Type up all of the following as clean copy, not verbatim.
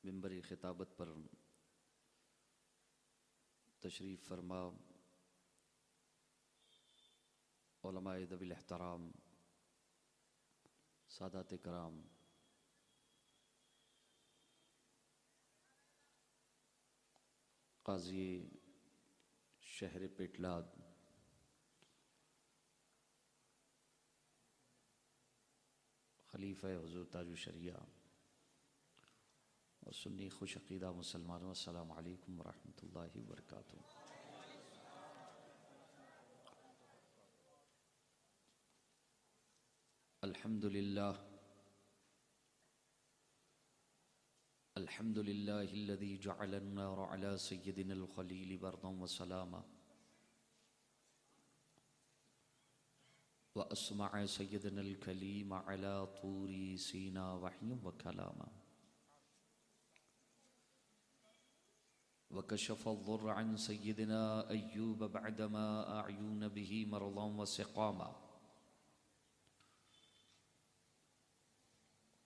मिंबरी खिताबत पर तशरीफ़ फरमा उलमाए दबिल एहतराम सादात कराम, काज़ी शहर पेटलाद खलीफा हुज़ूर ताजुल शरिया और सुन्नी खुश अक़ीदा मुसलमानों, अस्सलामु अलैकुम वरहमतुल्लाहि वबरकातुहू। अल्हम्दुलिल्लाह अल्हम्दुलिल्लाहिल्लज़ी जअलन-नार अला सय्यिदिनल खलील बरदन व सलामा व अस्मअ सय्यिदनल कलीम अला तूरी सीना वहय्यन व कलामा व कशफ़-अज़-ज़ुर्र अन सय्यिदिना अय्यूब बअदमा अअयून बिही मरज़न व सिक़ामा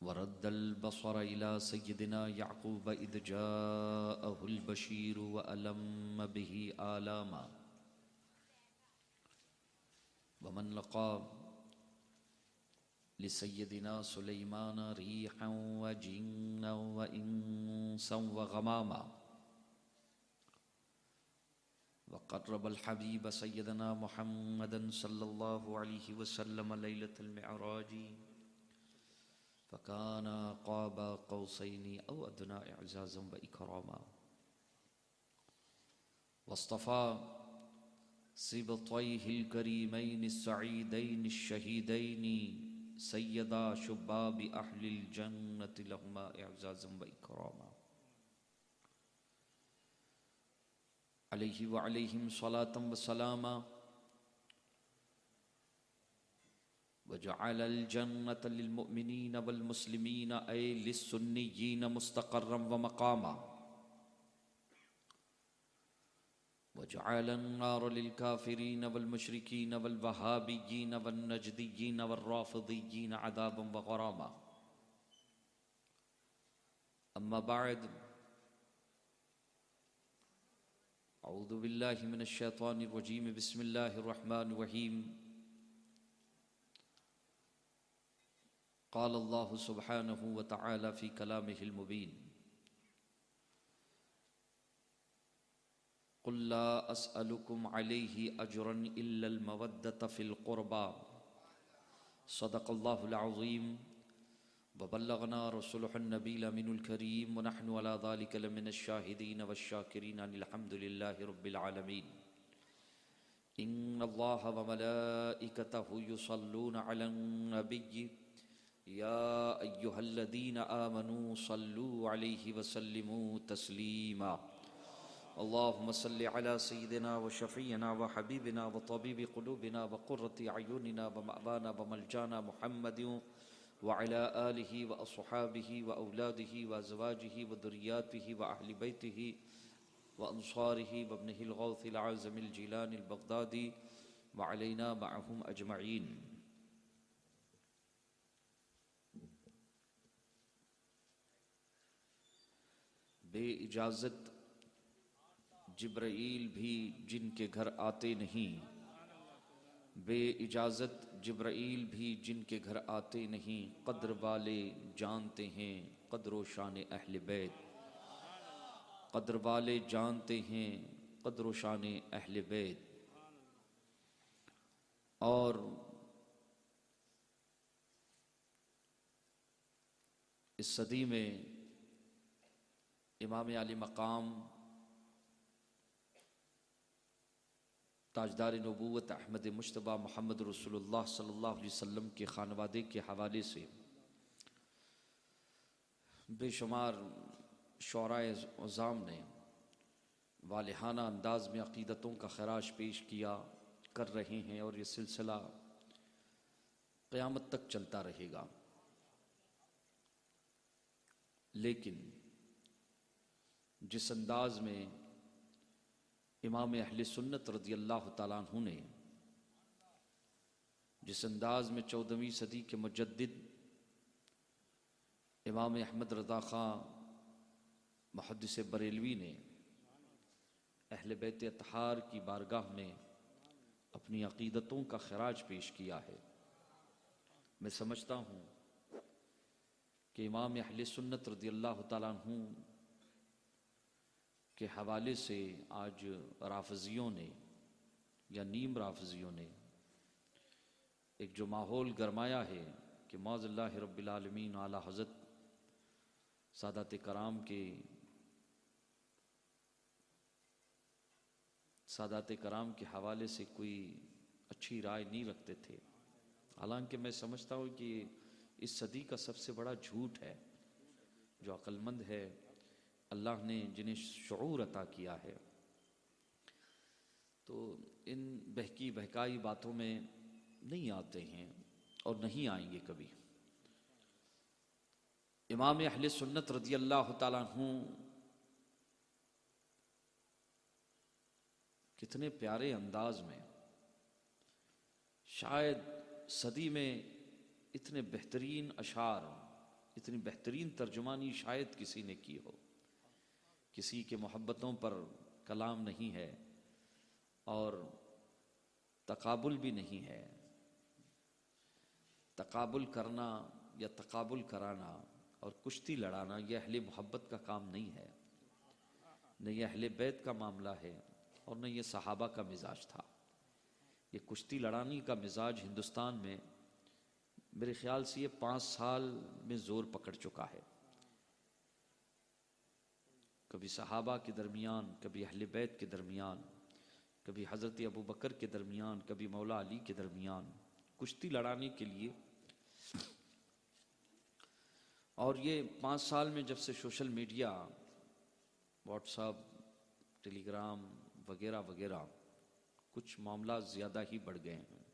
वरद्दल बसर इला सय्यिदिना याक़ूब इज़ जाअहुल बशीर व अलम्म बिही आलामा वमन लक़ा लिसय्यिदिना सुलैमान रीहन व जिन्नन व इंसन व गमामा वक़र्रबल हबीब सय्यदना मुहम्मदन सल्लल्लाहु अलैहि वसल्लम लैलतल मिअराजी फ़काना क़ाबा क़ौसैनि औ अदना इअज़ाज़न व इकरामा वस्तफ़ा सिबतैहिल करीमैनि सईदैनि शहीदैनि सय्यदा शुबाबि अहलिल जन्नति लहुमा इअज़ाज़न व इकरामा अलैहि व अलैहिम सलातन व सलामा वजअलल जन्नत लिल मुअमिनीन वल मुस्लिमीन ऐ लिस्सुन्निय्यीन मुस्तक़र्रन व मक़ामा वजअलन नार लिल काफ़िरीन वल मुशरिकीन वल वहाबिय्यीन वन नजदिय्यीन वर राफ़िदिय्यीन अज़ाबन व ग़रामा। अम्मा बअद, अऊज़ु बिल्लाहि मिनश शैतानिर रजीम, बिस्मिल्लाहिर रहमानिर रहीम। क़ाल अल्लाहु सुब्हानहु व तआला फ़ी कलामिहिल मुबीन, क़ुल ला अस्अलुकुम अलैहि अजरन इल्लल मवद्दत फ़िल क़ुरबा, सदक़ल्लाहुल अज़ीम व बल्लगना रसूलुहुन नबील अमीनुल करीम व नहनु अला ज़ालिका लमिनश शाहिदीन वश्शाकिरीन अल्हम्दुलिल्लाहि रब्बिल आलमीन। इन्नल्लाहा व मलाइकतहु युसल्लूना अलन नबिय्यि या अय्युहल्लज़ीना आमनू सल्लू अलैहि व सल्लिमू तस्लीमा। अल्लाहुम्मा सल्लि अला सय्यिदिना व शफ़ीइना व हबीबिना व तबीबि क़ुलूबिना व क़ुर्रति अयूनिना व मअवाना व मलजाना मुहम्मदिन व अला आलिहि व अस्हाबिहि व औलादिहि व अज़वाजिहि व दुर्रिय्यातिहि व अहलि बैतिहि व अंसारिहि व इब्निहिल गौसिल आज़मिल जिलानिल बग़दादी व अलैना मअहुम अजमईन। बे इजाज़त जिब्राईल भी जिनके घर आते नहीं, बे इजाज़त जिब्राईल भी जिनके घर आते नहीं, क़द्र वाले जानते हैं क़द्र शान अहले बैत, क़द्र वाले जानते हैं क़द्र शान अहले बैत। और इस सदी में इमाम आली मकाम ताजदार नबूवत अहमद मुश्तबा मोहम्मद रसूलुल्लाह सल्लल्लाहु अलैहि वसल्लम के खानवादे के हवाले से बेशुमार शुअराए अज़ाम ने वालिहाना अंदाज में अक़ीदतों का खराज पेश किया कर रहे हैं और ये सिलसिला क़यामत तक चलता रहेगा। लेकिन जिस अंदाज में इमाम अहले सुन्नत रज़ियल्लाहु ताला अन्हु ने, जिस अंदाज में 14वीं सदी के मुजद्दिद इमाम अहमद रज़ा ख़ां मुहद्दिस बरेलवी ने अहले बैत अतहार की बारगाह में अपनी अकीदतों का खराज पेश किया है। मैं समझता हूँ कि इमाम अहले सुन्नत रज़ियल्लाहु ताला अन्हु के हवाले से आज राफ़ज़ियों ने या नीम राफ़ज़ियों ने एक जो माहौल गरमाया है कि मौज़िल्लाहि रब्बिल आलमीन आला हज़रत सादात कराम के हवाले से कोई अच्छी राय नहीं रखते थे। हालांकि मैं समझता हूँ कि इस सदी का सबसे बड़ा झूठ है। जो अक्लमंद है, अल्लाह ने जिन्हें शऊर अता किया है, तो इन बहकी बहकाई बातों में नहीं आते हैं और नहीं आएंगे कभी। इमाम अहले सुन्नत रज़ियल्लाहु ताला अन्हु कितने प्यारे अंदाज में, शायद सदी में इतने बेहतरीन अशार, इतनी बेहतरीन तर्जुमानी शायद किसी ने की हो। किसी के मोहब्बतों पर कलाम नहीं है और तकाबुल भी नहीं है। तकाबुल करना या तकाबुल कराना और कुश्ती लड़ाना यह अहले मोहब्बत का काम नहीं है, न यह अहले बैत का मामला है और न ये सहाबा का मिजाज था। ये कुश्ती लड़ाने का मिजाज हिंदुस्तान में मेरे ख्याल से ये 5 साल में ज़ोर पकड़ चुका है। कभी सहाबा के दरमियान, कभी अहले बैत के दरमियान, कभी हज़रत अबू बकर के दरमियान, कभी मौला अली के दरमियान कुश्ती लड़ाने के लिए। और ये 5 साल में जब से सोशल मीडिया, व्हाट्सएप, टेलीग्राम वगैरह वगैरह कुछ मामला ज़्यादा ही बढ़ गए हैं।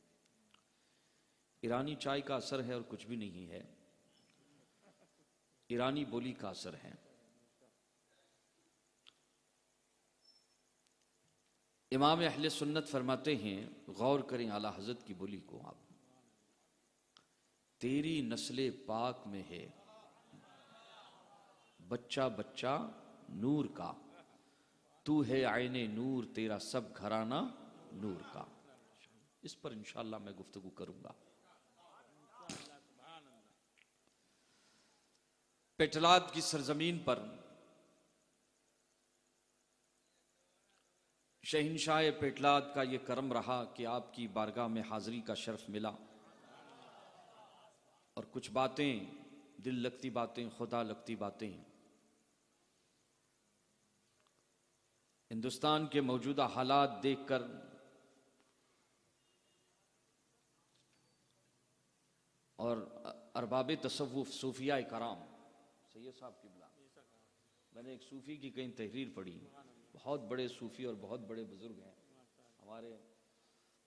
ईरानी चाय का असर है और कुछ भी नहीं है, ईरानी बोली का असर है। इमाम अहले सुन्नत फरमाते हैं, गौर करें आला हज़रत की बोली को आप, तेरी नस्ले पाक में है बच्चा बच्चा नूर का, तू है आईने नूर, तेरा सब घराना नूर का। इस पर इंशाअल्लाह मैं गुफ्तगू करूंगा। पेटलाद की सरजमीन पर शहंशाह पेटलाद का ये करम रहा कि आपकी बारगाह में हाजिरी का शर्फ मिला और कुछ बातें, दिल लगती बातें, खुदा लगती बातें, हिंदुस्तान के मौजूदा हालात देखकर और अरबाब तसव्वुफ सूफिया कराम, सैयद साहब किबला, मैंने एक सूफ़ी की कहीं तहरीर पढ़ी, बहुत बड़े सूफ़ी और बहुत बड़े बुज़ुर्ग हैं हमारे,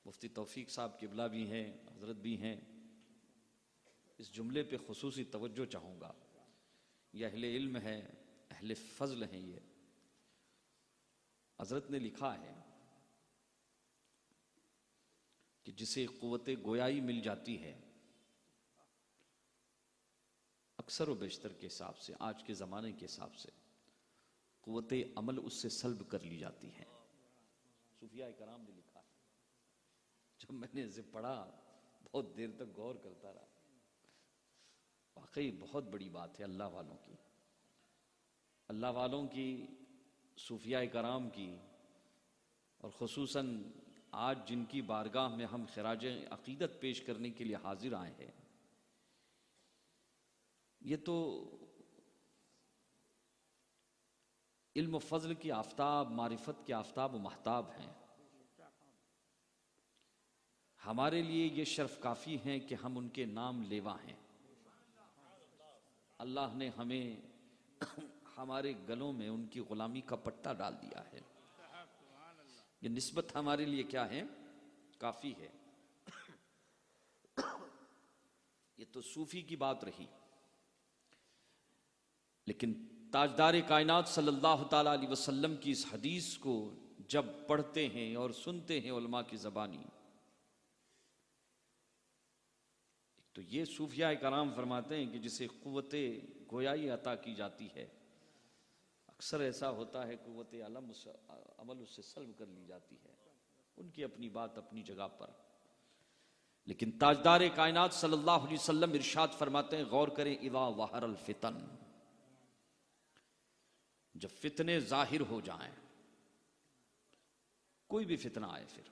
मुफ्ती तौफीक साहब किबला भी हैं, हज़रत भी हैं। इस जुमले पे खुसूसी तवज्जो चाहूँगा। ये अहले इल्म है, अहले फ़ज़ल हैं। ये हज़रत ने लिखा है कि जिसे क़ुव्वत गोयाई मिल जाती है, अक्सर व बेशतर के हिसाब से, आज के ज़माने के हिसाब से, क़ुव्वत अमल उससे सल्ब कर ली जाती है। सूफिया कराम ने लिखा है। जब मैंने इसे पढ़ा बहुत देर तक गौर करता रहा। वाकई बहुत बड़ी बात है अल्लाह वालों की, अल्लाह वालों की, सूफिया कराम की, और ख़ुसूसन आज जिनकी बारगाह में हम खिराज अक़ीदत पेश करने के लिए हाजिर आए हैं। ये तो इल्म फ़ज़ल की आफ्ताब, मारिफत के आफ्ताब व महताब हैं। हमारे लिए ये शर्फ काफ़ी है कि हम उनके नाम लेवा हैं। अल्लाह ने हमें हमारे गलों में उनकी ग़ुलामी का पट्टा डाल दिया है। ये निस्बत हमारे लिए क्या है, काफ़ी है। ये तो सूफ़ी की बात रही, लेकिन ताजदार कायनात सल्लल्लाहु ताला अलैहि वसल्लम की इस हदीस को जब पढ़ते हैं और सुनते हैं उलमा की ज़बानी, तो ये सूफिया कराम फरमाते हैं कि जिसे क़ुव्वत गोयाई अता की जाती है, अक्सर ऐसा होता है कुव्वत अमल उससे सल्ब कर ली जाती है, उनकी अपनी बात अपनी जगह पर। लेकिन ताजदार कायनात सल्लल्लाहु अलैहि वसल्लम इरशाद फरमाते हैं, गौर करें, इज़ा ज़हरल फितन, जब फितने जाहिर हो जाएं, कोई भी फितना आए फिर,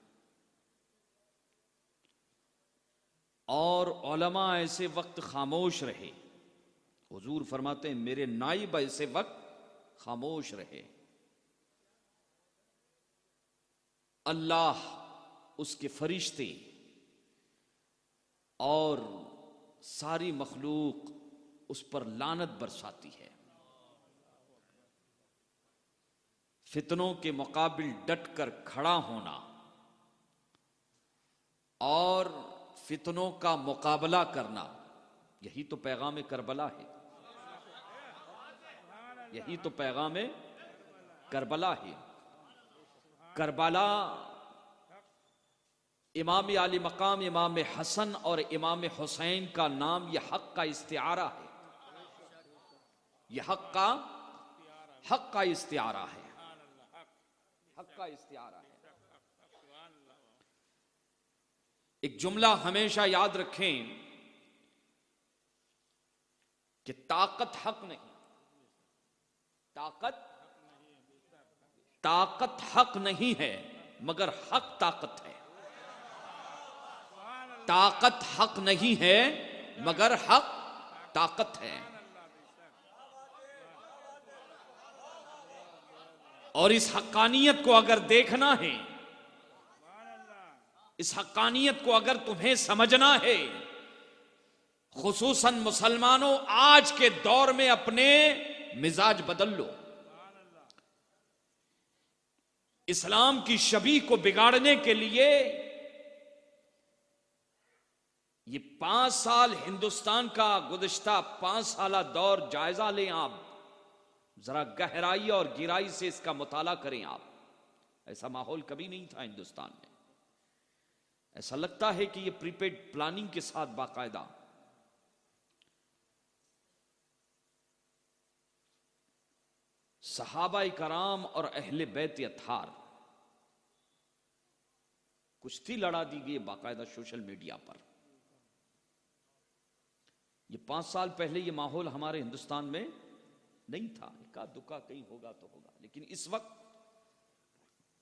और उलमा ऐसे वक्त खामोश रहे, हुजूर फरमाते हैं मेरे नाइब ऐसे वक्त खामोश रहे, अल्लाह, उसके फरिश्ते और सारी मखलूक उस पर लानत बरसाती है। फितनों के मुकाबिल डट कर खड़ा होना और फितनों का मुकाबला करना, यही तो पैगाम करबला है, यही तो पैगाम करबला है। करबला इमाम आली मकाम इमाम हसन और इमाम हुसैन का नाम, यह हक का इस्तिआरा है, यह हक का इस्तिआरा है, हक का इस्तिआरा है। एक जुमला हमेशा याद रखें कि ताकत हक नहीं, ताकत हक नहीं है, मगर हक ताकत है। ताकत हक नहीं है, मगर हक ताकत है। और इस हक्कानियत को अगर देखना है, इस हक्कानियत को अगर तुम्हें समझना है, खुसूसन मुसलमानों, आज के दौर में अपने मिजाज बदल लो। इस्लाम की शबीह को बिगाड़ने के लिए ये 5 साल हिंदुस्तान का गुज़िश्ता 5 साला दौर जायजा लें आप, जरा गहराई और गिराई से इसका मुताला करें आप। ऐसा माहौल कभी नहीं था हिंदुस्तान में। ऐसा लगता है कि ये प्रीपेड प्लानिंग के साथ बाकायदा सहाबाए कराम और अहले बैत अत्हार कुश्ती लड़ा दी गई बाकायदा सोशल मीडिया पर। ये 5 साल पहले ये माहौल हमारे हिंदुस्तान में नहीं था, इक्का दुक्का कहीं होगा तो होगा। लेकिन इस वक्त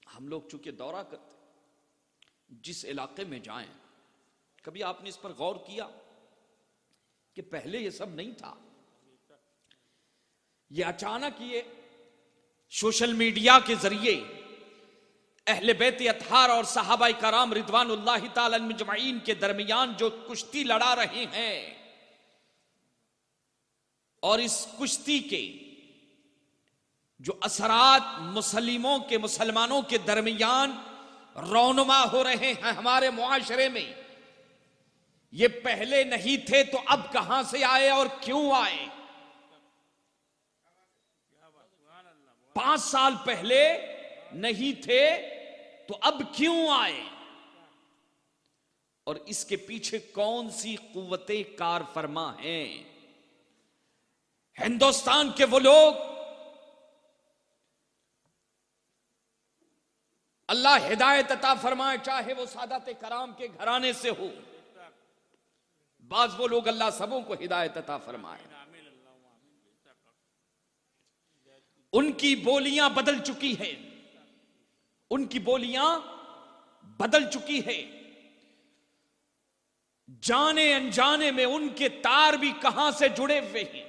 हम लोग चूंकि दौरा करते, जिस इलाके में जाएं, कभी आपने इस पर गौर किया कि पहले ये सब नहीं था? ये अचानक ये सोशल मीडिया के जरिए अहले बैत अत्हार और सहाबाए कराम रिदवानुल्लाहि ताला अजमईन के दरमियान जो कुश्ती लड़ा रहे हैं, और इस कुश्ती के जो असरात मुसलमानों के दरमियान रौनुमा हो रहे हैं हमारे मुआशरे में, ये पहले नहीं थे तो अब कहां से आए और क्यों आए? 5 साल पहले नहीं थे तो अब क्यों आए? और इसके पीछे कौन सी कुव्वतें कार फरमा हैं? हिंदुस्तान के वो लोग, अल्लाह हिदायत अता फरमाए, चाहे वो सादात कराम के घराने से हो, बाज वो लोग अल्लाह सबों को हिदायत अता फरमाए। उनकी बोलियां बदल चुकी है, उनकी बोलियां बदल चुकी है। जाने अनजाने में उनके तार भी कहां से जुड़े हुए हैं,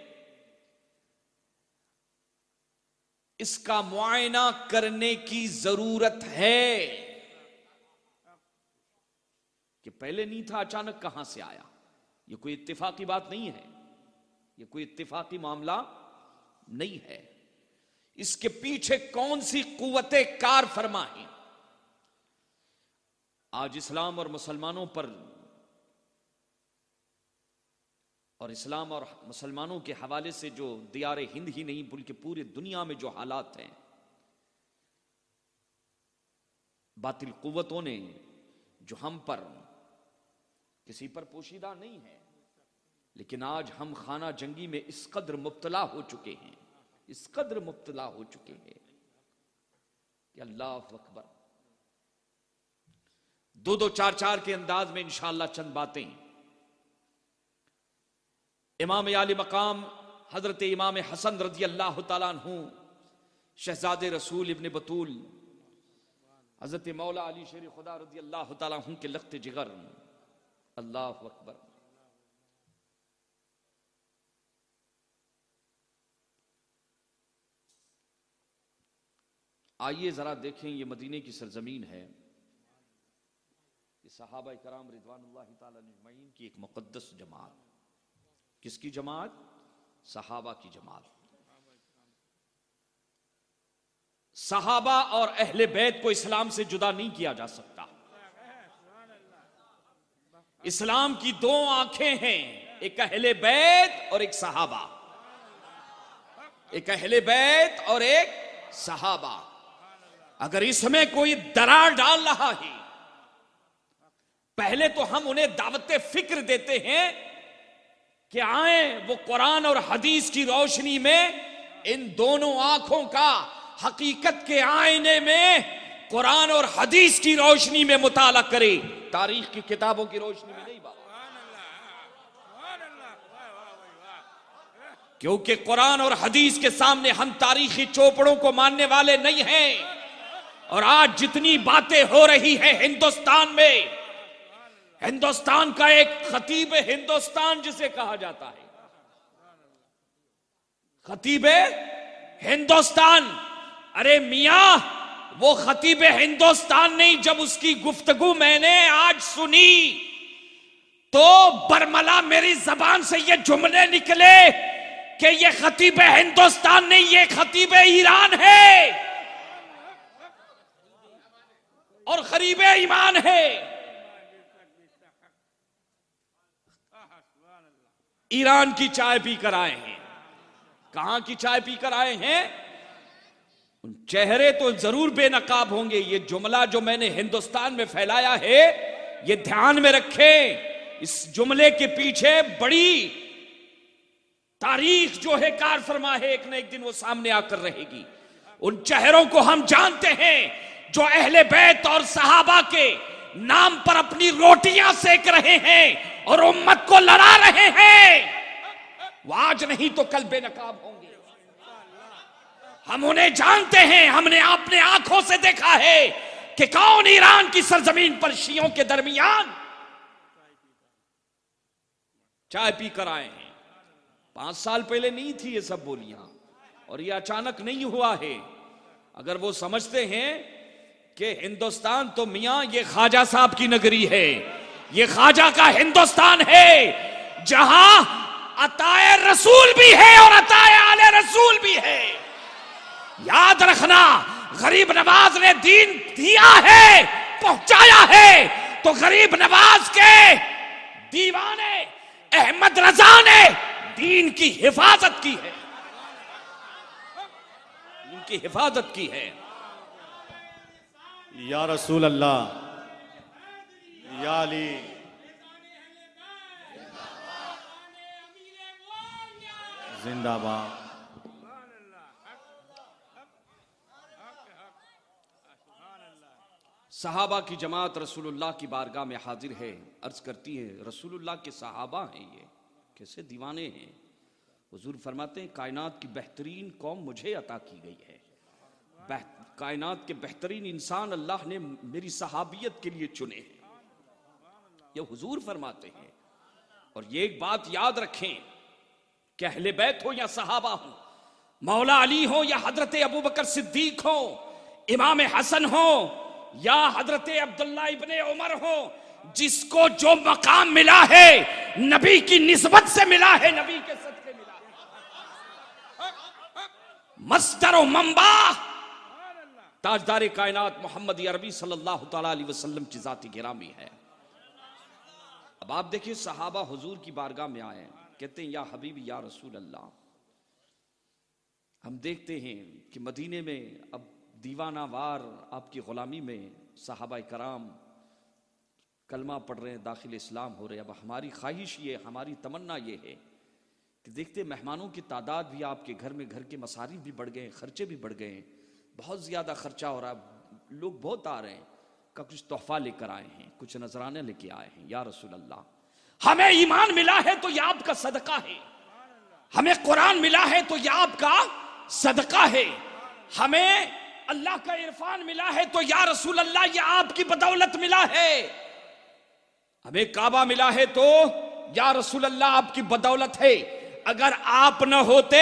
इसका मुआयना करने की जरूरत है कि पहले नहीं था, अचानक कहां से आया। यह कोई इत्तेफाकी बात नहीं है, यह कोई इत्तेफाकी मामला नहीं है। इसके पीछे कौन सी कुव्वतें कार फरमा हैं? आज इस्लाम और मुसलमानों पर, और इस्लाम और मुसलमानों के हवाले से जो दियार हिंद ही नहीं बल्कि पूरी दुनिया में जो हालात हैं, बातिल कुव्वतों ने जो हम पर, किसी पर पोशीदा नहीं है, लेकिन आज हम खाना जंगी में इस कदर मुब्तला हो चुके हैं इस कदर मुब्तला हो चुके हैं कि अल्लाह अकबर। दो दो चार चार के अंदाज में इंशाअल्लाह चंद बातें। इमाम आली मकाम हजरत इमाम हसन रजी अल्लाह तआला अन्हु, शहजादे रसूल इब्ने बतूल हजरत मौला अली शेर खुदा रजी अल्लाह तआला अन्हु के लख्त जिगर, अल्लाह अकबर। आइए जरा देखें, ये मदीने की सरजमीन है, ये सहाबा कराम रिदवानुल्लाहि ताला अजमईन की एक मुक़द्दस जमात। किसकी जमात? सहाबा की जमात। सहाबा और अहले बैत को इस्लाम से जुदा नहीं किया जा सकता। इस्लाम की दो आंखें हैं, एक अहले बैत और एक सहाबा, एक अहले बैत और एक सहाबा। अगर इसमें कोई दरार डाल रहा है, पहले तो हम उन्हें दावते फिक्र देते हैं कि आए वो कुरान और हदीस की रोशनी में इन दोनों आंखों का हकीकत के आईने में कुरान और हदीस की रोशनी में मुताला करे, तारीख की किताबों की रोशनी में नहीं। बात क्योंकि कुरान और हदीस के सामने हम तारीखी चौपड़ों को मानने वाले नहीं हैं। और आज जितनी बातें हो रही है हिंदुस्तान में, हिंदुस्तान का एक खतीब हिंदुस्तान जिसे कहा जाता है, खतीब हिंदुस्तान, अरे मियां वो खतीब हिंदुस्तान नहीं। जब उसकी गुफ्तगू मैंने आज सुनी तो बरमला मेरी जबान से ये जुमले निकले कि ये खतीब हिंदुस्तान नहीं, ये खतीब ईरान है और गरीब ईमान है। ईरान की चाय पीकर आए हैं। कहां की चाय पीकर आए हैं? उन चेहरे तो जरूर बेनकाब होंगे। ये जुमला जो मैंने हिंदुस्तान में फैलाया है, ये ध्यान में रखें, इस जुमले के पीछे बड़ी तारीख जो है कार फरमा है, एक न एक दिन वो सामने आकर रहेगी। उन चेहरों को हम जानते हैं जो अहले बैत और सहाबा के नाम पर अपनी रोटियां सेक रहे हैं और उम्मत को लड़ा रहे हैं। वो आज नहीं तो कल बेनकाब होंगे। हम उन्हें जानते हैं, हमने अपने आंखों से देखा है कि कौन ईरान की सरजमीन पर शियों के दरमियान चाय पीकर आए हैं। 5 साल पहले नहीं थी ये सब बोलियां, और ये अचानक नहीं हुआ है। अगर वो समझते हैं कि हिंदुस्तान तो मियां ये ख्वाजा साहब की नगरी है, ये ख्वाजा का हिंदुस्तान है जहां अताए रसूल भी है और अताए आले रसूल भी है। याद रखना, गरीब नवाज ने दीन दिया है, पहुंचाया है, तो गरीब नवाज के दीवाने अहमद रजा ने दीन की हिफाजत की है, इनकी हिफाजत की है। या रसूल अल्लाह, या अली, जिंदाबाद। सहाबा की जमात रसूलुल्लाह की बारगाह में हाजिर है, अर्ज करती है रसूलुल्लाह के सहाबा हैं, ये कैसे दीवाने हैं। हुजूर फरमाते हैं कायनात की बेहतरीन कौम मुझे अता की गई है, कायनात के बेहतरीन इंसान अल्लाह ने मेरी सहाबियत के लिए चुने हैं, ये हुजूर फरमाते हैं। और ये एक बात याद रखें कि अहले बैत हो या सहाबा हो, मौला अली हो या हजरत अबू बकर सिद्दीक हो, इमाम हसन हो या हजरत अब्दुल्ला इब्ने उमर हो, जिसको जो मकाम मिला है नबी की निस्बत से मिला है, नबी के सदके मिला है। मस्दर व मंबा ताजदार कायनात मोहम्मद अरबी सल्लल्लाहु तआला अलैहि वसल्लम की जाती गिरामी है। अब आप देखिए सहाबा हुजूर की बारगाह में आए, कहते हैं या हबीबी या रसूल अल्लाह। हम देखते हैं कि मदीने में अब दीवानावार आपकी गुलामी में सहाबा कराम कलमा पढ़ रहे हैं, दाखिल इस्लाम हो रहे हैं। अब हमारी ख्वाहिश ये, हमारी तमन्ना ये है कि देखते मेहमानों की तादाद भी आपके घर में, घर के मसारिफ भी बढ़ गए, खर्चे भी बढ़ गए, बहुत ज़्यादा खर्चा हो रहा है, लोग बहुत आ रहे हैं, का कुछ तोहफा लेकर आए हैं, कुछ नजराने लेके आए हैं। या रसूल अल्लाह, हमें ईमान मिला है तो यह आपका सदका है, हमें कुरान मिला है तो यह आपका सदका है, हमें अल्लाह का इरफान मिला है तो या रसूल अल्लाह यह आपकी बदौलत मिला है, हमें काबा मिला है तो या रसूल अल्लाह आपकी बदौलत है। अगर आप न होते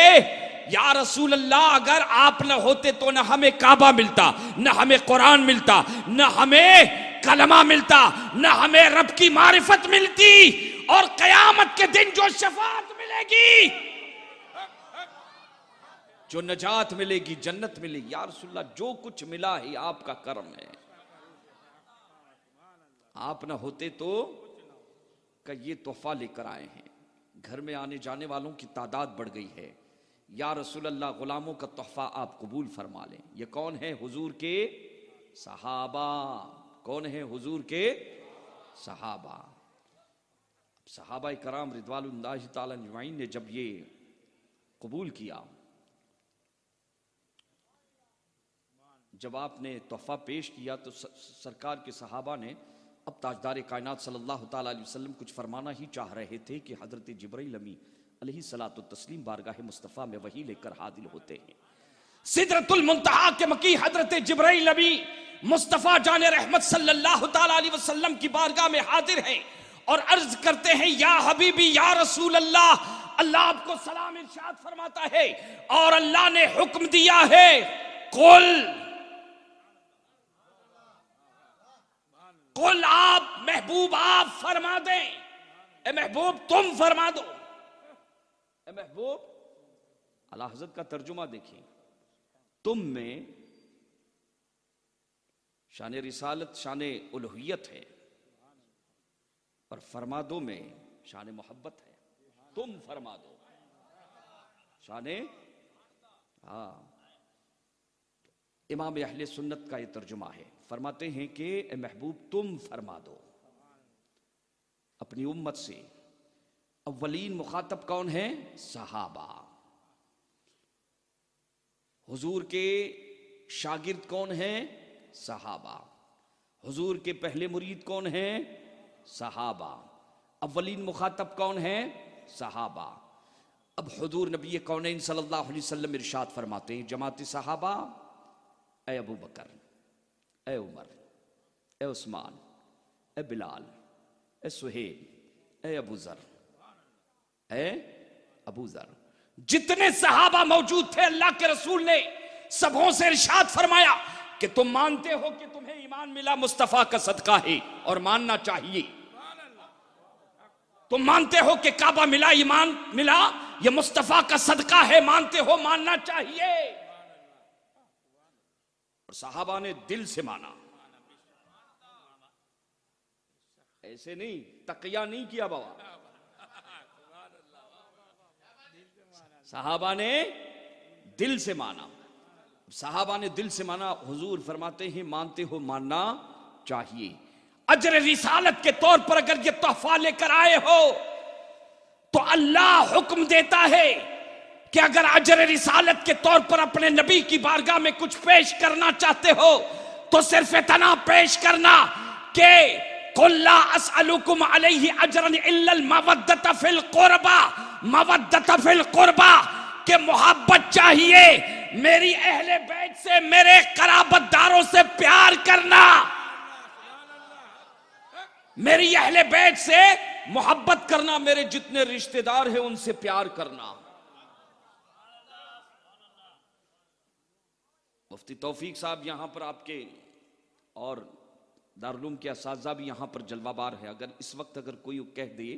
या रसूल अल्लाह, अगर आप न होते तो न हमें काबा मिलता, न हमें कुरान मिलता, न हमें कलमा मिलता, न हमें रब की मारिफत मिलती, और कयामत के दिन जो शफाअत मिलेगी, जो नजात मिलेगी, जन्नत मिलेगी, या रसूल अल्लाह जो कुछ मिला है आपका करम है। आप न होते तो का ये तोहफा लेकर आए हैं, घर में आने जाने वालों की तादाद बढ़ गई है। या रसूल अल्लाह, गुलामों का तोहफा आप कबूल फरमा लें। ये कौन है? हुजूर के सहाबा। कौन है? हुजूर के सहाबा। सहाबा कराम रिदवानुल्लाहि ताला अजमईन ने जब ये कबूल किया, जब आपने तोहफा पेश किया तो सरकार के सहाबा ने, अब ताजदार कायनात सल्लल्लाहु ताला अलैहि वसल्लम कुछ फरमाना ही चाह रहे थे कि हजरत जिब्राइल अमी अलैहिस्सलातु तस्लीम बारगाह मुस्तफ़ा में वही लेकर हाजिर होते हैं। सिदरतुल मुंतहा के मकी हजरत जिब्राइल अमी मुस्तफ़ा जाने रहमत सल्लल्लाहु ताला अलैहि वसल्लम की बारगाह में हाजिर हैं और अर्ज करते हैं, या हबीबी या रसूल अल्लाह, अल्लाह आपको सलाम इरशाद फरमाता है और अल्लाह ने हुक्म दिया है, कुल आप महबूब आप फरमा दें, ए महबूब तुम फरमा दो। ए महबूब, अल्लाह हज़रत का तर्जुमा देखिए, तुम में शान रिसालत, शान उलूहियत है, और फरमा दो में शान मोहब्बत है। तुम फरमा दो, शान, हाँ, इमाम अहले सुन्नत का ये तर्जुमा है। फरमाते हैं कि ए महबूब तुम फरमा दो अपनी उम्मत से। अव्वलीन मुखातब कौन है? सहाबा। हुजूर के शागिर्द कौन है? सहाबा। हुजूर के पहले मुरीद कौन है? सहाबा। अव्वलीन मुखातब कौन है? सहाबा। अब हुजूर नबी कौनैन सल्लल्लाहु अलैहि वसल्लम इरशाद फरमाते हैं, जमात सहाबा, ए अबू बकर, ए उमर, ए उस्मान, ए बिलाल, ए सुहेब, ए अबू जर, ए अबू जर, जितने सहाबा मौजूद थे अल्लाह के रसूल ने सबों से इरशाद फरमाया कि तुम मानते हो कि तुम्हें ईमान मिला मुस्तफा का सदका है और मानना चाहिए। तुम मानते हो कि काबा मिला, ईमान मिला, यह मुस्तफा का सदका है, मानते हो, मानना चाहिए। और सहाबा ने दिल से माना, ऐसे नहीं, तकिया नहीं किया बाबा, सहाबा ने दिल से माना। सहाबा ने दिल से माना। हुजूर फरमाते हैं, मानते हो, मानना चाहिए। अजर रिसालत के तौर पर अगर ये तोहफा लेकर आए हो तो अल्लाह हुक्म देता है कि अगर अजर रिसालत के तौर पर अपने नबी की बारगाह में कुछ पेश करना चाहते हो तो सिर्फ इतना पेश करना कि कुल्ला अस्अलुकुम अलैहि अजरन इल्लल मवद्दत फिल कुर्बा, मवद्दत फिल कुर्बा, के मोहब्बत चाहिए मेरी अहले बैत से, मेरे कराबतदारों से प्यार करना, मेरी अहले बैत से मोहब्बत करना, मेरे जितने रिश्तेदार हैं उनसे प्यार करना। मुफ्ती तौफीक साहब यहां पर आपके और दारुल के असातिज़ा भी यहां पर जलवाबार है। अगर इस वक्त अगर कोई कह दे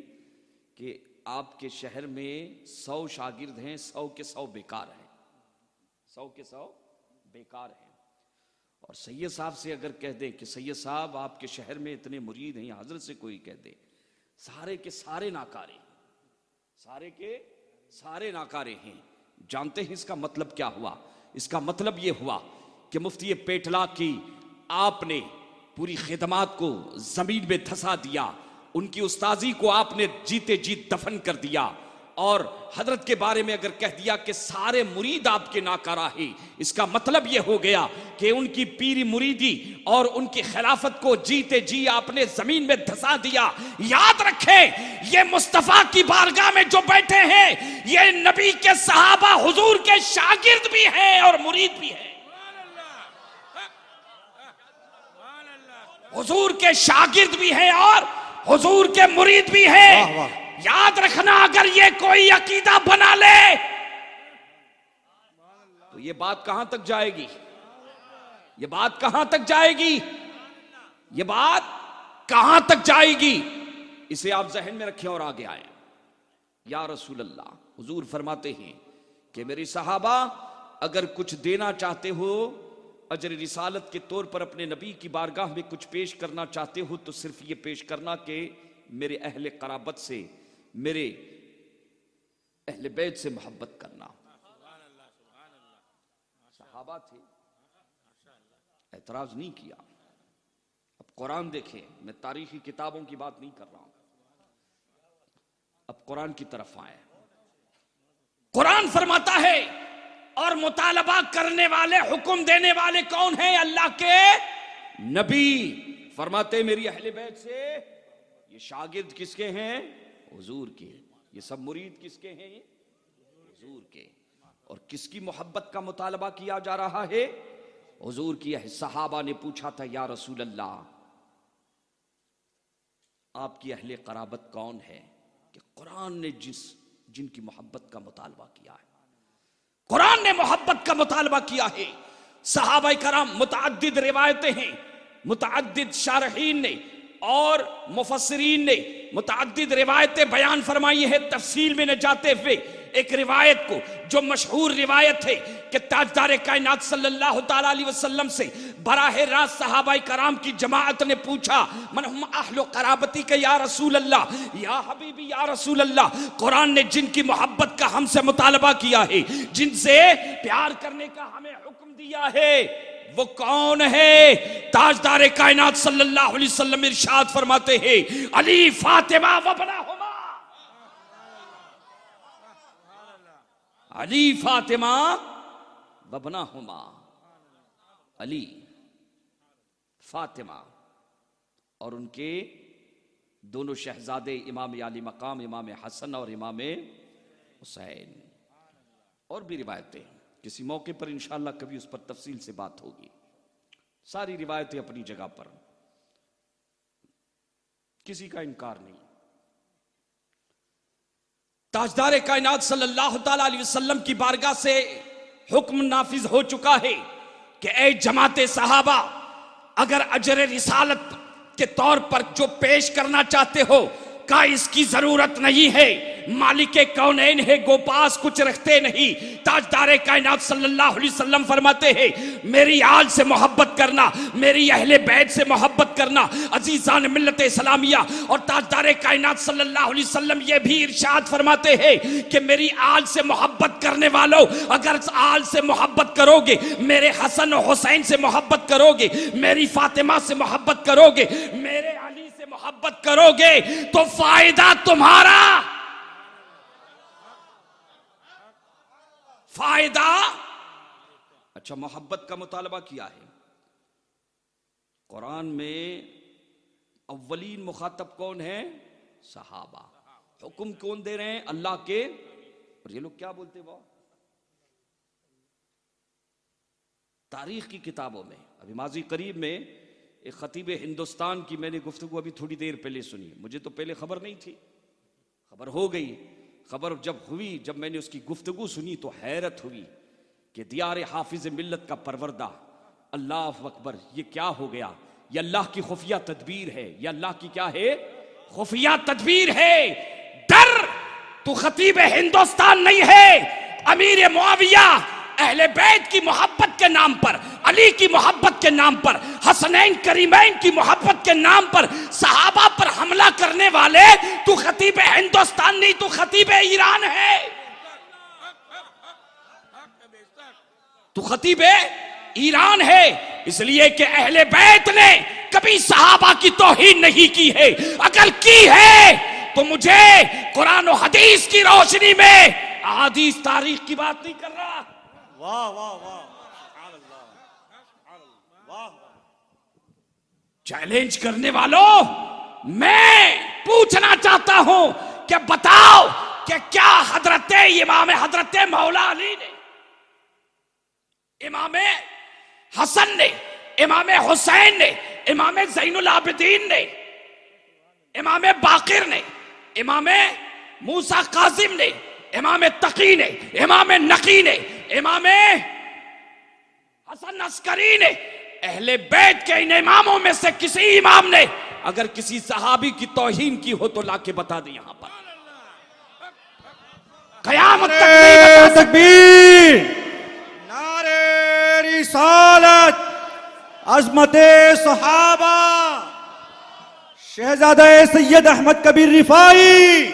कि आपके शहर में 100 शागिर्द हैं, 100 के 100 बेकार हैं, 100 के 100 बेकार हैं, और सैयद साहब से अगर कह दे कि सैयद साहब आपके शहर में इतने मुरीद हैं, हजरत से कोई कह दे, सारे के सारे नाकारे, सारे के सारे नाकारे हैं। जानते हैं इसका मतलब क्या हुआ? इसका मतलब यह हुआ कि मुफ्ती पेटला की आपने पूरी खिदमात को जमीन में धंसा दिया, उनकी उस्ताजी को आपने जीते जी दफन कर दिया, और हजरत के बारे में अगर कह दिया कि सारे मुरीद आपके नाकारा है, इसका मतलब यह हो गया कि उनकी पीरी मुरीदी और उनकी खिलाफत को जीते जी आपने जमीन में धंसा दिया। याद रखें, ये मुस्तफा की बारगाह में जो बैठे हैं ये नबी के सहाबा हुजूर के शागिर्द भी हैं और मुरीद भी हैं। हुजूर के शागिर्द भी हैं और हुजूर के मुरीद भी हैं। वाह वाह। याद रखना, अगर ये कोई अकीदा बना ले तो ये बात कहां तक जाएगी? ये बात कहां तक जाएगी? ये बात कहां तक जाएगी? इसे आप जहन में रखें और आगे आए। या रसूल अल्लाह, हुजूर फरमाते हैं कि मेरी सहाबा अगर कुछ देना चाहते हो, अजर रिसालत के तौर पर अपने नबी की बारगाह में कुछ पेश करना चाहते हो, तो सिर्फ ये पेश करना कि मेरे अहले कराबत से, मेरे अहले बैत से मोहब्बत करना। सहाबा थे, एतराज नहीं किया। अब कुरान देखें, मैं तारीखी किताबों की बात नहीं कर रहा हूं, अब कुरान की तरफ आए। कुरान फरमाता है, और मुतालबा करने वाले, हुक्म देने वाले कौन है? अल्लाह के नबी। फरमाते मेरी अहले बैत से, ये शागिर्द किसके हैं? हुजूर के। ये सब मुरीद किसके हैं? हुजूर के। और किसकी मोहब्बत का मुतालबा किया जा रहा है? हुजूर की। सहाबा ने पूछा था, या रसूल अल्लाह, आपकी अहले कराबत कौन है? कि कुरान ने जिनकी मोहब्बत का मुतालबा किया है, कुरान ने मोहब्बत का मुतालबा किया है। सहाबा कराम, मुतअद्दिद रिवायतें हैं, मुतअद्दिद शारहीन ने और मुफस्सिरीन ने मुतअद्दिद रिवायतें बयान फरमाई है। तफसील में न जाते हुए एक रिवायत को, जो मशहूर रिवायत है कि ताजदार कायनात सल्लल्लाहु ताला अलैहि वसल्लम से बराह रास्त सहाबाए कराम की जमाअत ने पूछा, मन हुम अहलो कराबती के या रसूल अल्लाह, या हबीबी या रसूल अल्लाह, कुरान ने जिनकी मोहब्बत का हमसे मुतालबा किया है, जिनसे प्यार करने का हमें हुक्म दिया है, वो कौन है? ताजदार कायनात सल्लल्लाहु अलैहि वसल्लम इरशाद फरमाते हैं, अली फातिमा व बनाहुमा। अली फातिमा व बनाहुमा। अली, फातिमा और उनके दोनों शहजादे, इमाम आली मकाम, इमाम हसन और इमाम हुसैन। और भी रिवायतें, किसी मौके पर इंशाअल्लाह कभी उस पर तफसील से बात होगी। सारी रिवायतें अपनी जगह पर, किसी का इनकार नहीं। ताजदार कायनात सल्लल्लाहु ताला अलैहि वसल्लम की बारगाह से हुक्म नाफिज हो चुका है कि ऐ जमाते सहाबा, अगर अजर रिसालत के तौर पर जो पेश करना चाहते हो, का इसकी जरूरत नहीं है। मालिके कौनैन है, गोपास कुछ रखते नहीं। ताजदार कायनात सल्लल्लाहु अलैहि वसल्लम फरमाते हैं, मेरी आल से मोहब्बत करना, मेरी अहले बैत से मोहब्बत करना। अजीजान मिल्लत इस्लामिया और ताजदार कायनात सल्लल्लाहु अलैहि वसल्लम ये भी इरशाद फरमाते हैं कि मेरी आल से मोहब्बत करने वालों, अगर आल से मोहब्बत करोगे, मेरे हसन और हुसैन से मोहब्बत करोगे, मेरी फातिमा से मोहब्बत करोगे, मेरे अली से मोहब्बत करोगे, तो फायदा तुम्हारा, फायदा। अच्छा, मोहब्बत का मुतालबा किया है कुरान में। अव्वलीन मुखातब कौन है? सहाबा। हुक्म कौन दे रहे हैं? अल्लाह के। और ये लोग क्या बोलते हैं? तारीख की किताबों में, अभी माजी करीब में एक खतीब हिंदुस्तान की मैंने गुफ्तगू अभी थोड़ी देर पहले सुनी। मुझे तो पहले खबर नहीं थी, खबर हो गई। खबर जब हुई, जब मैंने उसकी गुफ्तगू सुनी तो हैरत हुई कि दियार हाफिज मिल्लत का परवरदा, अल्लाह अकबर, ये क्या हो गया? ये अल्लाह की खुफिया तदबीर है। ये अल्लाह की क्या है? खुफिया तदबीर है। डर तो खतीब हिंदुस्तान नहीं है, अमीर मुआविया अहले बैत की मोहब्बत के नाम पर, अली की मोहब्बत के नाम पर, हसनैन करीमैन की मोहब्बत के नाम पर सहाबा पर हमला करने वाले, तू खतीब हिंदुस्तान नहीं, तू खतीब ईरान है। तू खतीब ईरान है। इसलिए कि अहले बैत ने कभी सहाबा की तौहीन नहीं की है। अगर की है तो मुझे कुरान और हदीस की रोशनी में अहादीस तारीख की बात नहीं कर रहा। वाह वाह वाह, सुभान अल्लाह, वाह वाह। चैलेंज करने वालों, मैं पूछना चाहता हूं कि बताओ कि क्या हजरत मौला अली ने, इमाम हसन ने, इमाम हुसैन ने, इमाम ज़ैनुल आबिदीन ने, इमाम बाकिर ने, इमाम मूसा काजिम ने, इमाम तकी ने, इमाम नकी ने, इमाम हसन अस्करी ने, अहले बैत के इन इमामों में से किसी इमाम ने अगर किसी सहाबी की तौहीन की हो तो लाके बता दे यहां पर, कयामत तक नहीं बता सकते। तकबीर, नारे रिसालत, अज़मते सहाबा, शहजादा सैयद अहमद कबीर रिफाई,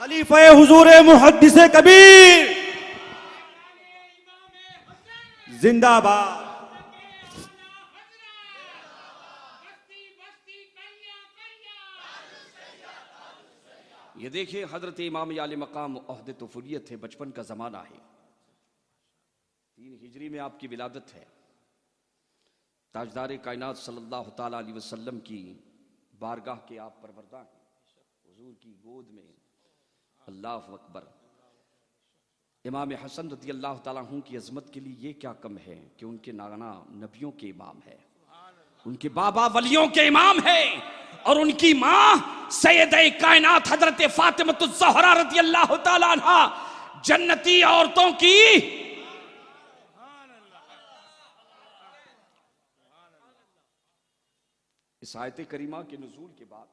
खलीफा हुजूर मुहद्दिस कबीर जिंदाबाद। ये देखिए हजरत इमाम आले मकाम ओहदे तुफुलियत है, बचपन का जमाना है, 3 हिजरी में आपकी विलादत है। ताजदार कायनात सल्लल्लाहु ताला अलैहि वसल्लम की बारगाह के आप परवरदा हैं, हुजूर की गोद में। अल्लाह अकबर। इमाम हसन रज़ी अल्लाह ताला अन्हु की अजमत के लिए ये क्या कम है कि उनके नाना नबियों के इमाम है, उनके बाबा वलियों के इमाम है, और उनकी मां सैयदे कायनात हजरत फातिमतुज़ ज़हरा रज़ी अल्लाह ताला अन्हा जन्नती औरतों की इस आयत करीमा के नुज़ूल के बाद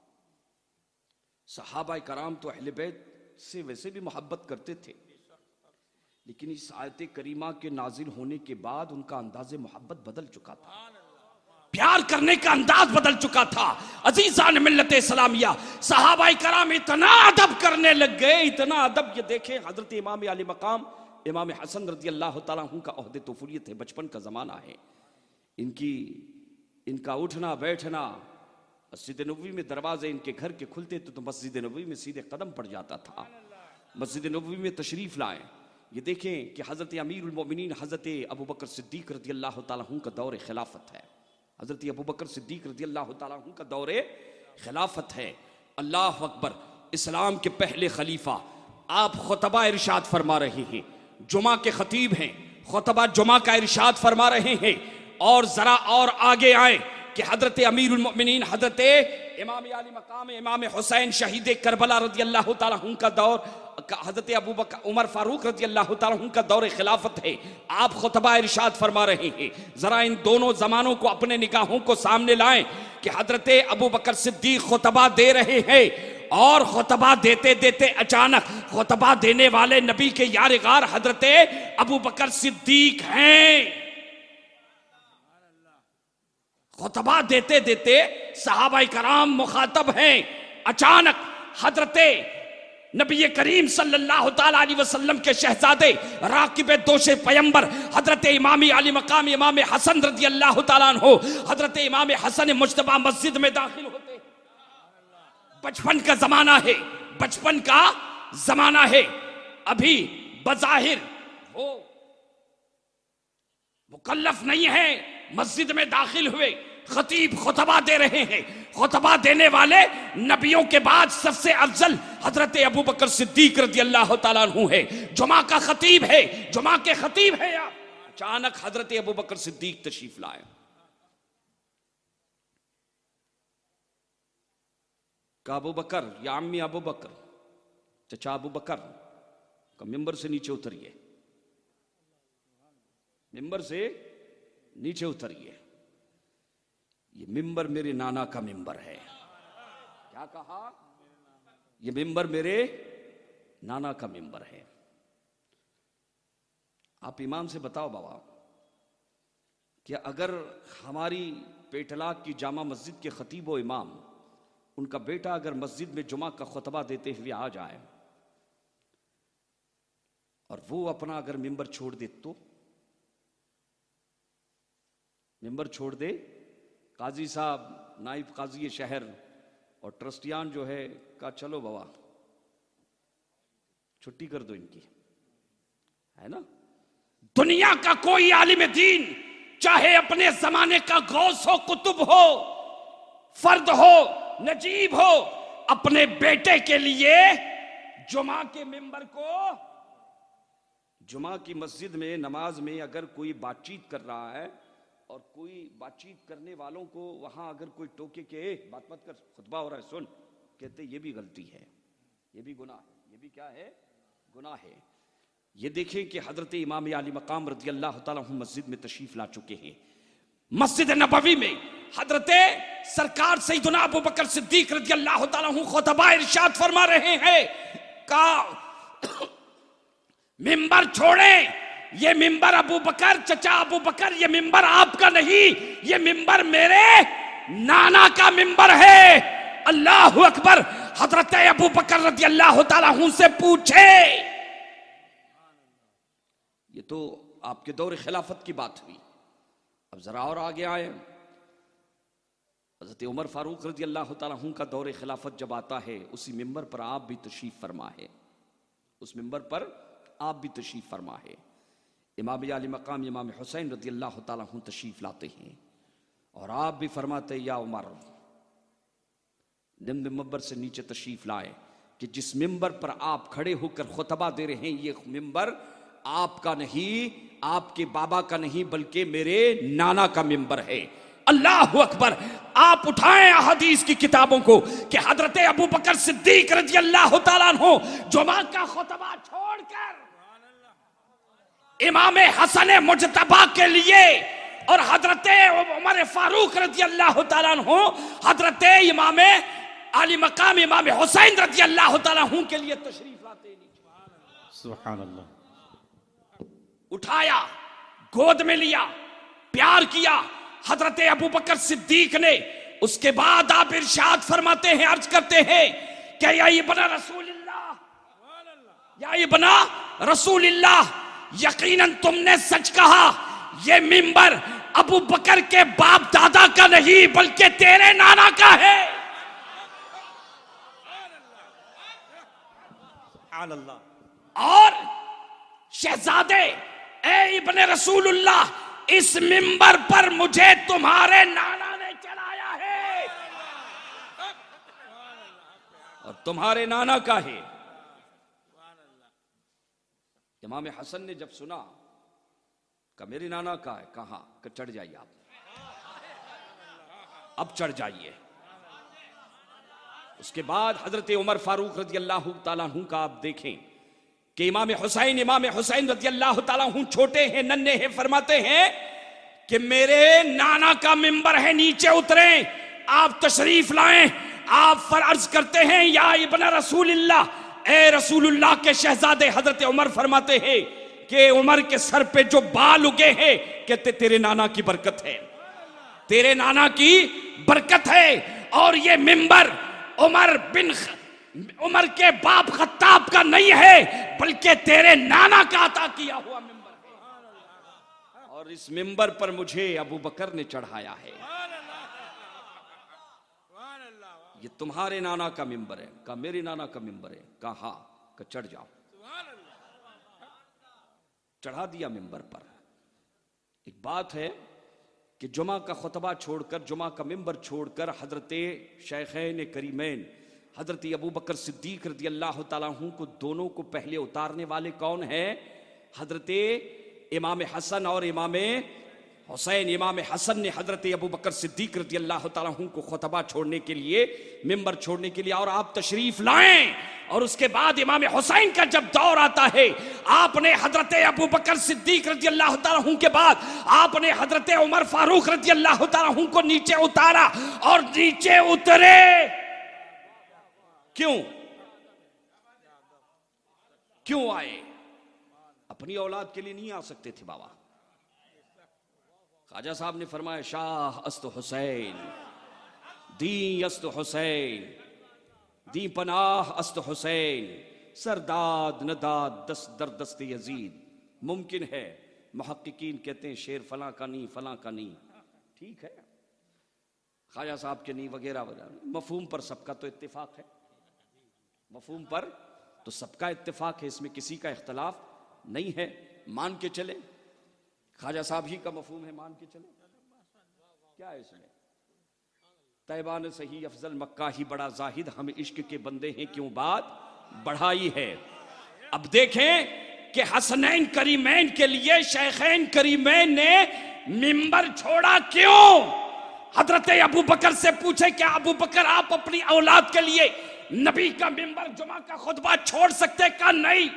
सहाबा कराम तो अहले बैत से वैसे भी मोहब्बत करते थे, लेकिन इस आयत करीमा के नाजिल होने के बाद उनका अंदाज़े मोहब्बत बदल चुका था, प्यार करने का अंदाज बदल चुका था। अजीज़ान मिल्लत इस्लामिया, सहाबा कराम इतना अदब करने लग गए, इतना अदब। ये देखें हजरत इमाम आले मकाम इमाम हसन रज़ी अल्लाह ताला अन्हु का ओहदे तुफुलियत है, बचपन का ज़माना है, इनका उठना बैठना, मस्जिद नबवी में दरवाजे इनके घर के खुलते तो मस्जिद नबवी में सीधे कदम पड़ जाता था, मस्जिद नबवी में तशरीफ लाए। ये देखें कि हज़रत अमीरुल मोमिनीन हज़रत अबू बकर सिद्दीक़ रज़ी अल्लाह ताला अन्हु का दौर खिलाफत है, हज़रत अबू बकर सिद्दीक़ रज़ी अल्लाह ताला अन्हु का दौर खिलाफत है। अल्लाह अकबर। इस्लाम के पहले खलीफा, आप खुतबा इरशाद फरमा रहे हैं, जुमा के खतीब हैं, खुतबा जुमा का इरशाद फरमा रहे हैं, और जरा और आगे आए कि हजरत अमीरुल मोमिनीन हजरत इमाम आली मकाम इमाम हुसैन शहीद करबला रज़ी अल्लाह ताला अन्हु का दौर, हजरत अबू बकर उमर फारूक रज़ी अल्लाह ताला अन्हु का दौर खिलाफत है। आप खुतबा इरशाद फरमा रहे हैं, जरा इन दोनों जमानों को अपने निगाहों को सामने लाएं कि हजरत अबू बकर सिद्दीक खुतबा दे रहे हैं, और खुतबा देते देते अचानक खुतबा देने वाले नबी के यार गार हजरत अबू बकर सिद्दीक हैं। खुतबा देते देते सहाबा कराम मुखातब हैं, अचानक हजरत नबी करीम सल्लल्लाहु ताला अलैहि वसल्लम के शहजादे राकिब दोशे पैगंबर हजरत इमामी आली मकाम इमाम हसन रज़ी अल्लाह ताला अन्हु हजरत इमाम हसन मुज्तबा मस्जिद में दाखिल होते। बचपन का जमाना है, बचपन का जमाना है, अभी बज़ाहिर वो मुकल्लफ नहीं है, मस्जिद में दाखिल हुए, खतीब खुतबा दे रहे हैं। खुतबा देने वाले नबियों के बाद सबसे अफजल हजरत अबू बकर सिद्दीक रज़ी अल्लाह ताला अन्हु है, जुमा का खतीब है, जुमा के खतीब है। अचानक हजरत अबू बकर सिद्दीक तशरीफ लाए। का अबू बकर या अम्मी अबू बकर, चचा अबू बकर का मिंबर से नीचे उतरिए, मिंबर से नीचे उतरिए, ये मिंबर मेरे नाना का मिंबर है। क्या कहा? ये मिंबर मेरे नाना का मिंबर है। आप इमाम से बताओ बाबा कि अगर हमारी पेटलाक की जामा मस्जिद के खतीब व इमाम, उनका बेटा अगर मस्जिद में जुमा का खुतबा देते हुए आ जाए और वो अपना अगर मिंबर छोड़ दे, तो मिंबर छोड़ दे, काजी साहब नाइब काजी शहर और ट्रस्टियान जो है कहा चलो बाबा छुट्टी कर दो इनकी, है ना। दुनिया का कोई आलिम दीन, चाहे अपने जमाने का गौस हो, कुतुब हो, फर्द हो, नजीब हो, अपने बेटे के लिए जुमा के मिंबर को, जुमा की मस्जिद में नमाज में अगर कोई बातचीत कर रहा है और कोई बातचीत करने वालों को वहां अगर कोई टोके के बात मत कर, खुतबा हो रहा है सुन, कहते ये भी गलती है, ये भी गुनाह है, ये भी क्या है, गुनाह है। ये देखें कि हजरत इमाम आली मकाम रज़ी अल्लाह तआला अन्हु मस्जिद में तशरीफ ला चुके हैं। मस्जिद नबवी में हजरत सरकार सैयदना अबू बकर सिद्दीक रज़ी अल्लाह तआला अन्हु खुतबा इरशाद फरमा रहे हैं का मिंबर छोड़ें, ये मिंबर अबू बकर, चचा अबू बकर, ये मिंबर आपका नहीं, ये मिंबर मेरे नाना का मिंबर है। अल्लाहु अकबर। हजरत अबू बकर रज़ी अल्लाह तआला अन्हु से पूछे, ये तो आपके दौर खिलाफत की बात हुई, अब जरा और आगे आए। हजरत उमर फारूक रज़ी अल्लाह तआला अन्हु का दौर खिलाफत जब आता है, उसी मिंबर पर आप भी तशरीफ फरमा है, उस मिंबर पर आप भी तशरीफ फरमा है। इमाम आली मकाम इमाम हुसैन रज़ी अल्लाह तआला अन्हु तशरीफ लाते हैं और आप भी फरमाते या उमर, निम्न मिंबर से नीचे तशरीफ लाए कि जिस मिंबर पर आप खड़े होकर खुतबा दे रहे हैं, ये मिंबर आपका नहीं, आपके बाबा का नहीं, बल्कि मेरे नाना का मिंबर है। अल्लाहु अकबर। आप उठाएं हदीस की किताबों को कि हजरत अबू बकर सिद्दीक रज़ी अल्लाह तआला अन्हु जुमा का खुतबा छोड़कर इमाम हसन मुजतबा के लिए और हजरत उमर फारूक रज़ी अल्लाह तआला अन्हु हजरत इमाम आली मकाम इमाम हुसैन रज़ी अल्लाह तआला अन्हु के लिए तशरीफ लाते हैं। सुभान अल्लाह। उठाया, गोद में लिया, प्यार किया हजरत अबू बकर सिद्दीक ने। उसके बाद आप इरशाद फरमाते हैं, अर्ज करते हैं क्या या इब्न रसूलिल्लाह, या इब्न रसूलिल्लाह, यकीनन तुमने सच कहा, ये मिंबर अबू बकर के बाप दादा का नहीं बल्कि तेरे नाना का है। और शहजादे ए इब्ने रसूलुल्लाह, इस मिंबर पर मुझे तुम्हारे नाना ने चढ़ाया है और तुम्हारे नाना का है। इमाम हसन ने जब सुना कि मेरे नाना का है, कहा कि चढ़ जाइए आप, अब चढ़ जाइए। उसके बाद हजरत उमर फारूक रज़ी अल्लाह तआला अन्हु का आप देखें कि इमाम हुसैन रज़ी अल्लाह तआला अन्हु छोटे हैं, नन्हे हैं, फरमाते हैं कि मेरे नाना का मिंबर है, नीचे उतरे, आप तशरीफ लाएं। आप फर्ज करते हैं या इब्न रसूलिल्लाह, ए रसूलुल्लाह के शहजादे। हजरत उमर फरमाते हैं कि उमर के सर पे जो बाल उगे हैं, कहते तेरे नाना की बरकत है, तेरे नाना की बरकत है। और ये मिंबर उमर के बाप खत्ताब का नहीं है बल्कि तेरे नाना का अता किया हुआ मिंबर है। और इस मिंबर पर मुझे अबू बकर ने चढ़ाया है। ये तुम्हारे नाना का मिंबर है। कहा मेरे नाना का मिंबर है। कहा हाँ। कहा चढ़ जाओ। चढ़ा दिया मिंबर पर। एक बात है कि जुमा का खुतबा छोड़कर, जुमा का मिंबर छोड़कर हजरत शेखैन करीमैन हजरत अबू बकर सिद्दीक रज़ी अल्लाह तआला अन्हु को, दोनों को पहले उतारने वाले कौन है? हजरत इमाम हसन और इमाम हुसैन। इमाम हसन ने हजरत अबू बकर सिद्दीक रज़ी अल्लाह तआला अन्हु को खुतबा छोड़ने के लिए, मिंबर छोड़ने के लिए और आप तशरीफ लाएं। और उसके बाद इमाम हुसैन का जब दौर आता है, आपने हजरत अबू बकर सिद्दीक रज़ी अल्लाह तआला अन्हु के बाद आपने हजरत उमर फारूक रज़ी अल्लाह तआला अन्हु को नीचे उतारा। और नीचे उतरे क्यों आए? अपनी औलाद के लिए नहीं आ सकते थे बाबा। ख्वाजा साहब ने फरमाया शाह अस्त हुसैन, दी अस्त हुसैन, दी पनाह अस्त हुसैन, सरदाद नदाद दस दर दस्त यजीद। मुमकिन है मुहक्किकीन कहते हैं शेर फलां का नहीं, फलां का नहीं, ठीक है। ख्वाजा साहब के नहीं वगैरह वगैरह। मफहूम पर सबका तो इत्तेफाक है, मफहूम पर तो सबका इत्तेफाक है, इसमें किसी का इख्तलाफ नहीं है। मान के चले ख्वाजा साहब ही का मफहूम है, मान के चले, क्या है इसमें? तैबा ने सही अफजल मक्का ही बड़ा जाहिद, हम इश्क के बंदे हैं क्यों बात बढ़ाई है। अब देखें कि हसनैन करीमैन के लिए शेखैन करीमैन ने मिंबर छोड़ा क्यों? हजरत अबू बकर से पूछे क्या अबू बकर आप अपनी औलाद के लिए नबी का मिंबर जुमा का खुतबा छोड़ सकते का? नहीं।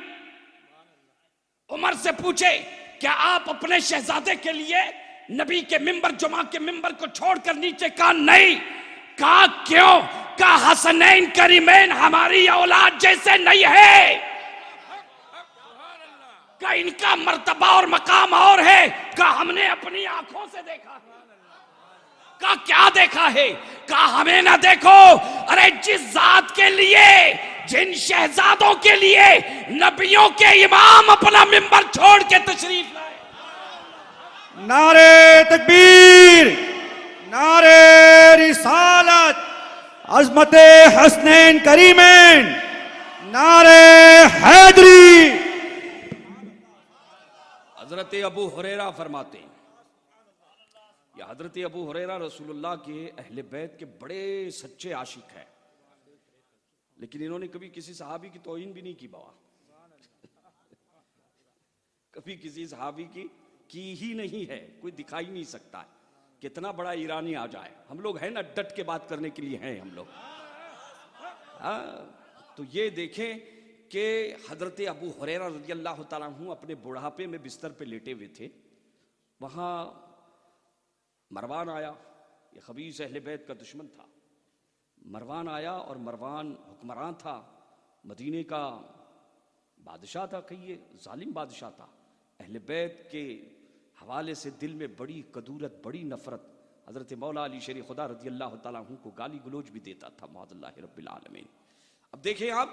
उमर से पूछे क्या आप अपने शहजादे के लिए नबी के मिंबर जुमा के मिंबर को छोड़कर नीचे का? नहीं। कहा क्यों? कहा हसनैन करीमैन हमारी औलाद जैसे नहीं है, का इनका मर्तबा और मकाम और है, का हमने अपनी आंखों से देखा है। का क्या देखा है? का हमें ना देखो। अरे जिस जात के लिए, जिन शहजादों के लिए नबियों के इमाम अपना मिंबर छोड़ के तशरीफ लाए। नारे तकबीर, नारे रिसालत, अज़मते हसनैन करीमैन, नारे हैदरी। हजरत अबू हुरैरा फरमाते हैं, या हजरत अबू हुरैरा रसूलुल्लाह के अहले बैत के बड़े सच्चे आशिक हैं, लेकिन इन्होंने कभी किसी सहाबी की तौहीन भी नहीं की बाबा। कभी किसी सहाबी की ही नहीं है, कोई दिखा ही नहीं सकता है। कितना बड़ा ईरानी आ जाए, हम लोग हैं ना डट के बात करने के लिए हैं हम लोग। तो ये देखें कि हजरत अबू हुरैरा रज़ियल्लाहु ताला अन्हु अपने बुढ़ापे में बिस्तर पे लेटे हुए थे। वहाँ मरवान आया, ये खबीस अहले बैत का दुश्मन था। मरवान आया और मरवान हुक्मरान था, मदीने का बादशाह था, कहिए जालिम बादशाह था। अहले बैत के हवाले से दिल में बड़ी कदूरत, बड़ी नफरत। हजरत मौला अली शेर खुदा रज़ियल्लाहु ताला अन्हु को गाली गलोच भी देता था, मौज़ल्लाहि रब्बिल आलमीन। अब देखें आप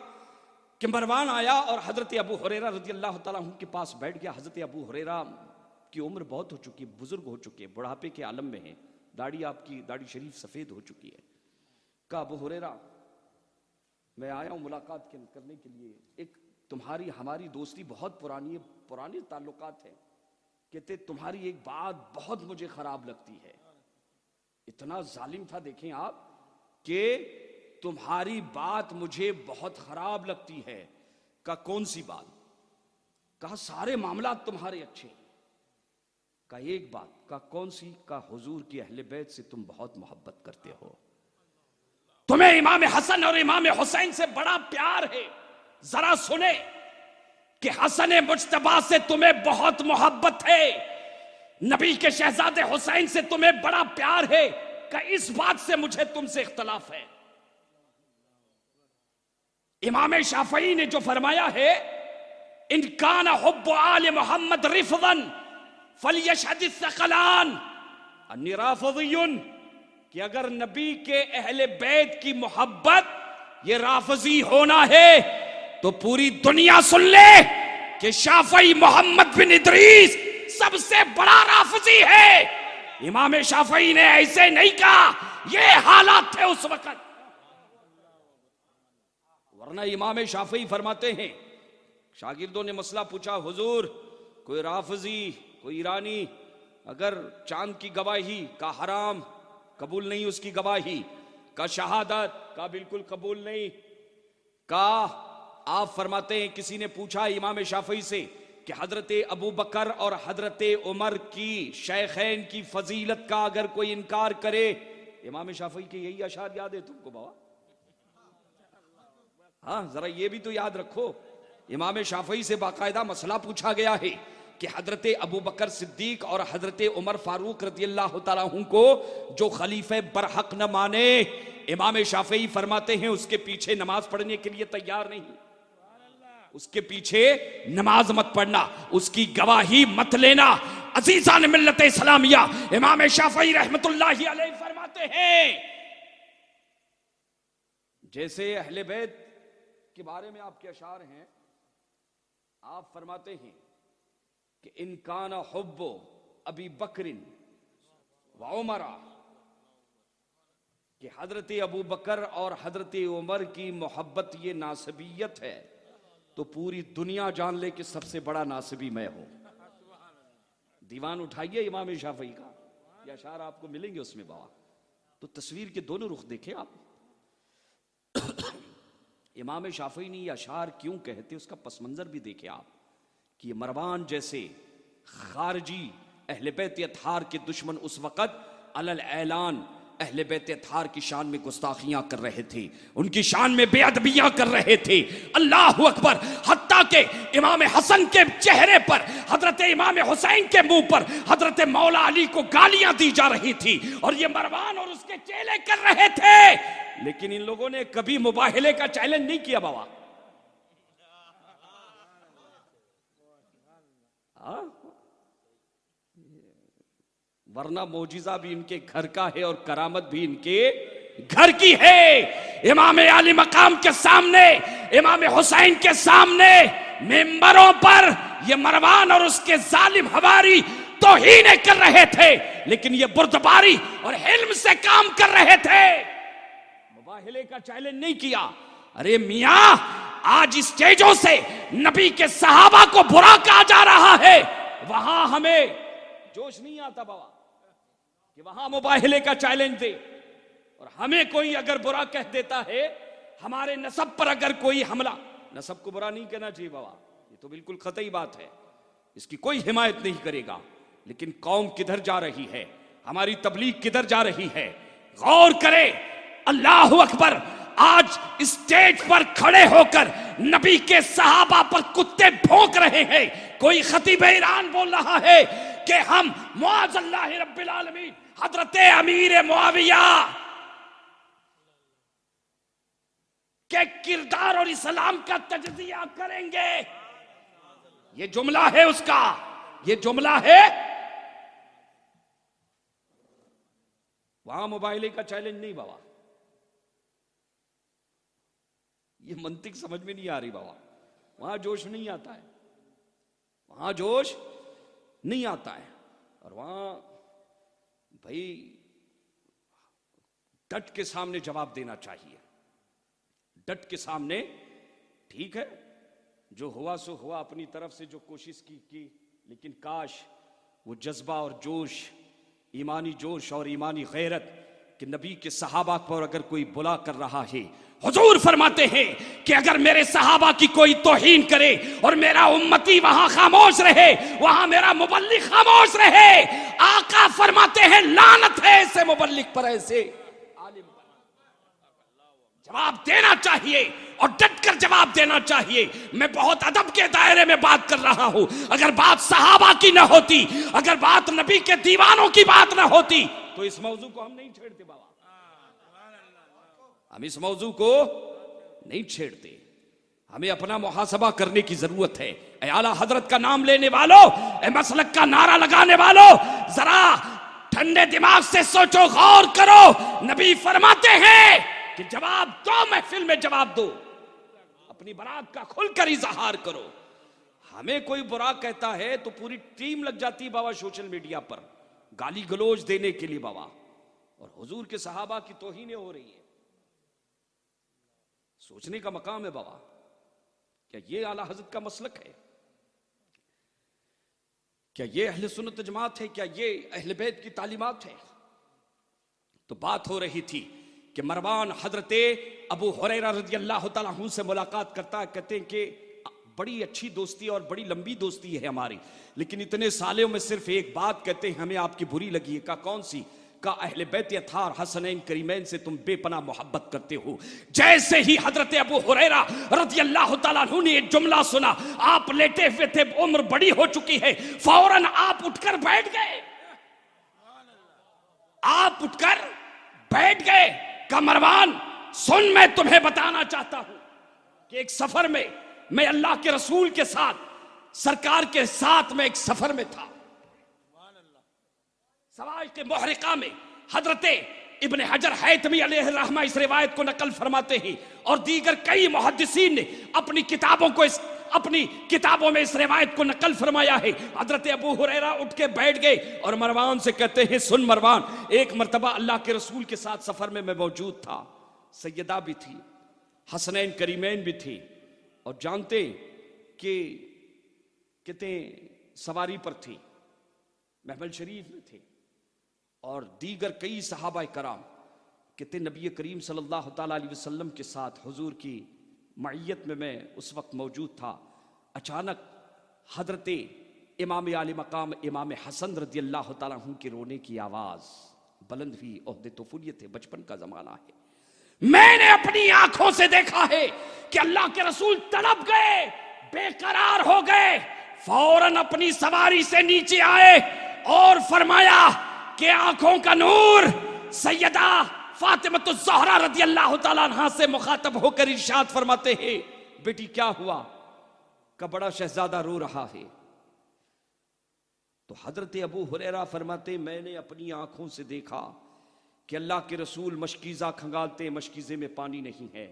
कि मरवान आया और हजरत अबू हुरैरा रज़ियल्लाहु ताला अन्हु के पास बैठ गया। हजरत अबू हुरैरा की उम्र बहुत हो चुकी है, बुजुर्ग हो चुके हैं, बुढ़ापे के आलम में है, दाढ़ी आपकी दाढ़ी शरीफ सफ़ेद हो चुकी है। कहा अबू हुरैरा मैं आया हूँ मुलाकात करने के लिए, एक तुम्हारी हमारी दोस्ती बहुत पुरानी है, पुराने ताल्लुकात हैं। कहते तुम्हारी एक बात बहुत मुझे खराब लगती है। इतना जालिम था देखें आप कि तुम्हारी बात मुझे बहुत खराब लगती है। कहा कौन सी बात? कहा सारे मामला तुम्हारे अच्छे। कहा एक बात। कहा कौन सी? कहा हुजूर की अहले बैत से तुम बहुत मोहब्बत करते हो, तुम्हें इमाम हसन और इमाम हुसैन से बड़ा प्यार है। जरा सुने कि हसन मुज्तबा से तुम्हें बहुत मोहब्बत है, नबी के शहजादे हुसैन से तुम्हें बड़ा प्यार है। कि इस बात से मुझे तुमसे इख्तलाफ है। इमाम शाफई ने जो फरमाया है, इनकान हुब्बु आले मोहम्मद रिफदन फलियशहदिस सकलान अन्नी राफिदियुन, कि अगर नबी के अहले बैत की मोहब्बत ये राफजी होना है तो पूरी दुनिया सुन ले कि शाफई मोहम्मद बिन इदरीस सबसे बड़ा राफजी है। इमाम शाफई ने ऐसे नहीं कहा, ये हालात थे उस वक्त। वरना इमाम शाफई फरमाते हैं, शागिर्दों ने मसला पूछा, हुजूर कोई राफजी कोई ईरानी अगर चांद की गवाही का हराम कबूल नहीं, उसकी गवाही का शहादत का बिल्कुल कबूल नहीं, का आप फरमाते हैं किसी ने पूछा इमाम शाफई से कि हजरत अबू बकर और हजरत उमर की शेखैन की फजीलत का अगर कोई इनकार करे, इमाम शाफई के यही अशार याद है तुमको बाबा? हाँ जरा ये भी तो याद रखो, इमाम शाफई से बाकायदा मसला पूछा गया है कि हजरत अबू बकर सिद्दीक और हजरत उमर फारूक रज़ियल्लाहु ताला अन्हु को जो खलीफे बरहक न माने, इमाम शाफई फरमाते हैं उसके पीछे नमाज पढ़ने के लिए तैयार नहीं, उसके पीछे नमाज मत पढ़ना, उसकी गवाही मत लेना। अजीजान मिल्लत इस्लामिया, इमाम शाफई रहमतुल्लाहि अलैहि फरमाते हैं, जैसे अहले बैत के बारे में आपके अशार हैं, आप फरमाते हैं कि इनकाना हुब्बो अबी बकरिन व उमरा कि हजरत अबू बकर और हजरत उमर की मोहब्बत ये नासबियत है, तो पूरी दुनिया जान ले कि सबसे बड़ा नासबी मैं हूं। दीवान उठाइए इमाम शाफई का, ये अशार आपको मिलेंगे उसमें बाबा। तो तस्वीर के दोनों रुख देखें आप। इमाम शाफई ने ये अशार क्यों कहते, उसका पस मंजर भी देखें आप कि मरवान जैसे खारजी अहले बैत अतहार के दुश्मन उस वक़्त अलल ऐलान अहले बैत अतहार की शान में गुस्ताखियां कर रहे थे, उनकी शान में बेअदबियां कर रहे थे। अल्लाह अकबर। हत्ता के इमाम हसन के चेहरे पर, हजरत इमाम हुसैन के मुंह पर हजरत मौला अली को गालियां दी जा रही थी और ये मरवान और उसके चेले कर रहे थे। लेकिन इन लोगों ने कभी मुबाहिले का चैलेंज नहीं किया बाबा। वरना मौजिजा भी इनके घर का है और करामत भी इनके घर की है। इमाम आली मकाम के सामने, इमाम हुसैन के सामने मेंबरों पर ये मरवान और उसके जालिम हवारी तौहीन कर रहे थे, लेकिन ये बुर्दबारी और हिल्म से काम कर रहे थे, मुबाहिले का चैलेंज नहीं किया। अरे मियां, आज स्टेजों से नबी के सहाबा को बुरा कहा जा रहा है, वहां हमें जोश नहीं आता बाबा कि वहां मुबाहिले का चैलेंज दे। और हमें कोई अगर बुरा कह देता है, हमारे नसब पर अगर कोई हमला, नसब को बुरा नहीं कहना चाहिए बाबा, ये तो बिल्कुल खतई बात है, इसकी कोई हिमायत नहीं करेगा। लेकिन कौम किधर जा रही है, हमारी तबलीग किधर जा रही है, गौर करे। अल्लाह अकबर। आज स्टेज पर खड़े होकर नबी के सहाबा पर कुत्ते भौंक रहे हैं। कोई खतीब ईरान बोल रहा है कि हम मुअज़्ज़ल्लाह रब्बिल आलमीन हजरत अमीर मुआविया के किरदार और इस्लाम का तजज़िया करेंगे। ये जुमला है उसका, ये जुमला है। वहां मोबाइल का चैलेंज नहीं बाबा, ये मंतिक समझ में नहीं आ रही बाबा। वहां जोश नहीं आता है, वहां जोश नहीं आता है। और वहां भाई डट के सामने जवाब देना चाहिए, डट के सामने। ठीक है, जो हुआ सो हुआ, अपनी तरफ से जो कोशिश की, लेकिन काश वो जज्बा और जोश, ईमानी जोश और ईमानी गैरत कि नबी के सहाबा पर अगर कोई बुला कर रहा है, हुजूर फरमाते हैं कि अगर मेरे सहाबा की कोई तौहीन करे और मेरा उम्मती वहां खामोश रहे, वहां मेरा मुबल्लिग खामोश रहे, आका फरमाते हैं लानत है ऐसे मुबल्लिग पर, ऐसे आलिम पर। जवाब देना चाहिए और डट कर जवाब देना चाहिए। मैं बहुत अदब के दायरे में बात कर रहा हूं। अगर बात सहाबा की न होती, अगर बात नबी के दीवानों की बात न होती, तो इस मौजू को हम नहीं छेड़ते बाबा, हम इस मौजू को नहीं छेड़ते। हमें अपना मुहासबा करने की जरूरत है। ए आला हजरत का नाम लेने वालों, ए मसलक का नारा लगाने वालों, जरा ठंडे दिमाग से सोचो, गौर करो। नबी फरमाते हैं कि जवाब दो, महफिल में जवाब दो, अपनी बरात का खुलकर इजहार करो। हमें कोई बुरा कहता है तो पूरी टीम लग जाती है बाबा सोशल मीडिया पर गाली गलौज देने के लिए बाबा, और हुजूर के सहाबा की तौहीनें हो रही है। सोचने का मकाम है बाबा, क्या ये आला हजरत का मसलक है? क्या ये अहले सुन्नत जमात है? क्या ये अहले बैत की तालीमात है? तो बात हो रही थी कि मरवान हजरत अबू हुरैरा रज़ी अल्लाह तआला अन्हु से मुलाकात करता है, कहते हैं कि बड़ी अच्छी दोस्ती और बड़ी लंबी दोस्ती है हमारी, लेकिन इतने सालों में सिर्फ एक बात कहते हैं हमें आपकी बुरी लगी है। का कौन सी? का अहले बैत अतहार हसनैन करीमैन से तुम बेपनाह मोहब्बत करते हो। जैसे ही हजरत अबू हुरैरा रज़ी अल्लाह तआला अन्हु ने एक जुमला सुना, आप लेटे हुए थे, उम्र बड़ी हो चुकी है, फौरन आप उठकर बैठ गए, आप उठकर बैठ गए। का मरवान सुन, मैं तुम्हें बताना चाहता हूं कि एक सफर में मैं अल्लाह के रसूल के साथ, सरकार के साथ में एक सफर में था। सवाल के मुहरिका में हजरत इब्ने हजर हैतमी अलैहि रहमा इस रिवायत को नकल फरमाते हैं, और दीगर कई मुहद्दिसीन ने अपनी किताबों को अपनी किताबों में इस रिवायत को नकल फरमाया है। हजरत अबू हुरैरा उठ के बैठ गए और मरवान से कहते हैं, सुन मरवान, एक मर्तबा अल्लाह के रसूल के साथ सफर में मैं मौजूद था, सैयदा भी थी, हसनैन करीमैन भी थी, और जानते कि कहते सवारी पर थी, महमल शरीफ में थे, और दीगर कई सहाबा कराम कहते नबी करीम सल्लल्लाहु ताला अलैहि वसल्लम के साथ हुजूर की मईयत में मैं उस वक्त मौजूद था। अचानक हजरत इमाम आले मकाम इमाम हसन रज़ी अल्लाह ताला अन्हु के रोने की आवाज बुलंद हुई। ओहदे तोफुलियत है, बचपन का जमाना है। मैंने अपनी आंखों से देखा है कि अल्लाह के रसूल तड़प गए, बेकरार हो गए, फौरन अपनी सवारी से नीचे आए और फरमाया कि आंखों का नूर सैयदा फातिमतुज़ ज़हरा रज़ी अल्लाह ताला अन्हा से मुखातब होकर इरशाद फरमाते हैं, बेटी क्या हुआ? का बड़ा शहजादा रो रहा है। तो हजरत अबू हुरैरा फरमाते, मैंने अपनी आंखों से देखा कि अल्लाह के रसूल मशकीज़ा खंगालते, मशकीज़े में पानी नहीं है,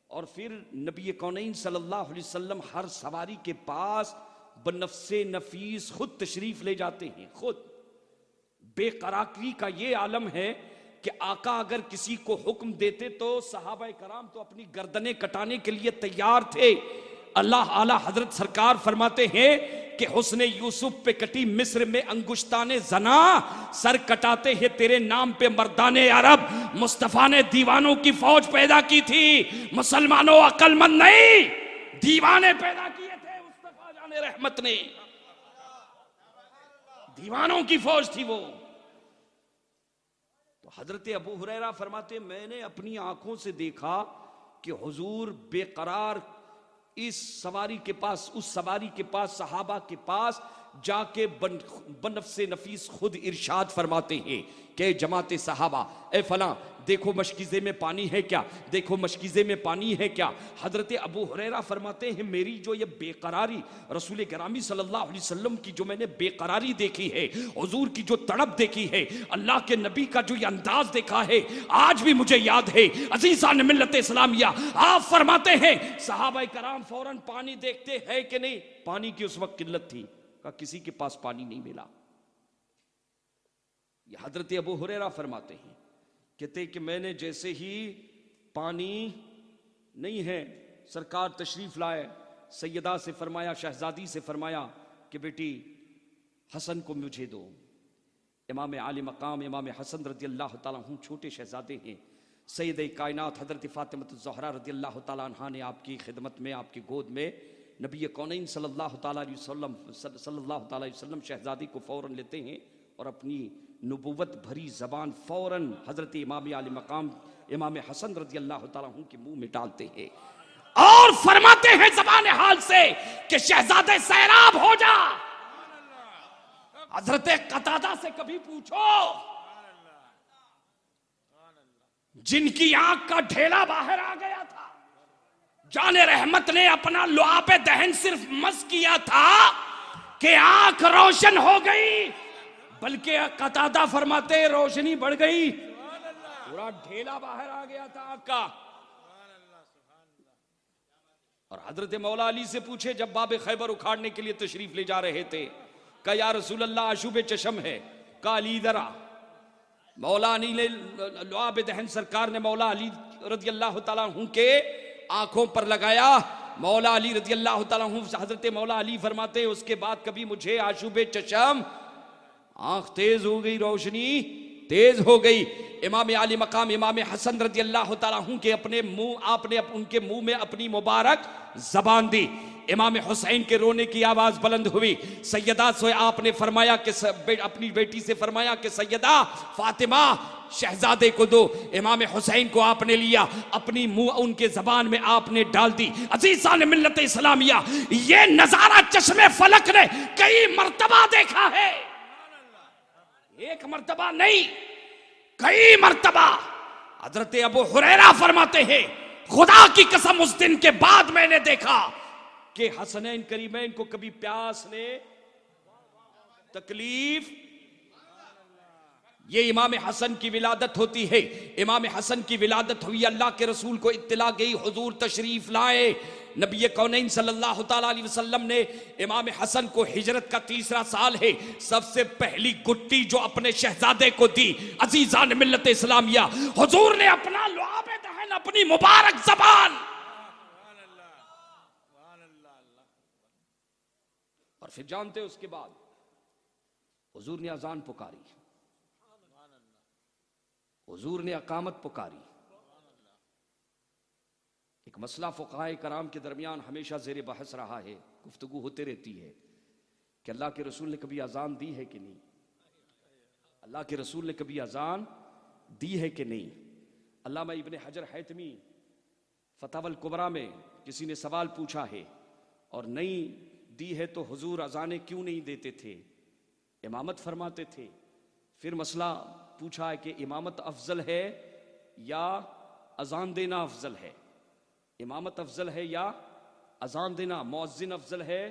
और फिर नबी कौनैन सल्लल्लाहु अलैहि वसल्लम हर सवारी के पास बनफ्से नफीस खुद तशरीफ ले जाते हैं। खुद बेकरारी का ये आलम है कि आका अगर किसी को हुक्म देते तो सहाबा कराम तो अपनी गर्दनें कटाने के लिए तैयार थे। अल्लाह आला हजरत सरकार फरमाते हैं कि हुस्ने यूसुफ पे कटी मिस्र में अंगुश्ताने जना, सर कटाते हैं तेरे नाम पे मर्दाने अरब। मुस्तफा ने दीवानों की फौज पैदा की थी, मुसलमानों अक्लमंद नहीं, दीवाने पैदा किए थे मुस्तफा जाने रहमत ने, दीवानों की फौज थी वो। तो हजरत अबू हुरैरा फरमाते, मैंने अपनी आंखों से देखा कि हुजूर बेकरार इस सवारी के पास, उस सवारी के पास, सहाबा के पास जाके बनफ्से नफीस खुद इरशाद फरमाते हैं कि जमाते सहाबा, ए फला देखो मशकीज़े में पानी है क्या, देखो मशकीज़े में पानी है क्या। हजरत अबू हुरैरा फरमाते हैं, मेरी जो ये बेकरारी रसूल गिरामी सल्लल्लाहु अलैहि वसल्लम की जो मैंने बेकरारी देखी है, हुजूर की जो तड़प देखी है, अल्लाह के नबी का जो ये अंदाज देखा है, आज भी मुझे याद है। अज़ीज़ान मिल्लत इस्लामिया, आप फरमाते हैं सहाबा कराम फौरन पानी देखते हैं कि नहीं। पानी की उस वक्त किल्लत थी, का किसी के पास पानी नहीं मिला। ये हजरत अबू हुरैरा फरमाते हैं, कहते कि मैंने जैसे ही पानी नहीं है, सरकार तशरीफ लाए, सैयदा से फरमाया, शहजादी से फरमाया कि बेटी हसन को मुझे दो। इमाम आले मकाम इमाम हसन रज़ी अल्लाह ताला अन्हु छोटे शहजादे हैं। सैयद कायनात हजरत फातिमतुज़ ज़हरा रज़ी अल्लाह ताला अन्हा ने आपकी खिदमत में, आपकी गोद में नबी कौनैन सल्लल्लाहु ताला अलैहि वसल्लम शहजादी को फौरन लेते हैं और अपनी नबुव्वत भरी जबान फौरन हजरत इमाम आले मकाम इमाम हसन रज़ी अल्लाह ताला अन्हु के मुंह में डालते हैं और फरमाते हैं जबान हाल से कि शहजादे सैराब हो जा। हजरत कतादा से कभी पूछो, जिनकी आंख का ढेला बाहर आ गया था, जाने रहमत ने अपना लुआबे दहन सिर्फ मस किया था कि आंख रोशन हो गई, बल्कि कतादा फरमाते रोशनी बढ़ गई, पूरा ढेला बाहर आ गया था आंख का। और हजरत मौला अली से पूछे, जब बाबे खैबर उखाड़ने के लिए तशरीफ ले जा रहे थे, कहा या रसूल अल्लाह आशूबे चशम है, कहा अली इधर आ। मौला अली ने लुआबे दहन सरकार ने मौला अली रज़ी अल्लाह ताला अन्हु के आंखों पर लगाया। मौला अली रज़ी अल्लाह ताला अन्हु, हजरत मौला अली फरमाते, उसके बाद कभी मुझे आशूबे चशम, आंख तेज हो गई, रोशनी तेज हो गई। इमाम आली मकाम इमाम हसन रज़ी अल्लाह ताला अन्हु के अपने मुंह, आपने उनके मुंह में अपनी मुबारक जबान दी। इमाम हुसैन के रोने की आवाज बुलंद हुई। सैयदा से आपने फरमाया कि अपनी बेटी से फरमाया कि सैयदा फातिमा शहजादे को दो। इमाम हुसैन को आपने लिया, अपनी मुंह उनके जबान में आपने डाल दी। अज़ीज़ान मिल्लत इस्लामिया, ये नजारा चश्मे फलक ने कई मर्तबा देखा है, एक मर्तबा नहीं कई मर्तबा। हजरत अबू हुरैरा फरमाते हैं, खुदा की कसम उस दिन के बाद मैंने देखा कि हसनैन करीमैन को कभी प्यास ने तकलीफ। ये इमाम हसन की विलादत होती है। इमाम हसन की विलादत हुई, अल्लाह के रसूल को इत्तला गई, हुजूर तशरीफ लाए। नबी कौनैन सल्लल्लाहु ताला अलैहि वसल्लम ने इमाम हसन को हिजरत का 3रा साल है, सबसे पहली गुट्टी जो अपने शहजादे को दी, अजीजान मिल्लत इस्लामिया, हुजूर ने अपना लुआबे दहन, अपनी मुबारक ज़बान, और फिर जानते उसके बाद हुजूर ने अजान पुकारी, हुजूर ने अकामत पुकारी। एक मसला फुक़हाए कराम के दरमियान हमेशा ज़ेर बहस रहा है, गुफ्तगू होते रहती है कि अल्लाह के रसूल ने कभी अजान दी है कि नहीं, अल्लाह के रसूल ने कभी अजान दी है कि नहीं। अल्लामा इब्ने हजर हैतमी फतावल कुबरा में किसी ने सवाल पूछा है, और नहीं दी है तो हुजूर अजानें क्यों नहीं देते थे, इमामत फरमाते थे। फिर मसला पूछा है कि इमामत अफजल है या अजान देना अफजल है, इमामत अफजल है या अजान देना, मुअज्जिन अफजल है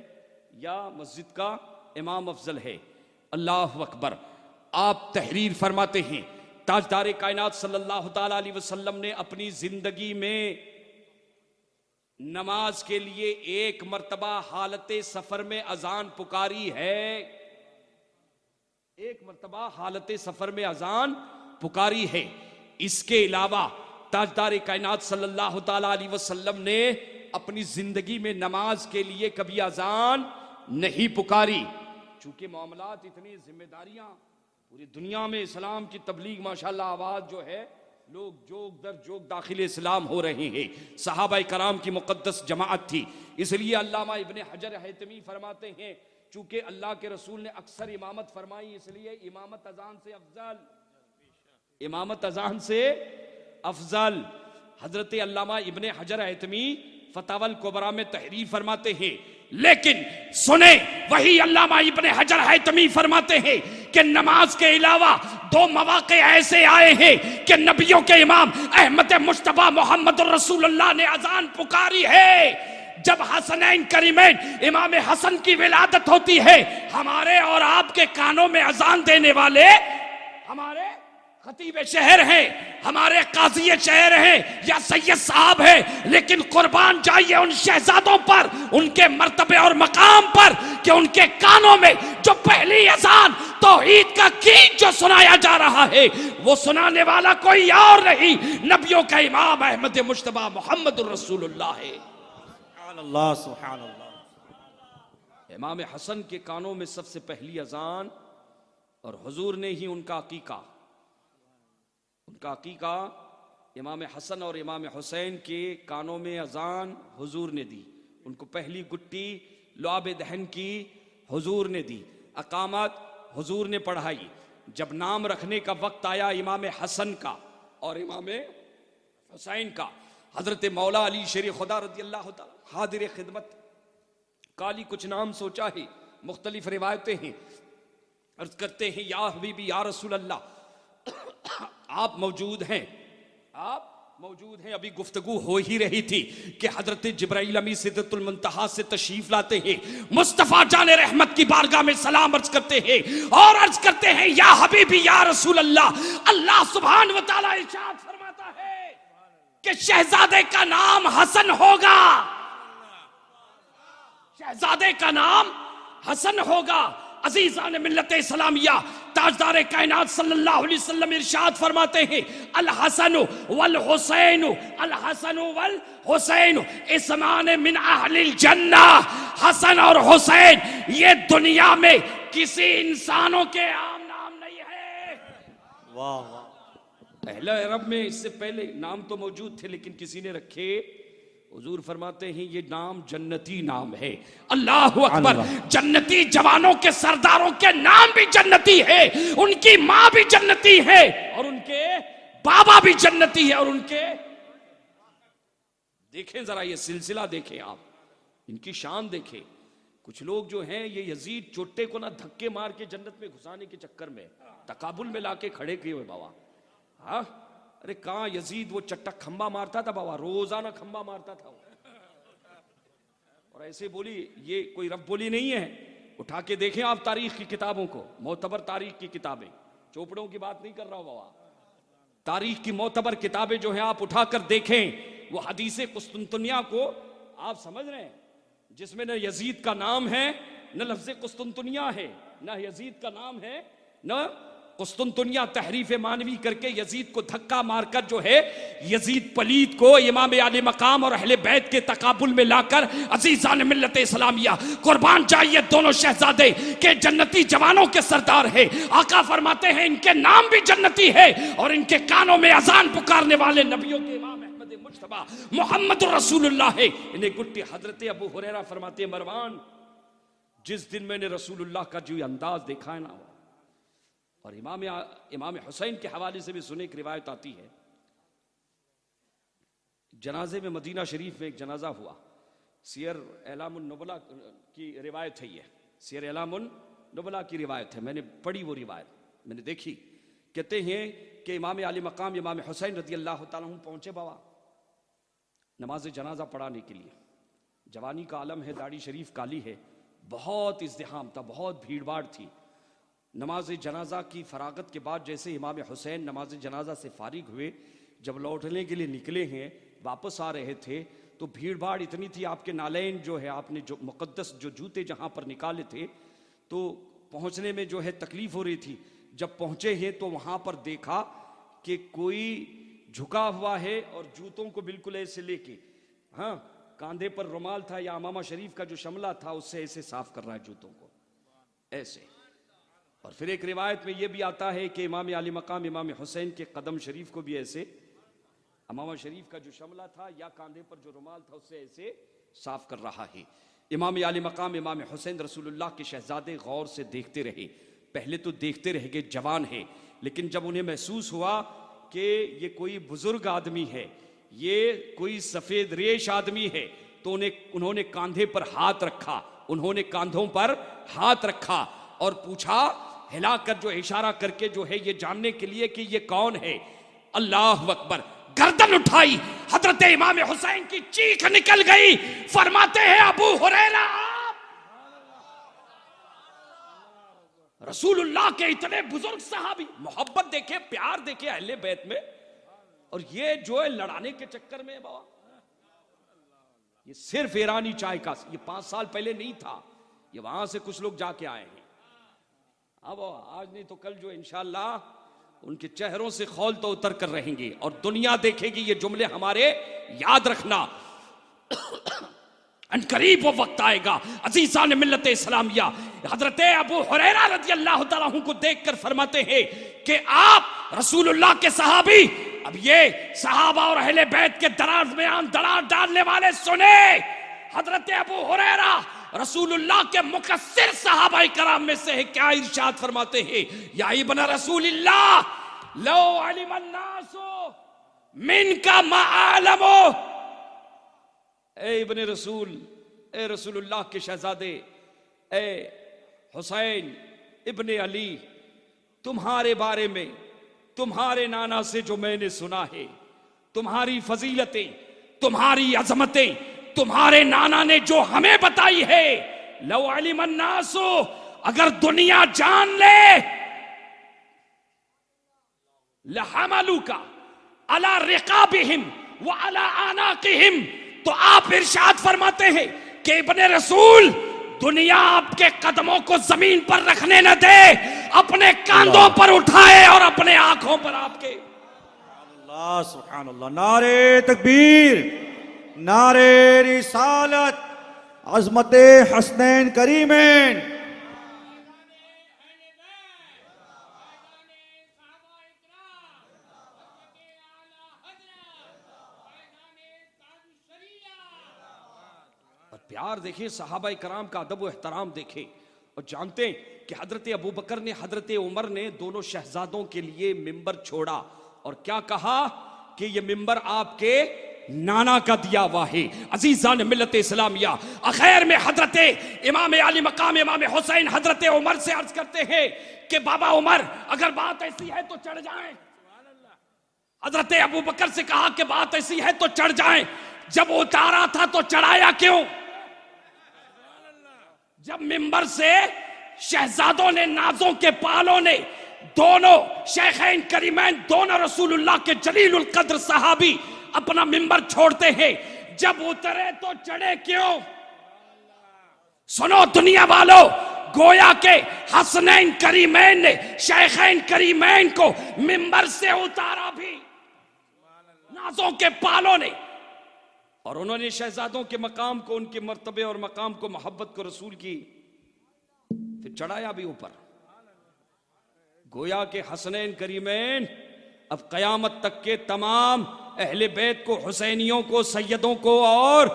या मस्जिद का इमाम अफजल है। अल्लाह अकबर। आप तहरीर फरमाते हैं ताजदार कायनात सल्लल्लाहु ताला अलैहि वसल्लम ने अपनी जिंदगी में नमाज के लिए एक मर्तबा हालत सफर में अजान पुकारी है, एक मर्तबा हालत सफर में अजान पुकारी है। इसके अलावा ताजदार कायनात सल्लल्लाहु ताला अलैहि वसल्लम ने अपनी जिंदगी में नमाज के लिए कभी अजान नहीं पुकारी। चूंकि मामलात इतनी जिम्मेदारियां पूरी दुनिया में इस्लाम की तबलीग माशाल्लाह आवाज जो है, लोग जोग दर जोग दाखिल इस्लाम हो रहे हैं। सहाबा कराम की मुकद्दस जमाअत थी, इसलिए अल्लामा इब्ने हजर हैतमी फरमाते हैं चूंकि अल्लाह के रसूल ने अक्सर इमामत फरमाई, इसलिए इमामत अजान से अफजल, इमामत अजान से अफजल। हजरत अल्लामा इब्ने हजर हैतमी फतावल कुबरा में तहरीर फरमाते हैं, लेकिन सुने वही अल्लामा इब्ने हजर हैतमी फरमाते हैं कि नमाज के अलावा 2 मौके ऐसे आए हैं कि नबियों के इमाम अहमद मुश्तबा मोहम्मद रसूलुल्लाह ने अजान पुकारी है। जब हसनैन करीमैन इमाम हसन की विलादत होती है, हमारे और आपके कानों में अजान देने वाले हमारे खतीब शहर हैं, हमारे काजी शहर हैं या सैयद साहब हैं, लेकिन कुर्बान जाइए उन शहजादों पर, उनके मर्तबे और मकाम पर कि उनके कानों में जो पहली अजान तौहीद का गीत जो सुनाया जा रहा है, वो सुनाने वाला कोई और नहीं, नबियों का इमाम अहमद मुश्तबा मोहम्मद रसूलुल्लाह है। सुभानअल्लाह, सुभानअल्लाह। इमाम हसन के कानों में सबसे पहली अजान, और हुजूर ने ही उनका अकीका इमाम हसन और इमाम हुसैन के कानों में अजान हुजूर ने दी। उनको पहली गुट्टी लुआब दहन की हुजूर ने दी, अकामत हुजूर ने पढ़ाई। जब नाम रखने का वक्त आया इमाम हसन का और इमाम हुसैन का, हजरत मौला अली शेर खुदा रज़ी अल्लाह तआला हादिर खिदमत काली कुछ नाम सोचा है, मुख्तलिफ रिवायतें हैं। अर्ज करते हैं या हबीबी या रसूल अल्लाह, आप मौजूद हैं। अभी गुफ्तगू हो ही रही थी कि हजरत जिब्राइल अमी सिदरतुल मुंतहा से तशरीफ लाते हैं, मुस्तफा जाने रहमत की बारगाह में सलाम अर्ज करते हैं और अर्ज करते हैं या हबीबी या रसूल अल्लाह। अल्लाह सुभान व तआला इरशाद फरमाता है कि शहजादे का नाम हसन होगा, शहजादे का नाम हसन होगा। अजीजान मिल्लत इस्लामिया, ताजदार कायनात सल्लल्लाहु अलैहि वसल्लम इरशाद फरमाते हैं अल हसन वल हुसैन, अल हसन वल हुसैन इस्मान मिन अहलिल जन्ना। हसन और हुसैन ये दुनिया में किसी इंसानों के आम नाम नहीं है। वाह वाह। पहले अरब में इससे पहले नाम तो मौजूद थे, लेकिन किसी ने रखे। हुजूर फरमाते हैं ये नाम जन्नती नाम है। अल्लाह अकबर। जन्नती जवानों के सरदारों के नाम भी जन्नती है, उनकी माँ भी जन्नती है और उनके बाबा भी जन्नती है, और उनके देखें जरा ये सिलसिला देखें आप, इनकी शान देखें। कुछ लोग जो हैं ये यजीद चोटे को ना धक्के मार के जन्नत में घुसाने के चक्कर में तकाबुल में लाके खड़े किए हुए बाबा। हाँ अरे कहाँ यजीद वो चट्टक खंबा मारता था बाबा, रोजाना खंबा मारता था वो। और ऐसे बोली ये कोई रब बोली नहीं है, उठा के देखें आप तारीख की किताबों को, मोतबर तारीख की किताबें, चोपड़ों की बात नहीं कर रहा हूं बाबा, तारीख की मोतबर किताबें जो है आप उठाकर देखें। वो हदीसे कुस्तुनतुनिया को आप समझ रहे हैं, जिसमें न यजीद का नाम है, न लफ्ज़ कुस्तुनतुनिया है, न यजीद का नाम है, न कुस्तुनतुनिया, तहरीफ मानवी करके यजीद को धक्का मारकर जो है यजीद पलीद को इमाम आले मकाम और अहले बैत के तकाबुल में लाकर अजीज़ान मिल्लत इस्लामिया कुर्बान चाहिए दोनों शहजादे के जन्नती जवानों के सरदार है। आका फरमाते हैं इनके नाम भी जन्नती है और इनके कानों में अजान पुकारने वाले नबियों के इमाम अहमद मुज्तबा मोहम्मद रसूलुल्लाह है। इन्हें गुट्टी हजरत अबू हुरैरा फरमाते हैं, मरवान जिस दिन मैंने रसूलुल्लाह का जो अंदाज देखा है ना, और इमाम हुसैन के हवाले से भी सुने की रिवायत आती है, जनाजे में मदीना शरीफ में एक जनाजा हुआ, सियर एलामुन नुबला की रिवायत है, ये सियर एलामुन नुबला की रिवायत है, मैंने पढ़ी वो रिवायत, मैंने देखी। कहते हैं कि इमाम आली मकाम इमाम हुसैन रज़ी अल्लाह ताला अन्हु पहुंचे बाबा नमाज जनाजा पढ़ाने के लिए। जवानी का आलम है, दाढ़ी शरीफ काली है, बहुत इज़्दिहाम था, बहुत भीड़ भाड़ थी। नमाज जनाजा की फरागत के बाद जैसे इमाम हुसैन नमाज जनाजा से फारिग हुए, जब लौटने के लिए निकले हैं, वापस आ रहे थे, तो भीड़ भाड़ इतनी थी, आपके नालैन जो है, आपने जो मुक़द्दस जो जूते जहाँ पर निकाले थे, तो पहुँचने में जो है तकलीफ़ हो रही थी। जब पहुँचे हैं तो वहाँ पर देखा कि कोई झुका हुआ है और जूतों को बिल्कुल ऐसे लेके, हाँ, कांधे पर रुमाल था या अमामा शरीफ का जो शमला था उससे ऐसे साफ कर रहा है जूतों को ऐसे। और फिर एक रिवायत में यह भी आता है कि इमाम आली मकाम इमाम हुसैन के कदम शरीफ को भी ऐसे अमामा शरीफ का जो शमला था या कांधे पर जो रुमाल था उससे ऐसे साफ कर रहा है। इमाम आली मकाम इमाम हुसैन रसूलुल्लाह के शहजादे गौर से देखते रहे। पहले तो देखते रह गए, जवान है, लेकिन जब उन्हें महसूस हुआ कि ये कोई बुजुर्ग आदमी है, ये कोई सफेद रेश आदमी है, तो उन्होंने कांधे पर हाथ रखा, उन्होंने कांधों पर हाथ रखा और पूछा, हिलाकर जो इशारा करके जो है ये जानने के लिए कि ये कौन है। अल्लाह अकबर, गर्दन उठाई, हजरत इमाम हुसैन की चीख निकल गई। फरमाते हैं अबू हुरैरा, रसूलुल्लाह के इतने बुजुर्ग सहाबी, मोहब्बत देखे, प्यार देखे अहले बैत में, और ये जो है लड़ाने के चक्कर में बाबा, ये सिर्फ ईरानी चाय का, ये 5 साल पहले नहीं था, ये वहां से कुछ लोग जाके आए हैं। अब आज नहीं तो कल जो इंशाअल्लाह उनके चेहरों से खौल तो उतर कर रहेंगे और दुनिया देखेगी ये जुमले हमारे। याद रखना अनकरीब वो वक्त आएगा, अजीज़ान मिल्लत इस्लामिया हजरत अबू हुरैरा रज़ी अल्लाह तआला अन्हु को देखकर फरमाते हैं कि आप रसूलुल्लाह के सहाबी। अब ये सहाबा और अहले बैत के दराज में दरार डालने वाले सुने, हजरत अबू हुरैरा रसूलुल्लाह के मुकस्सिर सहाबाए कराम में से है। क्या इरशाद फरमाते हैं, या इब्न रसूलिल्लाह लो अलिमन नासु मिनका माअलमो, ए इब्न रसूल, ए रसूलुल्लाह के शहजादे, ए हुसैन इब्न अली, तुम्हारे बारे में तुम्हारे नाना से जो मैंने सुना है, तुम्हारी फजीलतें, तुम्हारी अजमतें तुम्हारे नाना ने जो हमें बताई है, लो अलिमन नासु, अगर दुनिया जान ले, लहमलुका अला रिकाबिहिम व अला आनाकिहिम, तो आप इरशाद फरमाते हैं कि इब्ने रसूल दुनिया आपके कदमों को जमीन पर रखने न दे, अपने कांधों पर उठाए और अपने आंखों पर आपके। अल्लाह सुभान अल्लाह, नारे तकबीर, नारे रिसालत, अज़मते हसनैन करीमैन। प्यार देखें, सहाबाए कराम का अदब व एहतराम देखें, और जानते हैं कि हजरत अबू बकर ने, हजरत उमर ने दोनों शहजादों के लिए मिंबर छोड़ा और क्या कहा कि ये मिंबर आपके नाना का दिया हुआ है। अजीज़ान मिल्लत इस्लामिया, आखिर में हजरत इमाम आली मकाम इमाम हुसैन हजरत उमर से अर्ज करते हैं कि बाबा उमर, अगर बात ऐसी है तो चढ़ जाएं। हजरत अबू बकर से कहा कि बात ऐसी है तो चढ़ जाएं। जब उतारा था तो चढ़ाया क्यों? जब मिंबर से शहजादों ने, नाजों के पालों ने, दोनों शेखैन करीमैन, दोनों रसूलुल्लाह के जलीलुल कद्र सहाबी अपना मिंबर छोड़ते हैं, जब उतरे तो चढ़े क्यों? सुनो दुनिया वालों, गोया के हसनैन करीमैन ने शेखैन करीमैन को मिंबर से उतारा भी नाजों के पालों ने, और उन्होंने शहजादों के मकाम को, उनके मर्तबे और मकाम को, मोहब्बत को रसूल की फिर चढ़ाया भी ऊपर। गोया के हसनैन करीमैन अब कयामत तक के तमाम अहले बैत को, हुसैनियों को, सैयदों को और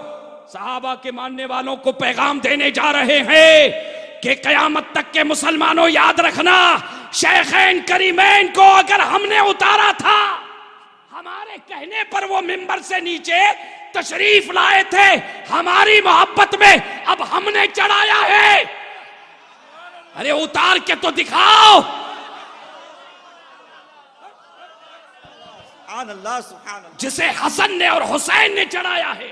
सहाबा के मानने वालों को पैगाम देने जा रहे हैं कि कयामत तक के मुसलमानों याद रखना, शेखैन करीमैन को अगर हमने उतारा था, हमारे कहने पर वो मिंबर से नीचे तशरीफ लाए थे, हमारी मोहब्बत में अब हमने चढ़ाया है। अरे उतार के तो दिखाओ। अल्लाह सुभान अल्लाह। जिसे हसन ने और हुसैन ने चढ़ाया है।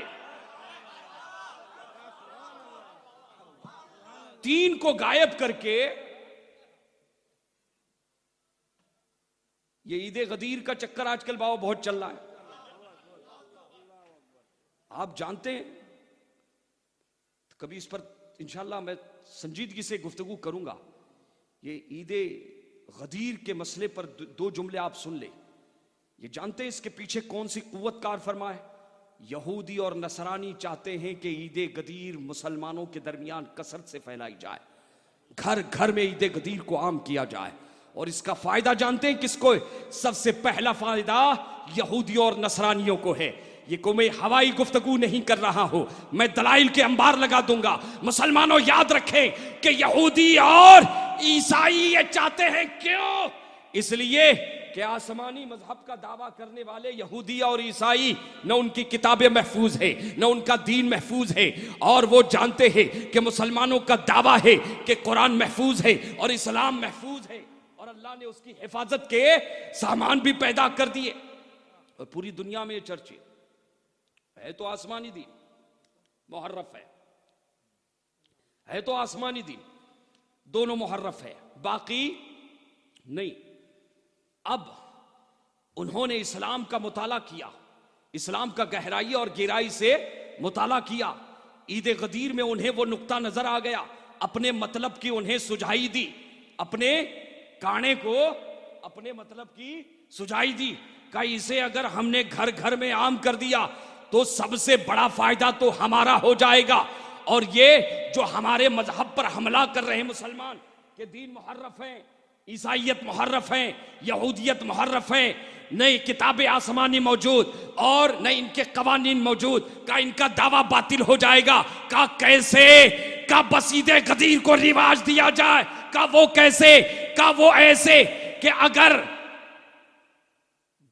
तीन को गायब करके ये ईदे गदीर का चक्कर आजकल बाबा बहुत चल रहा है। आप जानते हैं, कभी इस पर इंशाल्लाह मैं संजीदगी से गुफ्तगू करूंगा। ये ईदे गदीर के मसले पर दो जुमले आप सुन ले। ये जानते हैं इसके पीछे कौन सी कुव्वत कार फरमा है? यहूदी और नसरानी चाहते हैं कि ईदे गदीर मुसलमानों के दरमियान कसरत से फैलाई जाए, घर घर में ईदे गदीर को आम किया जाए। और इसका फायदा जानते हैं किसको? सबसे पहला फायदा यहूदियों और नसरानियों को है। ये को मैं हवाई गुफ्तगू नहीं कर रहा हूं, मैं दलाइल के अंबार लगा दूंगा। मुसलमानों याद रखें कि यहूदी और ईसाई ये चाहते हैं। क्यों? इसलिए कि आसमानी मजहब का दावा करने वाले यहूदी और ईसाई, न उनकी किताबें महफूज है, न उनका दीन महफूज है, और वो जानते हैं कि मुसलमानों का दावा है कि कुरान महफूज है और इस्लाम महफूज है, और अल्लाह ने उसकी हिफाजत के सामान भी पैदा कर दिए। और पूरी दुनिया में ये चर्चे है तो आसमानी दीन मुहर्रफ है तो आसमानी दीन दोनों मुहर्रफ है, बाकी नहीं। अब उन्होंने इस्लाम का मुताला किया, इस्लाम का गहराई और गहराई से मुताला किया। ईद गदीर में उन्हें वो नुक्ता नजर आ गया, अपने मतलब की उन्हें सुझाई दी, अपने काने को अपने मतलब की सुझाई दी। का इसे अगर हमने घर घर में आम कर दिया तो सबसे बड़ा फायदा तो हमारा हो जाएगा, और ये जो हमारे मजहब पर हमला कर रहे हैं मुसलमान के दीन मुहर्रफ हैं, ईसाइयत मुहर्रफ हैं, यहूदियत मुहर्रफ हैं, नई किताबें आसमानी मौजूद और न इनके कवानीन मौजूद, का इनका दावा बातिल हो जाएगा। का कैसे? का बसीदे गदीर को रिवाज दिया जाए, का वो कैसे? का वो ऐसे कि अगर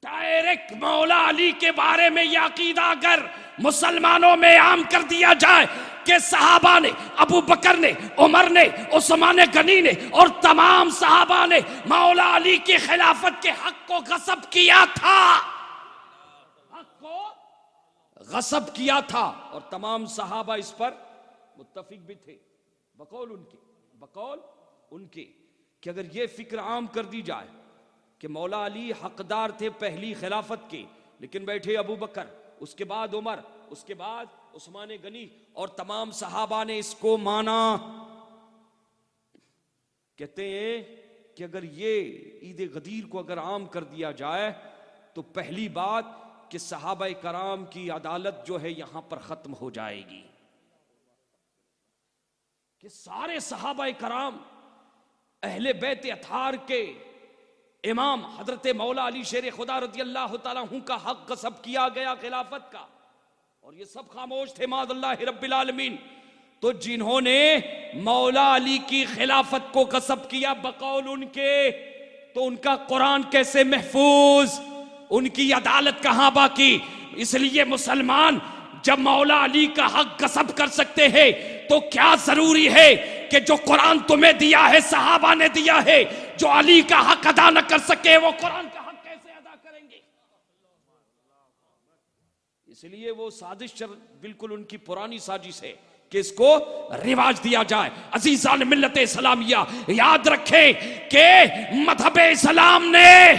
डायरेक्ट मौला अली के बारे में यह अकीदा अगर मुसलमानों में आम कर दिया जाए कि सहाबा ने, अबू बकर ने, उमर ने, उस्मान गनी ने और तमाम सहाबा ने मौला अली की खिलाफत के हक को गसब किया था, हक को गसब किया था, और तमाम सहाबा इस पर मुत्तफिक भी थे, बकौल उनके कि अगर ये फिक्र आम कर दी जाए कि मौला अली हकदार थे पहली खिलाफत के, लेकिन बैठे अबू बकर, उसके बाद उमर, उसके बाद उस्मान गनी और तमाम सहाबा ने इसको माना। कहते हैं कि अगर ये ईद गदीर को अगर आम कर दिया जाए तो पहली बात कि सहाबा कराम की अदालत जो है यहां पर खत्म हो जाएगी, कि सारे सहाबा कराम अहले बैत अथार के इमाम हजरत मौला अली शेर खुदा रज़ी अल्लाह तआला अन्हु का हक गसब किया गया खिलाफत का, और ये सब खामोश थे माअल्लाह रब्बिल आलमीन। तो जिन्होंने मौला अली की खिलाफत को गसब किया बकौल उनके, तो उनका कुरान कैसे महफूज, उनकी अदालत कहां बाकी? इसलिए मुसलमान जब मौला अली का हक गसब कर सकते हैं तो क्या जरूरी है कि जो कुरान तुम्हें दिया है, सहाबा ने दिया है, जो अली का हक अदा न कर सके वो कुरान का हक कैसे अदा करेंगे? इसलिए वो साजिश बिल्कुल उनकी पुरानी साजिश है कि इसको रिवाज दिया जाए। अजीजान मिल्लत इस्लामिया याद रखें कि मजहब इस्लाम ने,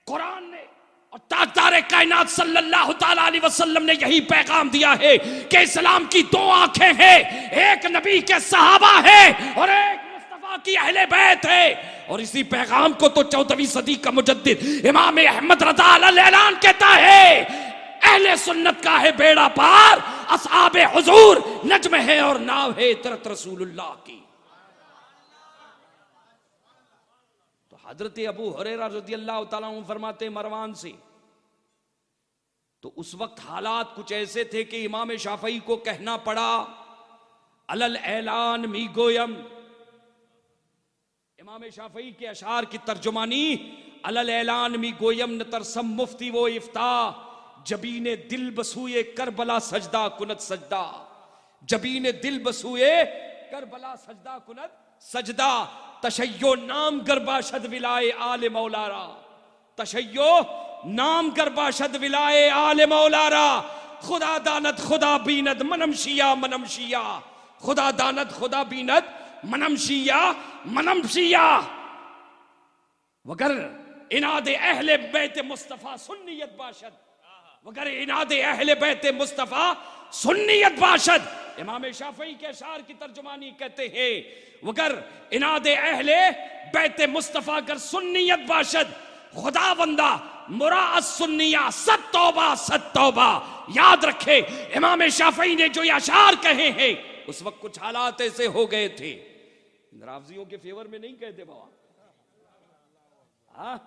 कुरान ने और ताजदार कायनात सल्लल्लाहु ताला अलैहि वसल्लम ने यही पैगाम दिया है कि इस्लाम की दो आंखें हैं, एक नबी के सहाबा है और एक मुस्तफा की अहले बैत है। और इसी पैगाम को तो 14वीं सदी का मुजद्दिद इमाम अहमद रज़ा अल-ऐलान कहता है, अहले सुन्नत का है बेड़ा पार, असहाबे हुजूर नज्म है और नाव है तरत रसूलुल्लाह की। तो हजरत अबू हुरैरा रज़ियल्लाहु ताला अन्हु फरमाते मरवान से, तो उस वक्त हालात कुछ ऐसे थे कि इमाम शाफई को कहना पड़ा अलल ऐलान मी गोयम। इमाम शाफई के अशार की तर्जुमानी अलल ऐलान मी गोयम न तरसम मुफ्ती वो इफ्ता, जबीने दिल बसूए करबला सजदा कुनत सजदा, जबीने दिल बसूए करबला सजदा कुनत सजदा, तशय्यो नाम गरबाशद विलाए आले मौलारा, तशय्यो नाम गरबाशद विलाए आले मौलारा, खुदा दानत खुदा बीनत मनमशिया मनमशिया, खुदा दानत खुदा बीनत मनमशिया मनमशिया। वगर इनादे अहले बैत मुस्तफा सुन्नियत बाशद, वगर इनादे अहले बैत मुस्तफा सुन्नियत बाशद। इमाम शाफई के अशार की तर्जुमानी कहते हैं, वगर इनादे अहले बैत मुस्तफा अगर सुन्नियत बाशद, खुदा बंदा मुराअस सुन्निया सत तौबा। याद रखे इमाम शाफई ने जो ये अशार कहे हैं उस वक्त कुछ हालात ऐसे हो गए थे, रावजियों के फेवर में नहीं कहते बाबा, हाँ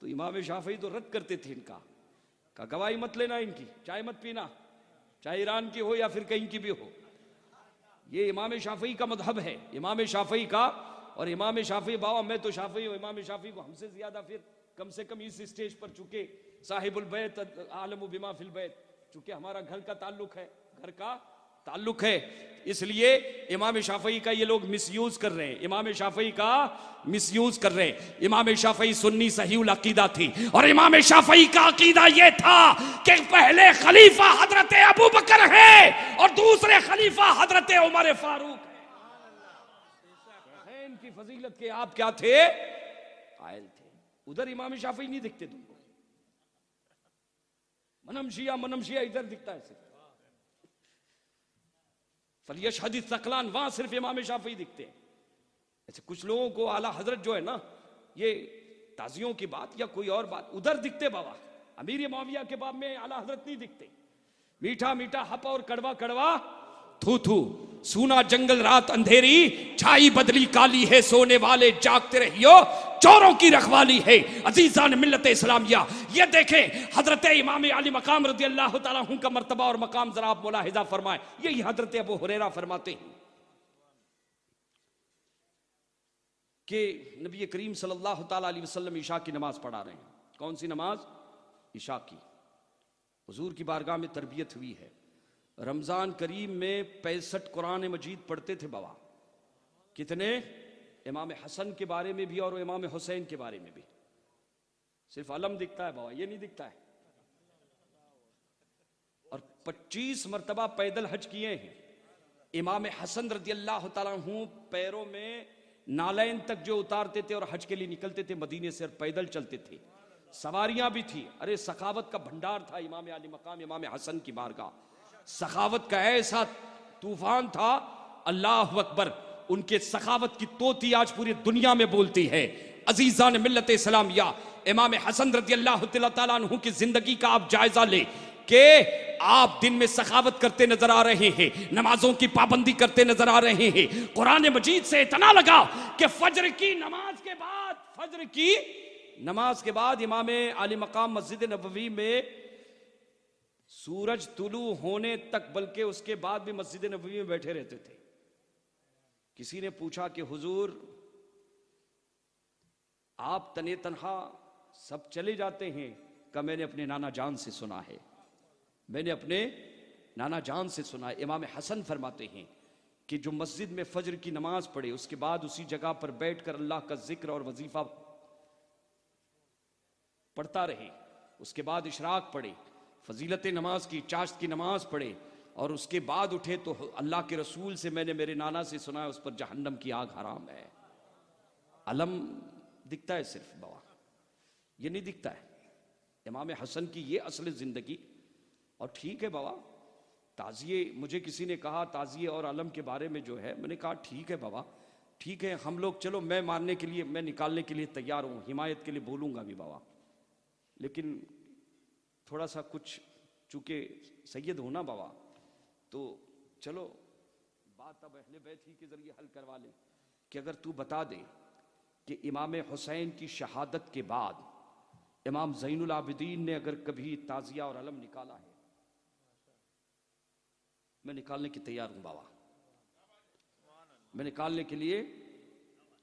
तो इमाम शाफई तो रद्द करते थे इनका, का गवाही मत लेना इनकी, चाय मत पीना, चाहे ईरान की हो या फिर कहीं की भी हो। ये इमाम शाफई का मजहब है, इमाम शाफई का। और इमाम शाफई बाबा मैं तो शाफई हूँ, इमाम शाफई को हमसे ज्यादा फिर कम से कम इस स्टेज पर चुके साहिबुल बैत आलम बिमा फिल बैत, चूंकि हमारा घर का ताल्लुक है, घर का ताल्लुक है, इसलिए इमाम शाफई का ये लोग मिसयूज कर रहे हैं, इमाम शाफई का मिसयूज कर रहे हैं। इमाम शाफई सुन्नी सहीउल अकीदा थी और इमाम शाफई का अकीदा ये था कि पहले खलीफा हजरत अबू बकर है और दूसरे खलीफा हजरत उमर फारूक है। इनकी फजीलत के आप क्या थे, कायल थे। उधर इमाम शाफई नहीं दिखते तुमको, मनमशिया इधर दिखता है सिर्फ, फलियशहद सकलान वहां सिर्फ इमाम शाफई दिखते हैं। ऐसे कुछ लोगों को आला हजरत जो है ना, ये ताजियों की बात या कोई और बात उधर दिखते बाबा, अमीर मुआविया के बाब में आला हजरत नहीं दिखते। मीठा मीठा हप और कड़वा कड़वा थू थू, सूना जंगल रात अंधेरी, छाई बदली काली है, सोने वाले जागते रहियो, चोरों की रखवाली है, अजीजान मिल्लत इस्लामिया। ये देखें हजरत इमाम अली मकाम रज़ी अल्लाह ताला अन्हु का मर्तबा और मकाम जरा आप मुलाहिजा फरमाएं। यही हजरत अबू हुरैरा फरमाते हैं कि नबी करीम सल्लल्लाहु ताला अलैहि वसल्लम ईशा की नमाज पढ़ा रहे हैं। कौन सी नमाज? ईशा की। हुजूर की बारगाह में तरबियत हुई है। रमजान करीम में 65 कुरान मजीद पढ़ते थे बाबा। कितने? इमाम हसन के बारे में भी और इमाम हुसैन के बारे में भी। सिर्फ अलम दिखता है बाबा, ये नहीं दिखता है। और 25 मरतबा पैदल हज किए हैं। इमाम हसन रज़ी अल्लाह ताला अन्हु पैरों में नालैन तक जो उतारते थे और हज के लिए निकलते थे मदीने से, पैदल चलते थे, सवारियां भी थी। अरे सखावत का भंडार था इमाम अली मकाम इमाम हसन की बारगाह। सखावत का ऐसा तूफान था, अल्लाह अकबर। उनके सखावत की तोती आज पूरी दुनिया में बोलती है। अजीजान मिल्लत इस्लामिया, इमाम हसन रज़ी अल्लाह ताला अन्हु की जिंदगी का आप जायजा ले कि आप दिन में सखावत करते नजर आ रहे हैं, नमाजों की पाबंदी करते नजर आ रहे हैं। कुरान मजीद से इतना लगा कि फजर की नमाज के बाद, फजर की नमाज के बाद इमाम अली मकाम मस्जिद नबवी में सूरज तुलू होने तक, बल्कि उसके बाद भी मस्जिद नबवी में बैठे रहते थे। किसी ने पूछा कि हुजूर आप तने तन्हा सब चले जाते हैं? का मैंने अपने नाना जान से सुना है, मैंने अपने नाना जान से सुना है। इमाम हसन फरमाते हैं कि जो मस्जिद में फजर की नमाज पढ़े, उसके बाद उसी जगह पर बैठकर अल्लाह का जिक्र और वजीफा पढ़ता रहे, उसके बाद इशराक पढ़े, फजीलत नमाज की, चाश्त की नमाज पढ़े और उसके बाद उठे, तो अल्लाह के रसूल से मैंने मेरे नाना से सुना है उस पर जहन्नम की आग हराम है। अलम दिखता है सिर्फ बाबा, ये नहीं दिखता है। इमाम हसन की ये असल ज़िंदगी। और ठीक है बाबा, ताज़िए, मुझे किसी ने कहा ताज़िए और अलम के बारे में जो है, मैंने कहा ठीक है बाबा, ठीक है, हम लोग चलो, मैं मानने के लिए, मैं निकालने के लिए तैयार हूँ, हिमायत के लिए बोलूँगा भी बाबा, लेकिन थोड़ा सा कुछ, चूँकि सैयद हो ना बाबा, तो चलो बात अब अहले बैत ही के ज़रिए हल करवा लें कि अगर तू बता दे कि इमाम हुसैन की शहादत के बाद इमाम ज़ैनुल आबिदीन ने अगर कभी ताज़िया और अलम निकाला है, मैं निकालने की तैयार हूं बाबा। मैं निकालने के लिए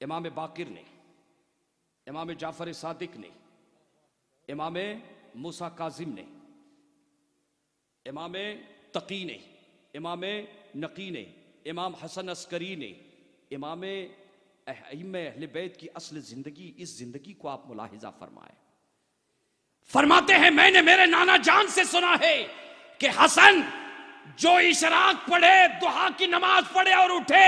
इमाम बाकिर ने, इमाम जाफर सादिक ने, इमाम मूसा काजिम ने, इमाम तकी ने, इमाम नकी ने, इमाम हसन अस्करी ने, इमाम अहले बैत की असल जिंदगी, इस जिंदगी को आप मुलाहिजा फरमाए। फरमाते हैं मैंने मेरे नाना जान से सुना है कि हसन जो इशराक पढ़े, दुहा की नमाज पढ़े और उठे,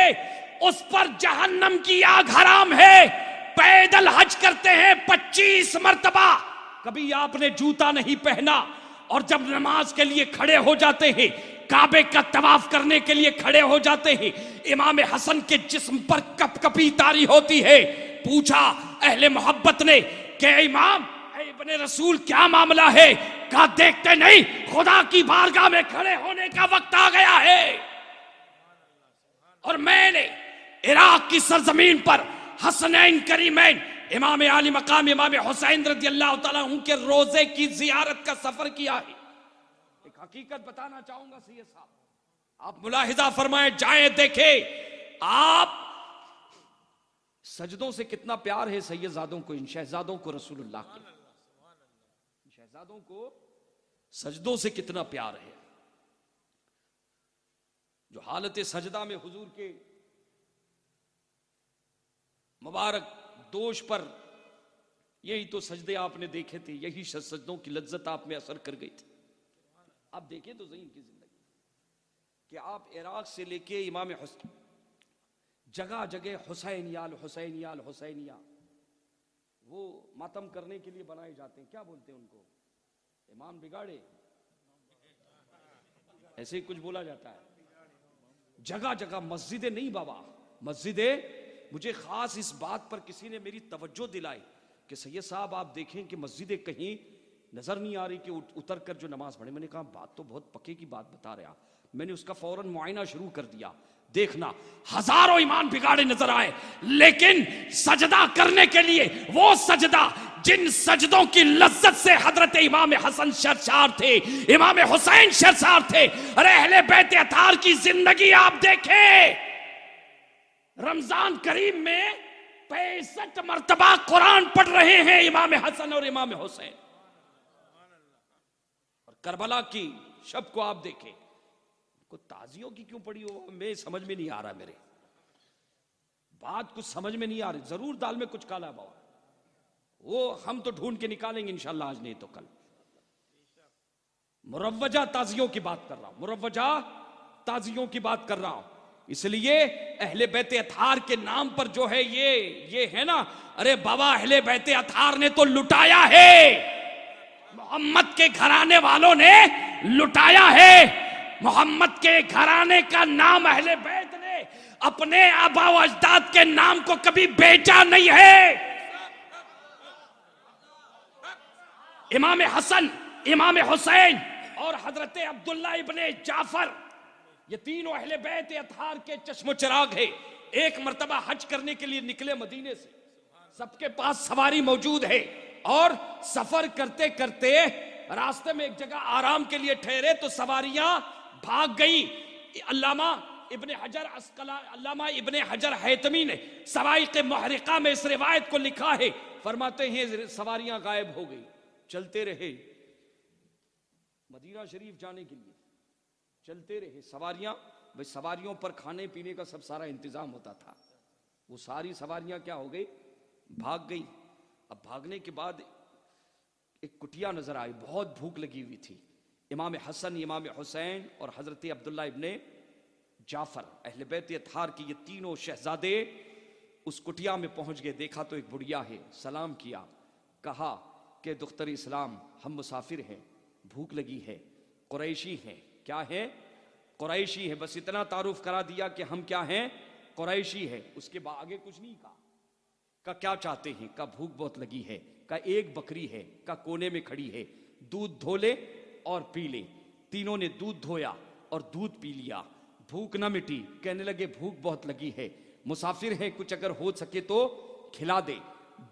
उस पर जहन्नम की आग हराम है। पैदल हज करते हैं 25 मरतबा, कभी आपने जूता नहीं पहना, और जब नमाज के लिए खड़े हो जाते हैं, काबे का तवाफ करने के लिए खड़े हो जाते हैं, इमाम हसन के जिस्म पर कपकपी तारी होती है। पूछा अहले मोहब्बत ने कि इमाम इब्ने रसूल क्या मामला है? कहा देखते नहीं, खुदा की बारगाह में खड़े होने का वक्त आ गया है। और मैंने इराक की सरजमीन पर हसनैन करीमैन इमाम आली मकाम इमाम हुसैन रज़ी अल्लाह तआला उनके रोजे की जियारत का सफर किया है। एक हकीकत बताना चाहूंगा सैयद साहब, आप मुलाहिजा फरमाएं, जाएं देखें आप सजदों से कितना प्यार है सैयदजादों को, इन शहजादों को रसूलुल्लाह के, शहजादों को सजदों से कितना प्यार है। जो हालत सजदा में हुजूर के मुबारक दोष पर, यही तो सजदे आपने देखे थे, यही सजदों की लज्जत आप में असर कर गई थी। आप देखें तो सही इनकी जिंदगी कि आप इराक से लेके इमाम हुसैन, जगह जगह हुसैनियाल हुसैनियाल हुसैनिया, वो मातम करने के लिए बनाए जाते हैं, क्या बोलते हैं उनको, इमाम बिगाड़े, ऐसे ही कुछ बोला जाता है। जगह जगह मस्जिदें नहीं बाबा, मस्जिदें, मुझे खास इस बात पर किसी ने मेरी तवज्जो दिलाई कि सैयद साहब आप देखें कि मस्जिदें कहीं नजर नहीं आ रही कि उतर कर जो नमाज पढ़े। मैंने कहा बात तो बहुत पक्के की बात बता रहे आप। मैंने उसका फौरन मुआयना शुरू कर दिया, देखना हजारों ईमान बिगाड़े नजर आए, लेकिन सजदा करने के लिए वो सजदा जिन सजदों की लज्जत से हजरत इमाम हसन शर्शार थे, इमाम हुसैन शर्शार थे। अरे अहले बैत अतार की जिंदगी आप देखें, रमजान करीम में 65 मरतबा कुरान पढ़ रहे हैं इमाम हसन और इमाम हुसैन। और करबला की शब को आप देखें, को ताजियों की क्यों पड़ी हो, मैं समझ में नहीं आ रहा, मेरे बात कुछ समझ में नहीं आ रही। जरूर दाल में कुछ काला बाबा, वो हम तो ढूंढ के निकालेंगे इंशाल्लाह, आज नहीं तो कल। मुरव्वजा ताजियों की बात कर रहा हूं, मुरव्वजा ताजियों की बात कर रहा हूं। इसलिए अहले बैत अतार के नाम पर जो है ये है ना, अरे बाबा अहले बैत अतार ने तो लुटाया है, मोहम्मद के घराने वालों ने लुटाया है। मोहम्मद के घराने का नाम अहले बैत ने अपने आबा व अजदाद के नाम को कभी बेचा नहीं है। इमाम हसन, इमाम हुसैन और हजरत अब्दुल्ला इब्ने जाफर, ये तीनों अहले बैत अतार के चश्मो चिराग है। एक मर्तबा हज करने के लिए निकले मदीने से, सबके पास सवारी मौजूद है, और सफर करते करते रास्ते में एक जगह आराम के लिए ठहरे तो सवारियां भाग गई। अल्लामा इब्ने हजर हैतमी ने सवाइक़ मुहरिक़ा में इस रिवायत को लिखा है। फरमाते हैं सवारियां गायब हो गई, चलते रहे मदीना शरीफ जाने के लिए, चलते रहे सवारियां। भाई सवारियों पर खाने पीने का सब सारा इंतजाम होता था, वो सारी सवारियां क्या हो गई, भाग गई। अब भागने के बाद एक कुटिया नजर आई, बहुत भूख लगी हुई थी। इमाम हसन, इमाम हुसैन और हजरत अब्दुल्ला इब्ने जाफर, अहले बैत अतार की ये तीनों शहजादे उस कुटिया में पहुंच गए। देखा तो एक बुढ़िया है, सलाम किया, कहा कि दुख्तर इस्लाम हम मुसाफिर हैं, भूख लगी है, कुरैशी हैं। क्या है? कुरैशी है। बस इतना तारुफ करा दिया कि हम क्या हैं? कुरैशी है। उसके बाद आगे कुछ नहीं कहा। का क्या चाहते हैं? का भूख बहुत लगी है, का एक बकरी है, का कोने में खड़ी है, दूध धो ले और पी ले। तीनों ने दूध धोया और दूध पी लिया, भूख ना मिटी। कहने लगे भूख बहुत लगी है, मुसाफिर है, कुछ अगर हो सके तो खिला दे।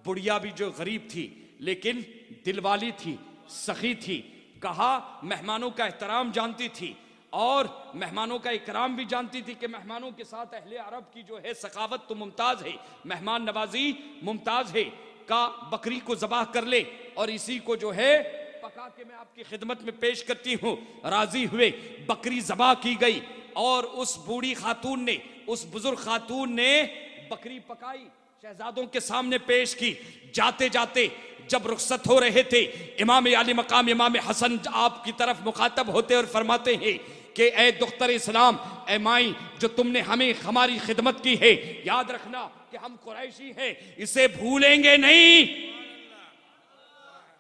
बुढ़िया भी जो गरीब थी लेकिन दिलवाली थी, सखी थी, कहा मेहमानों का एहतराम जानती थी और मेहमानों का इकराम भी जानती थी कि मेहमानों के साथ अहले अरब की जो है सखावत तो मुमताज है, मेहमान नवाजी मुमताज है। का बकरी को ज़बाह कर ले और इसी को जो है पका के मैं आपकी खिदमत में पेश करती हूँ। राजी हुए, बकरी ज़बाह की गई और उस बूढ़ी खातून ने, उस बुजुर्ग खातून ने बकरी पकाई, शहजादों के सामने पेश की। जाते जाते जब रुखसत हो रहे थे, इमाम आली मकाम इमाम हसन आपकी तरफ मुखातब होते और फरमाते हैं कि ए दुख्तर इस्लाम, ए माई, जो तुमने हमें हमारी खिदमत की है, याद रखना कि हम कुरैशी हैं, इसे भूलेंगे नहीं,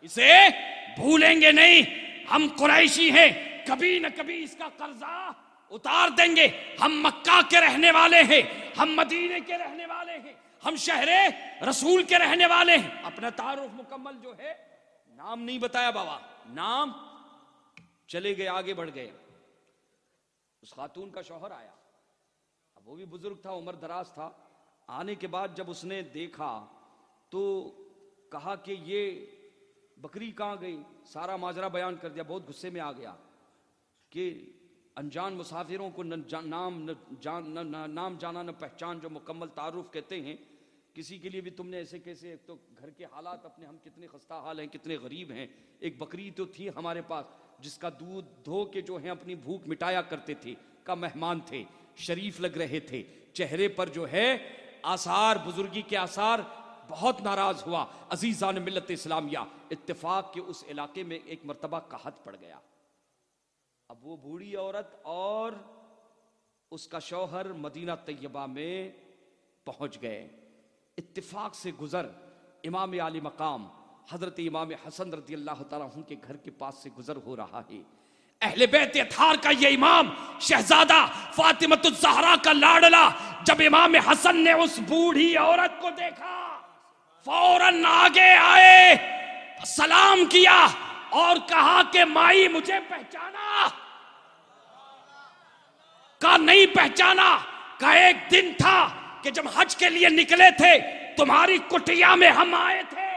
इसे भूलेंगे नहीं। हम कुरैशी हैं, कभी न कभी इसका कर्जा उतार देंगे। हम मक्का के रहने वाले हैं, हम मदीने के रहने वाले हैं, हम शहरे रसूल के रहने वाले हैं। अपना तारुफ मुकम्मल जो है, नाम नहीं बताया बाबा, नाम। चले गए, आगे बढ़ गए। उस खातून का शौहर आया, अब वो भी बुजुर्ग था, उम्र दराज था। आने के बाद जब उसने देखा तो कहा कि ये बकरी कहाँ गई, सारा माजरा बयान कर दिया। बहुत गुस्से में आ गया कि अनजान मुसाफिरों को नाम जाना न पहचान, जो मुकम्मल तारुफ कहते हैं, किसी के लिए भी तुमने ऐसे कैसे। एक तो घर के हालात अपने, हम कितने खस्ता हाल हैं, कितने गरीब हैं। एक बकरी तो थी हमारे पास जिसका दूध धो के जो है अपनी भूख मिटाया करते थे। का मेहमान थे, शरीफ लग रहे थे, चेहरे पर जो है आसार, बुजुर्गी के आसार। बहुत नाराज हुआ। अजीज़ान मिल्लत इस्लामिया, इत्तेफाक के उस इलाके में एक मरतबा कहत पड़ गया। अब वो बूढ़ी औरत और उसका शौहर मदीना तैयबा में पहुंच गए। इत्तिफाक से गुजर इमाम आली मकाम हजरत इमाम हसन रज़ी अल्लाह तआला अन्हु के घर के पास से गुजर हो रहा है। अहले बैत अतहार का ये इमाम, शहजादा फातिमतुज़ ज़हरा का लाडला, जब इमाम हसन ने उस बूढ़ी औरत को देखा, फौरन आगे आए, सलाम किया और कहा कि माई मुझे पहचाना? का नहीं पहचाना? का एक दिन था कि जब हज के लिए निकले थे, तुम्हारी कुटिया में हम आए थे,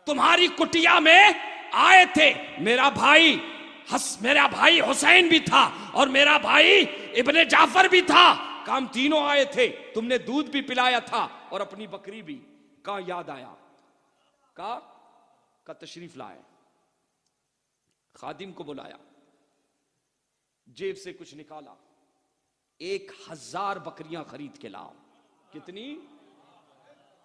तुम्हारी कुटिया में आए थे। मेरा भाई हुसैन भी था और मेरा भाई इब्ने जाफर भी था। हम तीनों आए थे, तुमने दूध भी पिलाया था और अपनी बकरी भी। का याद आया, का तशरीफ लाए, खादिम को बुलाया, जेब से कुछ निकाला, 1000 बकरियां खरीद के लाओ। कितनी?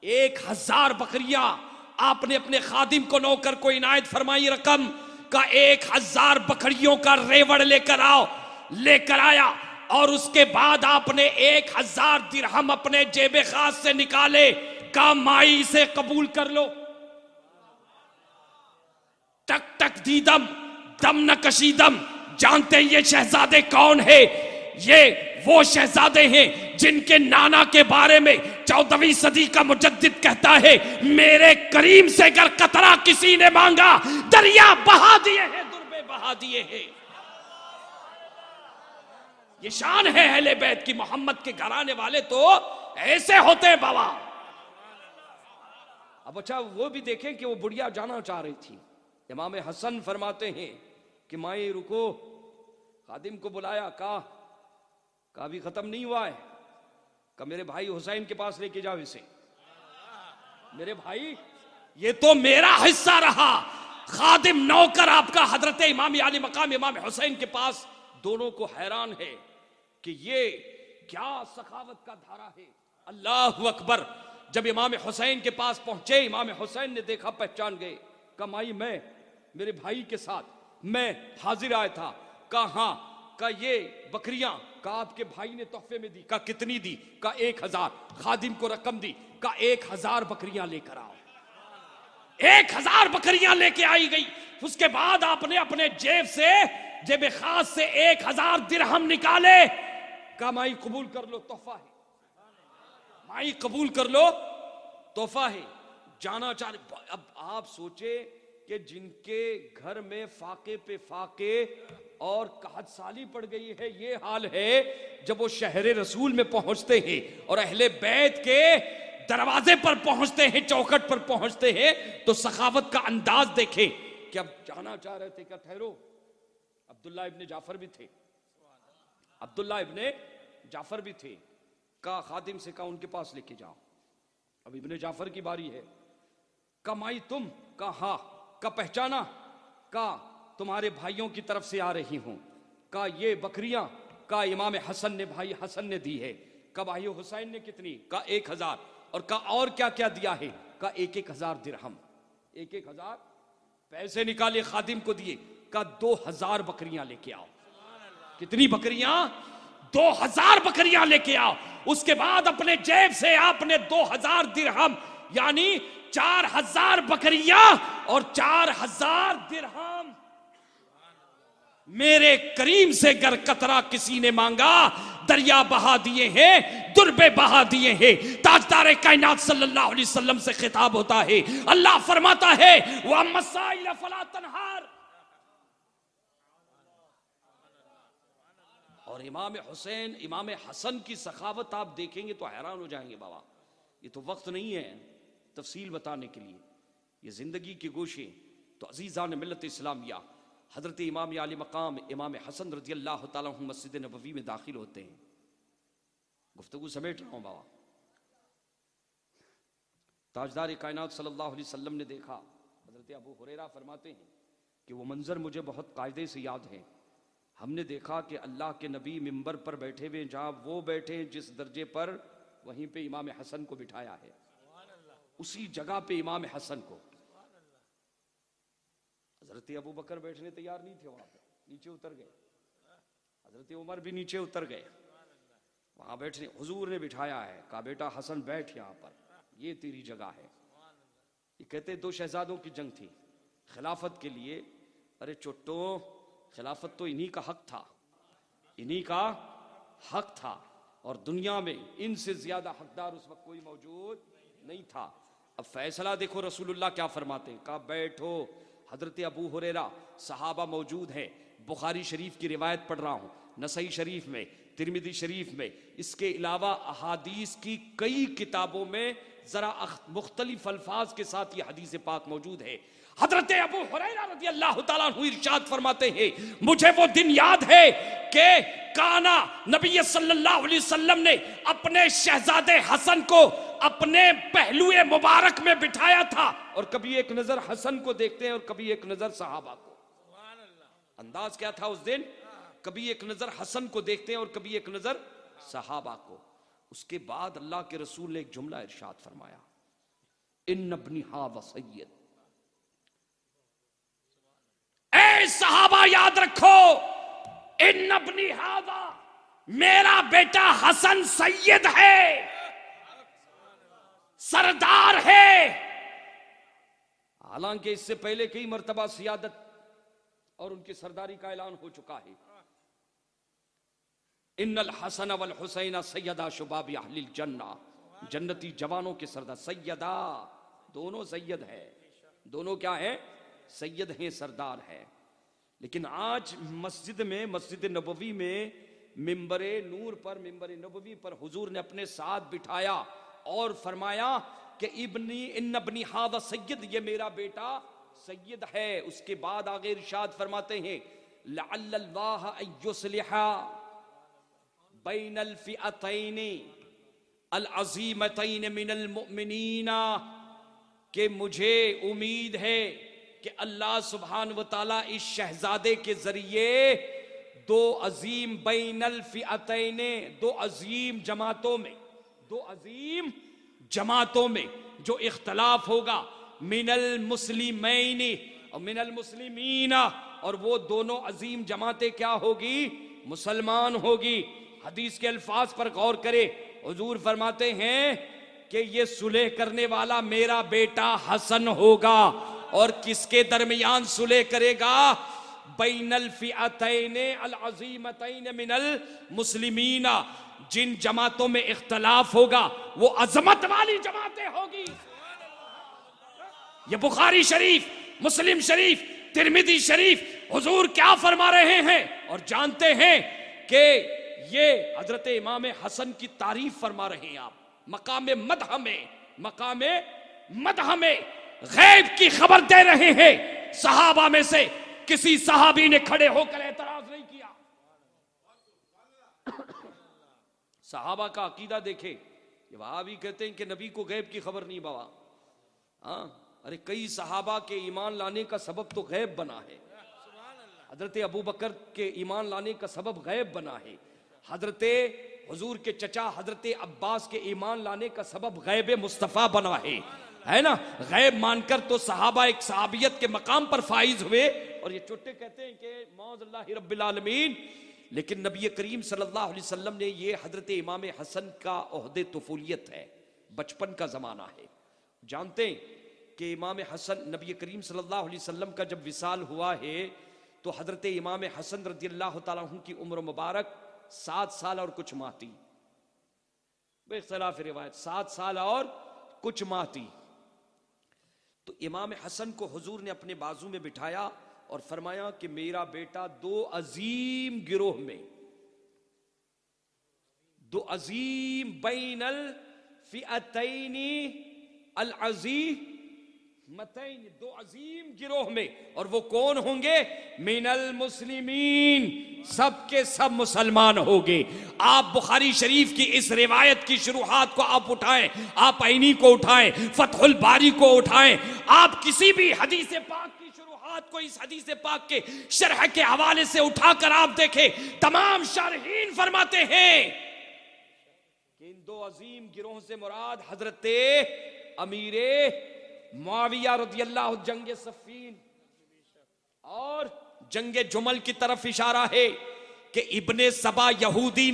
1000 बकरियां आपने अपने खादिम को, नौकर को इनायत फरमाई रकम का। 1000 बकरियों का रेवड़ लेकर आओ। लेकर आया और उसके बाद आपने 1000 दिरहम अपने जेबे खास से निकाले। का माई से कबूल कर लो। टक टक दीदम दम न कशीदम। जानते हैं ये शहजादे कौन है? ये वो शहजादे हैं जिनके नाना के बारे में 14वीं सदी का मुजद्दिद कहता है, मेरे करीम से अगर कतरा किसी ने मांगा, दरिया बहा दिए हैं, दुर्बे बहा दिए हैं। ये शान है अहले बैत की। मोहम्मद के घराने वाले तो ऐसे होते हैं बाबा। अब अच्छा वो भी देखें कि वो बुढ़िया जाना चाह रही थी। इमाम हसन फरमाते हैं कि माई रुको, खादिम को बुलाया, का भी खत्म नहीं हुआ है, का मेरे भाई हुसैन के पास लेके जाओ इसे। मेरे भाई, ये तो मेरा हिस्सा रहा। खादिम नौकर आपका हजरत इमाम आली मकाम इमाम हुसैन के पास, दोनों को हैरान है कि ये क्या सखावत का धारा है। अल्लाह अकबर। जब इमाम हुसैन के पास पहुंचे, इमाम हुसैन ने देखा, पहचान गए। का माई मैं मेरे भाई के साथ मैं हाजिर आया था। कहा का ये बकरियां का आपके भाई ने तोहफे में दी। का कितनी दी? का 1000। खादिम को रकम दी। का 1000 बकरियां लेकर आओ। 1000 बकरियां लेके आई गई। उसके बाद आपने अपने जेब खास से 1000 दिरहम निकाले, कहा माई कबूल कर लो, तोहफा है, माई कबूल कर लो, तोहफा है, जाना चाह। अब आप सोचे कि जिनके घर में फाके पे फाके और कहत साली पड़ गई है, ये हाल है, जब वो शहरे रसूल में पहुंचते हैं और अहले बैत के दरवाजे पर पहुंचते हैं, चौखट पर पहुंचते हैं, तो सखावत का अंदाज देखें कि अब जाना चाह रहे थे, क्या ठहरो, अब्दुल्ला इब्ने जाफर भी थे, अब्दुल्ला इब्ने जाफर भी थे, का खादिम से कहा उनके पास लेके जाओ, अब इब्ने जाफर की बारी है। का माई तुम, का हाँ, का पहचाना, का तुम्हारे भाइयों की तरफ से आ रही हूं, का ये बकरियां, का इमाम हसन ने, भाई हसन ने दी है, का भाई हुसैन ने कितनी, का 1000, और का और क्या क्या दिया है, का 1000 दिरहम, 1000 पैसे निकाले खादिम को दिए, का 2000 बकरियां लेके आओ। कितनी बकरियां? 2000 बकरियां लेके आओ। उसके बाद अपने जेब से आपने 2000 दिरहम यानी 4000 बकरियां और 4000 दिरहम मेरे करीम से गर कतरा किसी ने मांगा, दरिया बहा दिए हैं, दुर्बे बहा दिए हैं। ताजदार कायनात सल्लल्लाहु अलैहि वसल्लम से खिताब होता है, अल्लाह फरमाता है वह मसाइल फला तनहार। और इमाम हुसैन, इमाम हसन की सखावत आप देखेंगे तो हैरान हो जाएंगे। बाबा ये तो वक्त नहीं है तफसील बताने के लिए, ये जिंदगी के गोशे। तो अजीज़ान मिल्लत इस्लामिया, हजरत इमाम आली मकाम इमाम हसन रज़ी अल्लाह तआला अन्हु मस्जिद नबवी में दाखिल होते हैं। गुफ्तगू समेट रहा हूँ बाबा। ताजदार कायनात सल्लल्लाहु अलैहि वसल्लम ने देखा, हजरत अबू हुरैरा फरमाते हैं कि वो मंजर मुझे बहुत कायदे से याद है। हमने देखा कि अल्लाह के नबी मिंबर पर बैठे हुए, जहां वो बैठे जिस दर्जे पर, वहीं पे इमाम हसन को बिठाया है, उसी जगह पे इमाम हसन को। हजरत अबू बकर बैठने तैयार नहीं थे, वहां पे नीचे उतर गए, हजरत उमर भी नीचे उतर गए, वहां बैठने हुजूर ने बिठाया है, कहा बेटा हसन बैठ यहां पर, ये तेरी जगह है। ये कहते 2 शहजादों की जंग थी खिलाफत के लिए। अरे चुट्टो, खिलाफत तो इन्हीं का हक था, इन्हीं का हक था, और दुनिया में इनसे ज्यादा हकदार उस वक्त कोई मौजूद नहीं था। अब फैसला देखो रसूलुल्लाह क्या फरमाते हैं, कहा बैठो। हजरत अबू हुरैरा सहाबा मौजूद है, बुखारी शरीफ की रिवायत पढ़ रहा हूँ, नसई शरीफ में, तिरमिदी शरीफ में, इसके अलावा अहादीस की कई किताबों में जरा मुख्तलिफ अल्फाज के साथ ये हदीस पाक मौजूद है। हजरत अबू हुरैरा रज़ी अल्लाह तआला अन्हु इरशाद फरमाते हैं, मुझे वो दिन याद है कि काना नबी सल्लल्लाहु अलैहि वसल्लम ने अपने शहजादे हसन को अपने पहलुए मुबारक में बिठाया था, और कभी एक नजर हसन को देखते हैं और कभी एक नजर सहाबा को। अंदाज क्या था उस दिन, कभी एक नजर हसन को देखते हैं और कभी एक नजर सहाबा को। उसके बाद अल्लाह के रसूल ने एक जुमला इरशाद फरमाया, इन इब्नी हाज़ा सय्यद। ए सहाबा याद रखो, इन इब्नी हाज़ा, मेरा बेटा हसन सैयद है, सरदार है। हालांकि इससे पहले कई मर्तबा सियादत और उनकी सरदारी का ऐलान हो चुका है। इन्नल हसन वल हुसैन सैयदा शुबाबी अहलिल जन्ना, जन्नती जवानों के सरदार। सैयदा, दोनों सैयद है, दोनों क्या है, सैयद हैं, सरदार है। लेकिन आज मस्जिद में, मस्जिद नबवी में, मिंबरे नूर पर, मिंबरे नबवी पर हुजूर ने अपने साथ बिठाया और फरमाया कि इन इब्नी हाज़ा सय्यद, ये मेरा बेटा सय्यद है। उसके बाद आगे इरशाद फरमाते हैं, लअल्लल्लाह अय्युस्लिहा बैनल फ़िअतैनि अल अज़ीमतैनि मिनल मुमिनीना, कि मुझे उम्मीद है कि अल्लाह सुब्हान व तआला इस शहजादे के जरिए 2 अजीम बैनल फ़िअतैनि, 2 अजीम जमातों में, 2 अजीम जमातों में जो इख्तलाफ होगा, मिनल मुस्लिमैनी और मिनल मुस्लिमीना, और वो दोनों अजीम जमातें क्या होगी, मुसलमान होगी। हदीस के अल्फाज पर गौर करे, हुजूर फरमाते हैं कि ये सुलह करने वाला मेरा बेटा हसन होगा। और किसके दरमियान सुलह करेगा? बैनल फिअतैन अल अज़ीमतैन मिनल मुस्लिमीना, जिन जमातों में इख्तलाफ होगा वो अजमत वाली जमातें होगी। ये बुखारी शरीफ, मुस्लिम शरीफ, तिरमिजी शरीफ, हुजूर क्या फरमा रहे हैं और जानते हैं कि ये हजरत इमाम हसन की तारीफ फरमा रहे हैं। आप मकाम मदह में गैब की खबर दे रहे हैं। सहाबा में से किसी सहाबी ने खड़े होकर एतराज नहीं किया। सहाबा का अकीदा देखे, ये वहां भी कहते हैं कि नबी को गैब की खबर नहीं बाबा। हाँ, अरे कई सहाबा के ईमान लाने का सबब तो गैब बना है। हजरत अबू बकर के ईमान लाने का सबब गैब बना है। हजरत हुजूर के चचा हजरत अब्बास के ईमान लाने का सबब गैब मुस्तफ़ा बना है ना। गैब मानकर तो सहाबा एक सहाबियत के मकाम पर फाइज हुए। और ये चुट्टे कहते हैं कि मौज़ल्लाहि रब्बिल आलमीन, लेकिन नबी करीम सल्लल्लाहु अलैहि वसल्लम ने ये हजरत इमाम हसन का ओहदे तुफूलियत है, बचपन का जमाना है। जानते हैं कि इमाम हसन, नबी करीम सल्लल्लाहु अलैहि वसल्लम का जब विसाल हुआ है तो हजरत इमाम हसन रज़ियल्लाहु ताला अन्हु की उम्र मुबारक 7 साल और कुछ माह थी। बेख्तिलाफ रिवायत 7 साल और कुछ माह थी। तो इमाम हसन को हुजूर ने अपने बाजू में बिठाया और फरमाया कि मेरा बेटा दो अजीम गिरोह में, दो अजीम बैनल फिअतैनी अल अज़ीमतैन, दो अजीम गिरोह में, और वो कौन होंगे? मिनल मुस्लिमीन, सब के सब मुसलमान होंगे। आप बुखारी शरीफ की इस रिवायत की शुरुआत को आप उठाएं, आप ऐनी को उठाएं, फतहुल बारी को उठाएं, आप किसी भी हदीस पाक की शुरुआत को इस हदीस पाक के शरह के हवाले से उठाकर आप देखें, तमाम शारहीन फरमाते हैं कि इन दो अजीम गिरोह से मुराद हजरत अमीरे मुआविया रज़ियल्लाहु जंगे सफ़ीन और जंगे जुमल की तरफ इशारा है कि इब्ने सबा यहूदी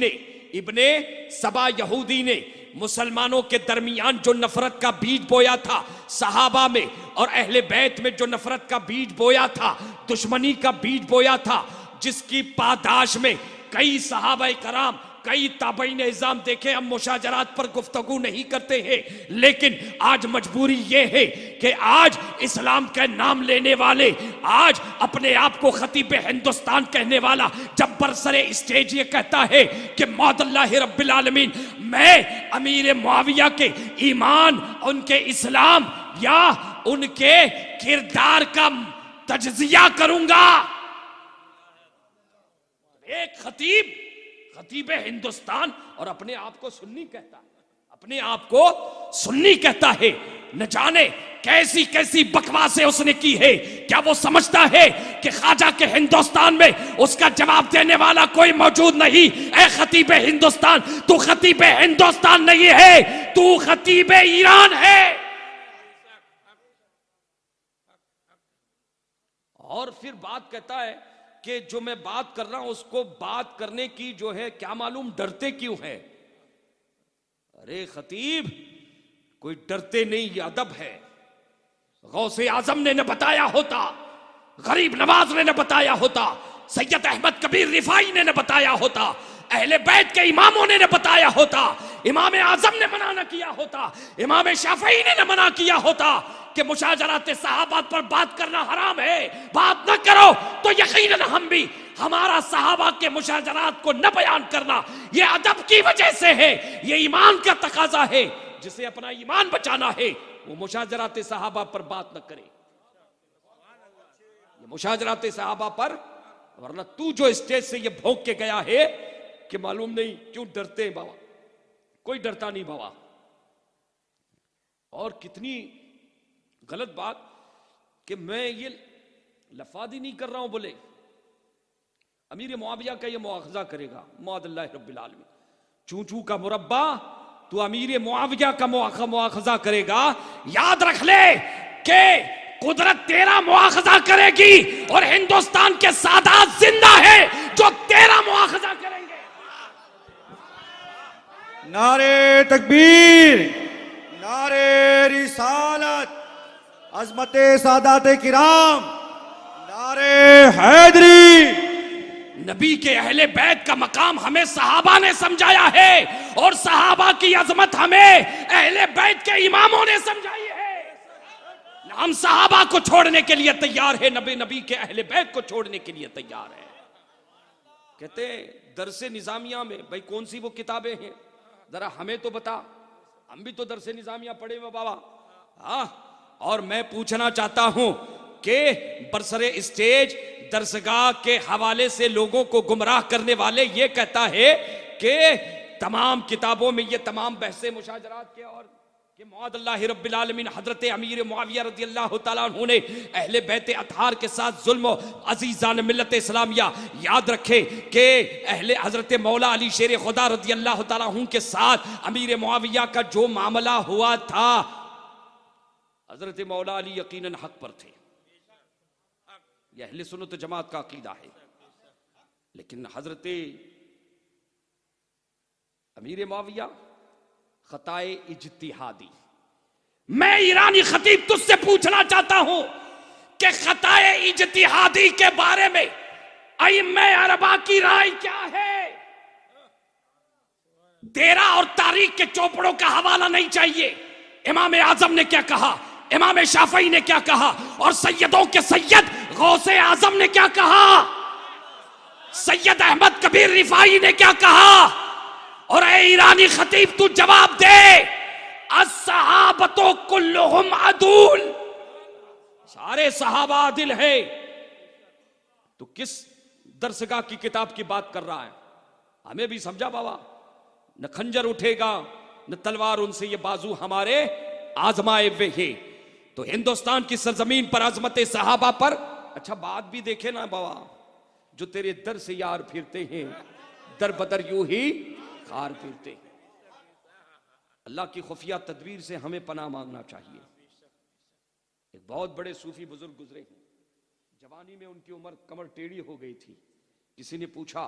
ने मुसलमानों के दरमियान जो नफरत का बीज बोया था, सहाबा में और अहले बैत में जो नफरत का बीज बोया था, दुश्मनी का बीज बोया था, जिसकी पादाश में कई सहाबा कराम, कई ताबईन इज़ाम देखे। हम मुशाजरात पर गुफ्तगू नहीं करते हैं, लेकिन आज मजबूरी यह है कि आज इस्लाम का नाम लेने वाले, आज अपने आप को खतीब हिंदुस्तान कहने वाला जब बरसरे स्टेज ये कहता है कि मौदल्लाहि रब्बिल आलमीन, मैं अमीर मुआविया के ईमान, उनके इस्लाम या उनके किरदार का तजजिया करूंगा। एक खतीब हिंदुस्तान और अपने आप को सुन्नी कहता है, अपने आप को सुन्नी कहता है। न जाने कैसी कैसी बकवासें उसने की है। क्या वो समझता है कि ख्वाजा के हिंदुस्तान में उसका जवाब देने वाला कोई मौजूद नहीं? ऐ खतीब हिंदुस्तान, तू खतीब हिंदुस्तान नहीं है, तू खतीब ईरान है। और फिर बात कहता है कि जो मैं बात कर रहा हूं उसको बात करने की जो है क्या मालूम डरते क्यों है? अरे खतीब, कोई डरते नहीं, ये अदब है। गौसे आजम ने न बताया होता, गरीब नवाज ने न बताया होता, सैयद अहमद कबीर रिफाई ने न बताया होता, अहले बैत के इमामों ने न बताया होता, इमाम आजम ने मना न किया होता, इमाम शाफई ने न मना किया होता कि मुशाजरात सहाबात पर बात करना हराम है, बात न करो, तो यकीनन हम भी हमारा सहाबा के मुशाजरात को न बयान करना ये अदब की वजह से है, ये ईमान का तकाजा है। जिसे अपना ईमान बचाना है वो मुशाजरात सहाबा पर बात न करे, ये मुशाजरात सहाबा पर, वरना तू जो स्टेज से ये भोंक के गया है कि मालूम नहीं क्यों डरते हैं बाबा, कोई डरता नहीं बाबा। और कितनी गलत बात कि मैं ये लफादी नहीं कर रहा हूं, बोले अमीर मुआविया का ये मुआखजा करेगा मौदल्लाहि रब्बिल आलमीन, चू चू का मुरब्बा, तू अमीर मुआविया का मुआखजा करेगा। याद रख ले कि कुदरत तेरा मुआखजा करेगी और हिंदुस्तान के सादात जिंदा है जो तेरा मुआखजा करेंगे। नारे तकबीर, नारे रिसालत, अजमते सादाते किराम, नारे हैदरी। नबी के अहले बैत का मकाम हमें सहाबा ने समझाया है और सहाबा की अजमत हमें अहले बैत के इमामों ने समझाई है। हम सहाबा को छोड़ने के लिए तैयार है, नबी के अहले बैत को छोड़ने के लिए तैयार है। कहते दरसे निजामिया में भाई कौन सी वो किताबें हैं, जरा हमें तो बता, हम भी तो दरसे निजामिया पढ़े हुए बाबा। हाँ, और मैं पूछना चाहता हूं कि बरसरे स्टेज दरसगाह के हवाले से लोगों को गुमराह करने वाले ये कहता है कि तमाम किताबों में ये तमाम बहसे मुशाजरात के और कि मौअल्लाह रब्बिल आलमीन हजरत अमीर मुआविया रज़ियल्लाहु ताला अन्हु ने अहले बैत अतहार के साथ जुल्म अजीजान मिल्लत इस्लामिया, याद रखे कि अहले हजरत मौला अली शेर खुदा रज़ियल्लाहु ताला अन्हु के साथ अमीर मुआविया का जो मामला हुआ था, हजरत मौला अली यकीनन हक पर थे, यह अहले सुन्नत जमात का अकीदा है। लेकिन हजरत अमीर मुआविया खताए इज्तिहादी, मैं ईरानी खतीब तुझसे पूछना चाहता हूं कि खताए इज्तिहादी के बारे में अइम्मे अरबा की राय क्या है? तेरा और तारीख के चौपड़ों का हवाला नहीं चाहिए। इमाम आजम ने क्या कहा, इमाम शाफई ने क्या कहा, और सैयदों के सैयद गौसे आजम ने क्या कहा, सैयद अहमद कबीर रिफाई ने क्या कहा। और ए ईरानी खतीब तू जवाब दे, अस्सहाबतो कुल्लुहुम अदूल, सारे सहाबा आदिल है। तो किस दरसगाह की किताब की बात कर रहा है? हमें भी समझा बाबा, न खंजर उठेगा न तलवार उनसे, ये बाजू हमारे आजमाए हुए हैं। तो हिंदुस्तान की सरजमीन पर अजमत सहाबा पर अच्छा बात भी देखे ना बाबा, जो तेरे दर से यार फिरते हैं दर बदर यूं ही खार फिरते हैं। अल्लाह की खुफिया तदबीर से हमें पनाह मांगना चाहिए। एक बहुत बड़े सूफी बुजुर्ग गुजरे हैं, जवानी में उनकी उम्र कमर टेढ़ी हो गई थी। किसी ने पूछा,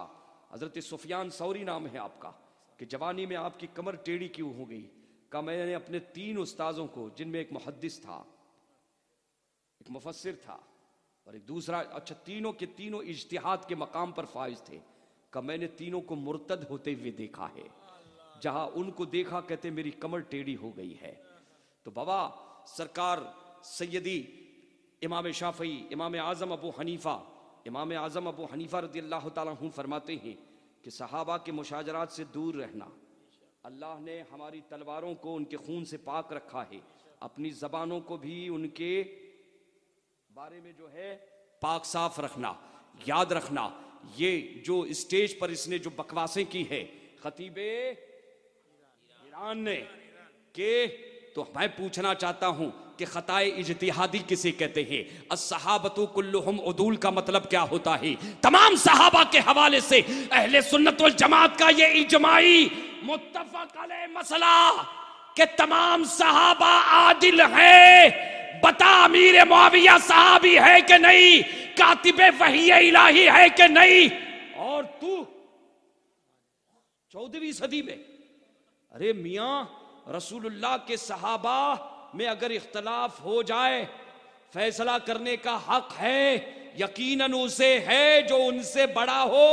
हजरत सुफियान सौरी नाम है आपका, कि जवानी में आपकी कमर टेढ़ी क्यों हो गई? कहा मैंने अपने 3 उस्ताजों को, जिनमें एक मुहद्दिस था, एक मुफस्सिर था और एक दूसरा, अच्छा तीनों के तीनों इज्तिहाद के मकाम पर फाइज थे, कहा मैंने तीनों को मुर्तद होते हुए देखा है। जहां उनको देखा कहते मेरी कमर टेढ़ी हो गई है। तो बाबा सरकार सैयदी इमाम शाफई, इमाम आजम अबू हनीफा रज़ियल्लाहु ताला अन्हु फरमाते हैं कि सहाबा के मुशाजरात से दूर रहना, अल्लाह ने हमारी तलवारों को उनके खून से पाक रखा है, अपनी जबानों को भी उनके बारे में जो है पाक साफ रखना। याद रखना, ये जो स्टेज पर इसने जो बकवासें की है खतीबे ईरान ने के, तो मैं पूछना चाहता हूं कि खताए इज्तिहादी किसे कहते हैं? अस्सहाबतु कुल्लुहुम उदूल का मतलब क्या होता है? तमाम सहाबा के हवाले से अहले सुन्नत वल जमात का ये इजमाई मुत्तफक अलैह मसला कि तमाम सहाबा आदिल हैं। बता अमीर मुआविया सहाबी है कि नहीं, कातिबे वही इलाही है कि नहीं? और तू 14वीं सदी में, अरे मियां रसूलुल्लाह के सहाबा में अगर इख्तलाफ हो जाए, फैसला करने का हक है यकीनन उसे है जो उनसे बड़ा हो।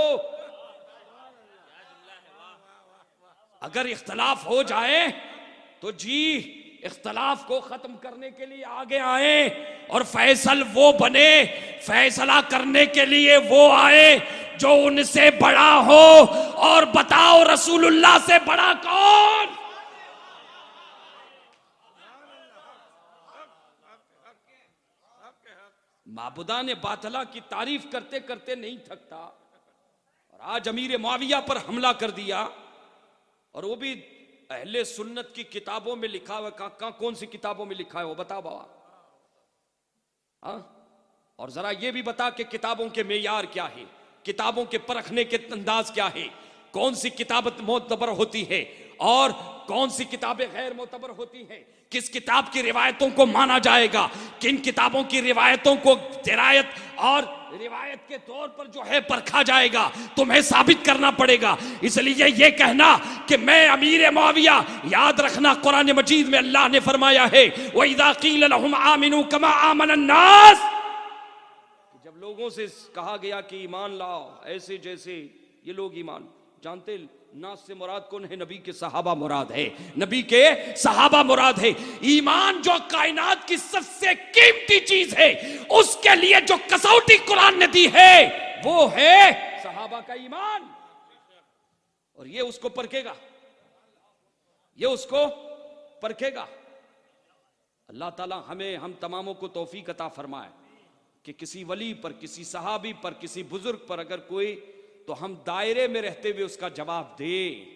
अगर इख्तलाफ हो जाए तो जी इख्तलाफ को खत्म करने के लिए आगे आए और फैसल वो बने, फैसला करने के लिए वो आए जो उनसे बड़ा हो। और बताओ रसूलुल्लाह से बड़ा कौन? माबुदा ने बातला की तारीफ करते करते नहीं थकता और आज अमीर मुआविया पर हमला कर दिया, और वो भी अहले सुन्नत की किताबों में लिखा हुआ। कौन सी किताबों में लिखा है वो बता बाबा। हाँ, और जरा ये भी बता कि किताबों के मेयार क्या है, किताबों के परखने के अंदाज क्या है, कौन सी किताबत मोतबर होती है। और कौन सी किताबें गैर मोतबर होती हैं, किस किताब की रिवायतों को माना जाएगा, किन किताबों की रिवायतों को दिरायत और रिवायत के तौर पर जो है परखा जाएगा, तुम्हें साबित करना पड़ेगा। इसलिए यह कहना कि मैं अमीर मुआविया, याद रखना कुरान मजीद में अल्लाह ने फरमाया है वइज़ा क़ील लहुम आमिनू कमा आमनन नास, जब लोगों से कहा गया कि ईमान लाओ ऐसे जैसे ये लोग ईमान, जानते नास से मुराद कौन है? नबी के सहाबा मुराद है, नबी के सहाबा मुराद है। ईमान जो कायनात की सबसे कीमती चीज है, उसके लिए जो कसौटी कुरान ने दी है वो है सहाबा का ईमान, और ये उसको परखेगा, ये उसको परखेगा। अल्लाह ताला हमें हम तमामों को तौफीक अता फरमाए कि किसी वली पर, किसी सहाबी पर, किसी बुजुर्ग पर अगर कोई, तो हम दायरे में रहते हुए उसका जवाब दें,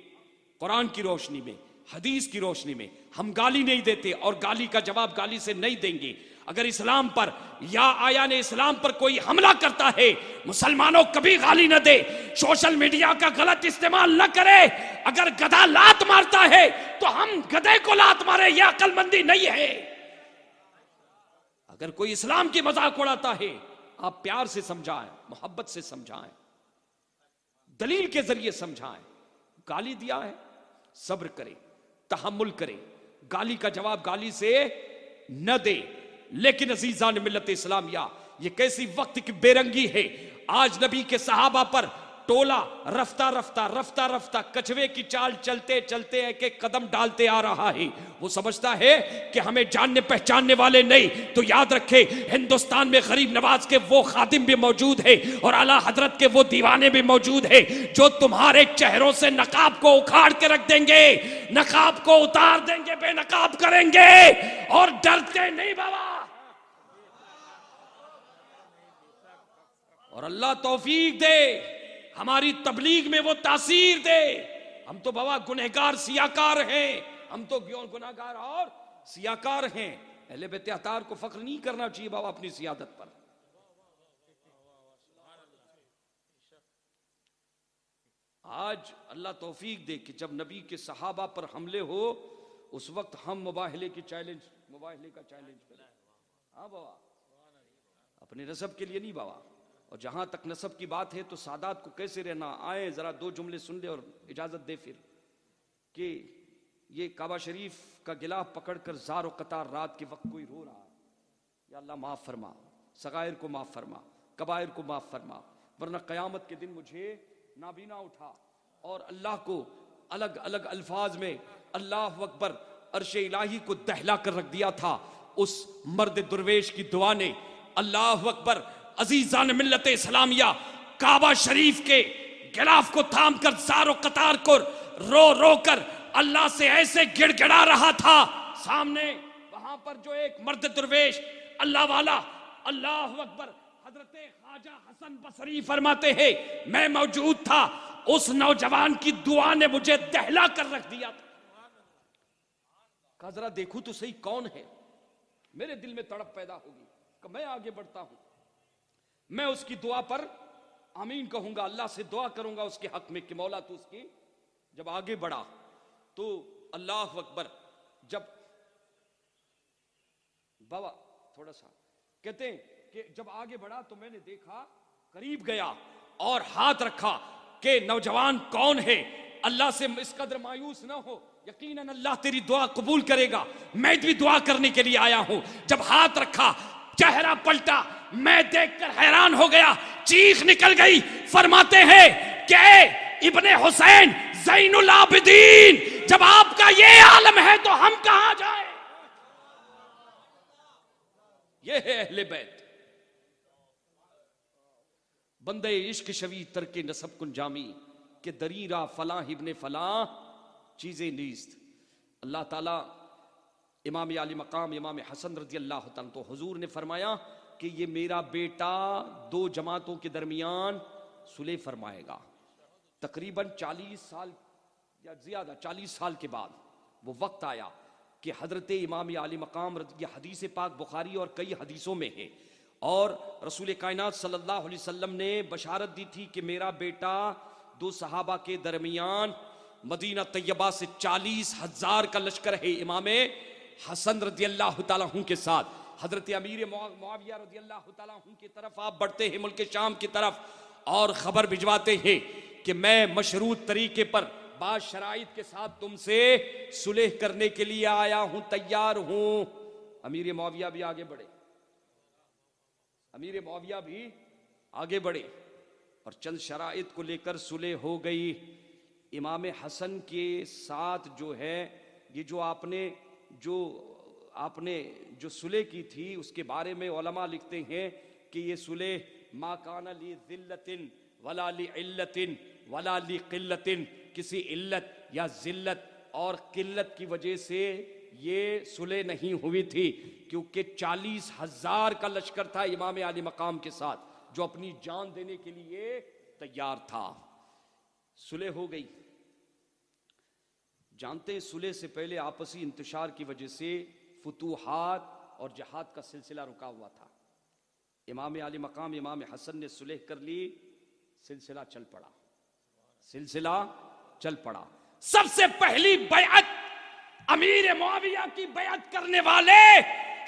कुरान की रोशनी में, हदीस की रोशनी में। हम गाली नहीं देते और गाली का जवाब गाली से नहीं देंगे। अगर इस्लाम पर या आयान इस्लाम पर कोई हमला करता है, मुसलमानों कभी गाली न दे, सोशल मीडिया का गलत इस्तेमाल न करे। अगर गधा लात मारता है तो हम गधे को लात मारे, यह अक्लमंदी नहीं है। अगर कोई इस्लाम की मजाक उड़ाता है, आप प्यार से समझाएं, मोहब्बत से समझाएं, दलील के जरिए समझाएं। गाली दिया है, सब्र करें, तहम्मुल करें, गाली का जवाब गाली से न दे। लेकिन अजीजान मिल्लत इस्लामिया, ये कैसी वक्त की बेरंगी है। आज नबी के सहाबा पर टोला रफ्ता रफ्ता रफ्ता रफ्ता कछुए की चाल चलते चलते एक एक कदम डालते आ रहा है। वो समझता है कि हमें जानने पहचानने वाले नहीं, तो याद रखे हिंदुस्तान में गरीब नवाज के वो खादिम भी मौजूद है और आला हजरत के वो दीवाने भी मौजूद है जो तुम्हारे चेहरों से नकाब को उखाड़ के रख देंगे, नकाब को उतार देंगे, बेनकाब करेंगे और डरते नहीं बाबा। और अल्लाह तौफीक दे, हमारी तबलीग में वो तासीर दे। हम तो बाबा गुनहगार सियाकार हैं, हम तो गुनहगार और सियाकार हैं। अहले बैत अतार को फख्र नहीं करना चाहिए बाबा अपनी सियादत पर। आज अल्लाह तौफीक दे कि जब नबी के सहाबा पर हमले हो, उस वक्त हम मुबाहले का चैलेंज करें। हाँ बाबा, अपने नसब के लिए नहीं बाबा। और जहां तक नसब की बात है तो सादात को कैसे रहना, आए जरा दो जुमले सुन ले और इजाजत दे फिर कि ये काबा शरीफ का गिलाफ पकड़कर जार कतार रात के वक्त कोई रो रहा है, या अल्लाह माफ फरमा, सगायर को माफ फरमा, कबायर को माफ फरमा, वरना कयामत के दिन मुझे नाबीना उठा। और अल्लाह को अलग अलग अल्फाज में अल्लाह अकबर अर्शे इलाही को दहला कर रख दिया था। उस मर्द दुर्वेश की दुआ ने अल्लाह अकबर अजीजान मिल्लत इस्लामिया काबा शरीफ के गिलाफ को थाम कर ज़ारो कतार को रो रो कर अल्लाह से ऐसे गिड़गिड़ा रहा था। सामने वहां पर जो एक मर्द दुर्वेश अल्लाह वाला, अल्लाह अकबर, हजरत ख्वाजा हसन बसरी फरमाते हैं मैं मौजूद था, उस नौजवान की दुआ ने मुझे दहला कर रख दिया था। कहा जरा देखूं तो सही कौन है। मेरे दिल में तड़प पैदा होगी कि मैं आगे बढ़ता हूं, मैं उसकी दुआ पर आमीन कहूंगा, अल्लाह से दुआ करूंगा उसके हक में कि मौला तू उसकी। जब आगे बढ़ा तो अल्लाह अकबर, जब बाबा थोड़ा सा कहते हैं कि जब आगे बढ़ा तो मैंने देखा, करीब गया और हाथ रखा कि नौजवान कौन है। अल्लाह से इस कदर मायूस ना हो, यकीनन अल्लाह तेरी दुआ कबूल करेगा, मैं भी दुआ करने के लिए आया हूं। जब हाथ रखा, चेहरा पलटा, मैं देखकर हैरान हो गया, चीख निकल गई। फरमाते हैं कि इब्ने हुसैन ज़ैनुल आबिदीन, जब आपका ये आलम है तो हम कहां जाए। ये है अहले बैत, बंदे इश्क शवी तरके नसब कुन जामी के दरीरा फला इब्ने फला चीजें नीस्त। अल्लाह ताला इमाम आली मकाम इमाम हसन रजी अल्लाह तआला तो हुजूर ने फरमाया कि ये मेरा बेटा दो जमातों के दरमियान सुलह फरमाएगा। तकरीबन 40 साल या ज्यादा 40 साल के बाद वो वक्त आया कि हजरत इमाम आली मकाम, ये हदीस पाक बुखारी और कई हदीसों में है, और रसूल कायनात सल्लल्लाहु अलैहि वसल्लम ने बशारत दी थी कि मेरा बेटा दो सहाबा के दरमियान मदीना तैयबा से 40,000 का लश्कर है इमाम हसन रज़ी अल्लाह तआला अन्हु के साथ। हजरत अमीर मुआविया रज़ी अल्लाह तआला अन्हु की तरफ आप बढ़ते हैं मुल्क शाम की तरफ और खबर भिजवाते हैं कि मैं मशरूत तरीके पर बाद शराइत के साथ तुमसे सुलह करने के लिए आया हूं, तैयार हूं। अमीर मुआविया भी आगे बढ़े, अमीर मुआविया भी आगे बढ़े और चंद शराइत को लेकर सुलह हो गई। इमाम हसन के साथ जो है ये जो आपने जो सुलह की थी उसके बारे में उलमा लिखते हैं कि ये सुलह मा काना ली ज़िल्लतिन वला ली इल्लतिन वला ली क़िल्लतिन, किसी इल्लत या ज़िल्लत और किल्लत की वजह से ये सुलह नहीं हुई थी, क्योंकि 40,000 का लश्कर था इमाम आली मकाम के साथ जो अपनी जान देने के लिए तैयार था। सुलह हो गई। जानते हैं सुलह से पहले आपसी इंतशार की वजह से फुतूहात और जहाद का सिलसिला रुका हुआ था। इमाम आली मकाम इमाम हसन ने सुलह कर ली, सिलसिला चल पड़ा, सिलसिला चल पड़ा। सबसे पहली बैअत अमीर मुआविया की बैअत करने वाले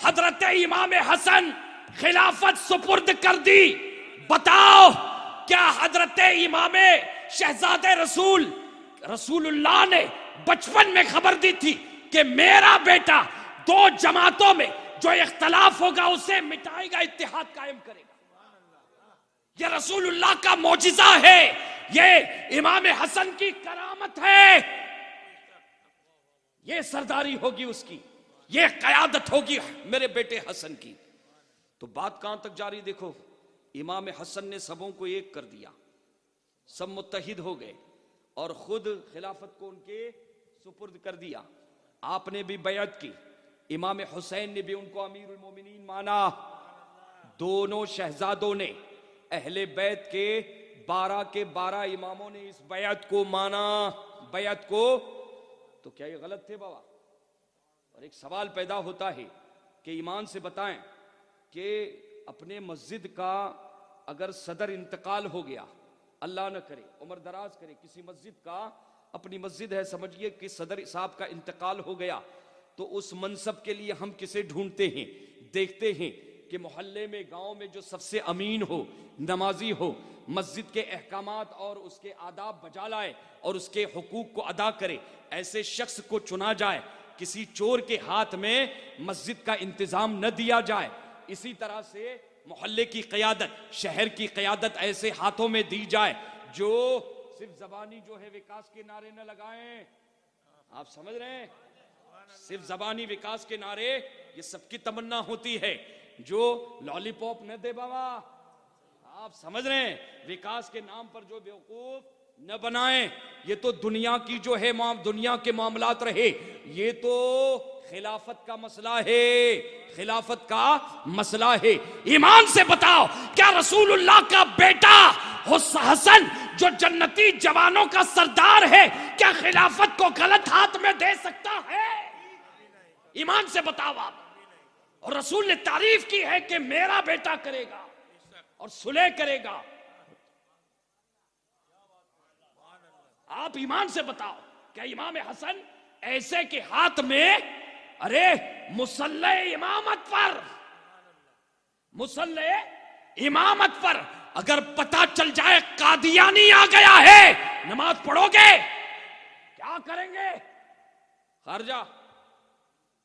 हजरत इमाम हसन खिलाफत सुपुर्द कर दी। बताओ क्या हजरत इमाम शहजादे रसूलुल्लाह ने बचपन में खबर दी थी कि मेरा बेटा दो जमातों में जो इख्तलाफ होगा उसे मिटाएगा, इत्तेहाद कायम करेगा? ये रसूलुल्लाह का मौजिजा है, ये इमाम हसन की करामत है। ये सरदारी होगी उसकी, ये कयादत होगी मेरे बेटे हसन की। तो बात कहां तक जारी देखो, इमाम हसन ने सबों को एक कर दिया, सब मुत्तहिद हो गए और खुद खिलाफत को उनके सुपुर्द कर दिया। आपने भी बैअत की, इमाम हुसैन ने भी उनको अमीरुल मोमिनीन माना। दोनों शहजादों ने अहले बैत के 12 के 12 इमामों ने इस बैअत को माना, बैअत को। तो क्या ये गलत थे बाबा? और एक सवाल पैदा होता है कि ईमान से बताएं कि अपने मस्जिद का अगर सदर इंतकाल हो गया, अल्लाह न करे, उम्र दराज करे, किसी मस्जिद का, अपनी मस्जिद है समझिए कि सदर साहब का इंतकाल हो गया, तो उस मनसब के लिए हम किसे ढूंढते हैं? देखते हैं कि मोहल्ले में, गांव में जो सबसे अमीन हो, नमाजी हो, मस्जिद के अहकामात और उसके आदाब बजा लाए और उसके हुकूक को अदा करे, ऐसे शख्स को चुना जाए। किसी चोर के हाथ में मस्जिद का इंतजाम न दिया जाए। इसी तरह से मोहल्ले की क़यादत, शहर की क़यादत ऐसे हाथों में दी जाए जो सिर्फ ज़बानी जो है विकास के नारे न लगाएं। आप समझ रहे हैं? सिर्फ ज़बानी विकास के नारे ये सबकी तमन्ना होती है, जो लॉलीपॉप न दे बाबा। आप समझ रहे हैं? विकास के नाम पर जो बेवकूफ न बनाएं। ये तो दुनिया की जो है दुनिया के मामलात रहे, ये तो खिलाफत का मसला है, खिलाफत का मसला है। ईमान से बताओ, क्या रसूलुल्लाह का बेटा हसन जो जन्नती जवानों का सरदार है, क्या खिलाफत को गलत हाथ में दे सकता है? ईमान से बताओ आप। और रसूल ने तारीफ की है कि मेरा बेटा करेगा और सुलह करेगा। आप ईमान से बताओ, क्या इमाम हसन ऐसे के हाथ में, अरे मुसल्ले इमामत पर, मुसल्ले इमामत पर अगर पता चल जाए कादियानी आ गया है, नमाज पढ़ोगे? क्या करेंगे? खारजा,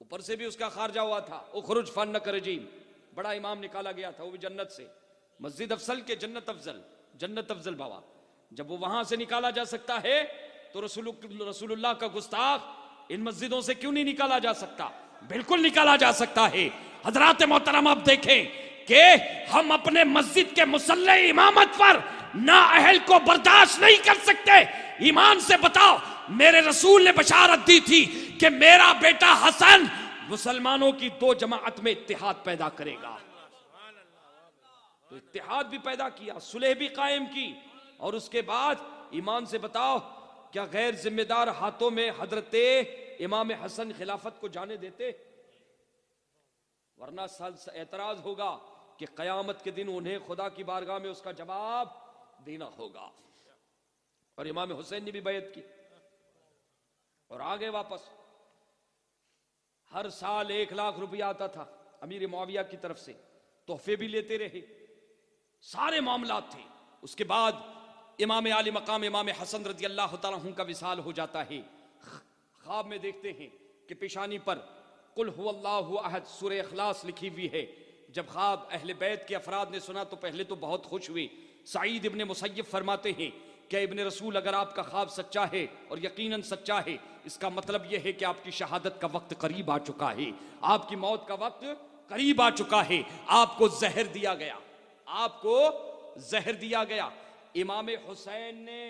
ऊपर से भी उसका खारजा हुआ था, उखरुज फन्नक रजीम, बड़ा इमाम निकाला गया था, वो भी जन्नत से, मस्जिद अफजल के जन्नत अफजल बाबा। जब वो वहां से निकाला जा सकता है तो रसूलुल्लाह का गुस्ताख इन मस्जिदों से क्यों नहीं निकाला जा सकता? बिल्कुल निकाला जा सकता है। हजरात मोहतरम, आप देखें कि हम अपने मस्जिद के मुसल्ले इमामत पर नाअहल को बर्दाश्त नहीं कर सकते। ईमान से बताओ, मेरे रसूल ने बशारत दी थी कि मेरा बेटा हसन मुसलमानों की 2 जमात में इत्तेहाद पैदा करेगा। तो इत्तेहाद भी पैदा किया, सुलह भी कायम की, और उसके बाद ईमान से बताओ, क्या गैर जिम्मेदार हाथों में हजरत इमाम हसन खिलाफत को जाने देते? वरना एतराज होगा कि कयामत के दिन उन्हें खुदा की बारगाह में उसका जवाब देना होगा। और इमाम हुसैन ने भी बैत की, और आ गए वापस। हर साल 1 लाख रुपया आता था अमीर मुआविया की तरफ से, तोहफे भी लेते रहे, सारे मामलात थे। उसके बाद इमाम आली मकाम इमाम हसन रजी अल्लाह तआला अन्हु का विसाल हो जाता है। ख्वाब में देखते हैं कि पेशानी पर कुल हुवल्लाहु अहद सूरह इखलास लिखी हुई है। जब ख्वाब अहले बैत के अफराद ने सुना तो पहले तो बहुत खुश हुए। सईद इब्ने मुसय्यब फरमाते हैं कि इब्ने रसूल, अगर आपका ख्वाब सच्चा है और यकीनन सच्चा है, इसका मतलब यह है कि आपकी शहादत का वक्त करीब आ चुका है, आपकी मौत का वक्त करीब आ चुका है। आपको जहर दिया गया, आपको जहर दिया गया। इमाम हुसैन ने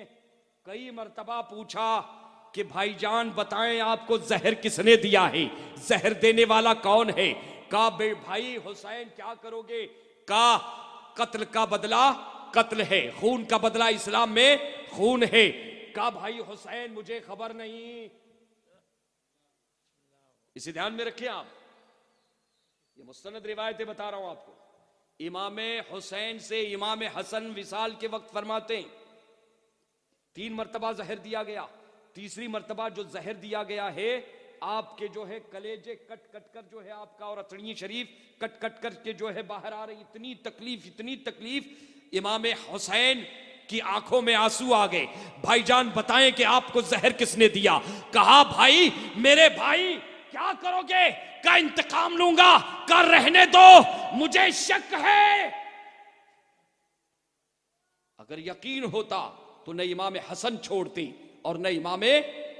कई मर्तबा पूछा कि भाईजान बताएं आपको जहर किसने दिया है, जहर देने वाला कौन है? कहा भाई हुसैन क्या करोगे? कहा कत्ल का बदला कत्ल है, खून का बदला इस्लाम में खून है। कहा भाई हुसैन मुझे खबर नहीं। इसे ध्यान में रखिए आप, ये मुस्तनद रिवायतें बता रहा हूं आपको। इमाम हुसैन से इमाम हसन विसाल के वक्त फरमाते हैं 3 मर्तबा जहर दिया गया। तीसरी मर्तबा जो जहर दिया गया है, आपके जो है कलेजे कट कट कर जो है आपका और अतड़ी शरीफ कट कट कर के जो है बाहर आ रही। इतनी तकलीफ। इमाम हुसैन की आंखों में आंसू आ गए। भाईजान बताएं कि आपको जहर किसने दिया? कहा भाई मेरे भाई क्या करोगे? का इंतकाम लूंगा। का रहने दो, मुझे शक है। अगर यकीन होता तो न इमाम हसन छोड़ते और न इमाम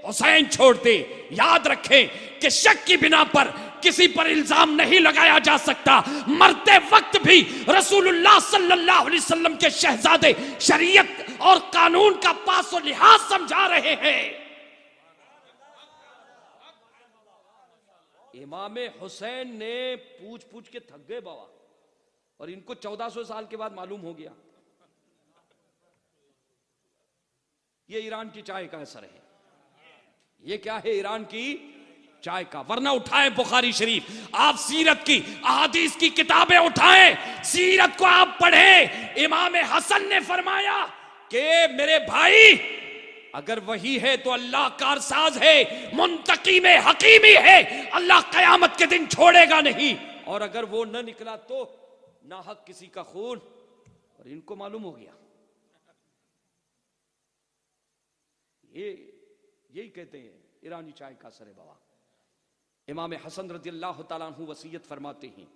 हुसैन छोड़ते। याद रखें कि शक की बिना पर किसी पर इल्जाम नहीं लगाया जा सकता। मरते वक्त भी रसूलुल्लाह सल्लल्लाहु अलैहि वसल्लम के शहजादे शरीयत और कानून का पासो लिहाज समझा रहे हैं। इमाम हुसैन ने पूछ के थक गए बाबा, और इनको 1400 साल के बाद मालूम हो गया ये ईरान की चाय का असर है। ये क्या है? ईरान की चाय का। वरना उठाएं बुखारी शरीफ, आप सीरत की अहादीस की किताबें उठाएं, सीरत को आप पढ़ें। इमाम हसन ने फरमाया कि मेरे भाई अगर वही है तो अल्लाह कारसाज है, मुंतकी में हकीमी है, अल्लाह कयामत के दिन छोड़ेगा नहीं। और अगर वो न निकला तो नाहक किसी का खून। और इनको मालूम हो गया। यही कहते हैं ईरानी चाय का असर है बाबा। इमाम हसन रज़ियल्लाहु ताला अन्हु वसीयत फरमाते हैं,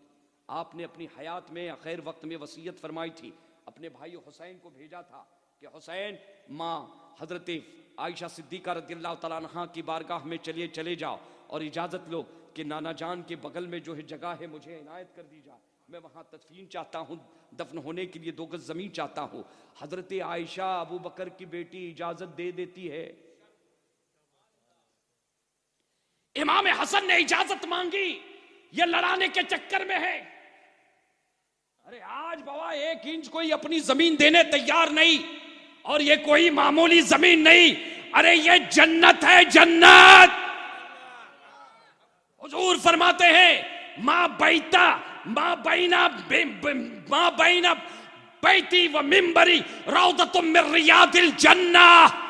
आपने अपनी हयात में आखिर वक्त में वसीयत फरमाई थी, अपने भाई हुसैन को भेजा था कि हुसैन माँ हजरत आयशा सिद्दीका रज़ियल्लाहु ताला अन्हा की बारगाह में चले जाओ और इजाजत लो कि नाना जान के बगल में जो है जगह है मुझे इनायत कर दी जाए, मैं वहां तदफीन चाहता हूं, दफन होने के लिए 2 गज जमीन चाहता हूं। हजरत आयशा अबू बकर की बेटी इजाजत दे देती है। इमाम हसन ने इजाजत मांगी, ये लड़ाने के चक्कर में है। अरे आज बाबा 1 इंच कोई अपनी जमीन देने तैयार नहीं, और ये कोई मामूली जमीन नहीं, अरे ये जन्नत है, जन्नत। हुजूर फरमाते हैं माँ बैना बैती व मिंबरी रौदतुम मिन रियादिल जन्नह।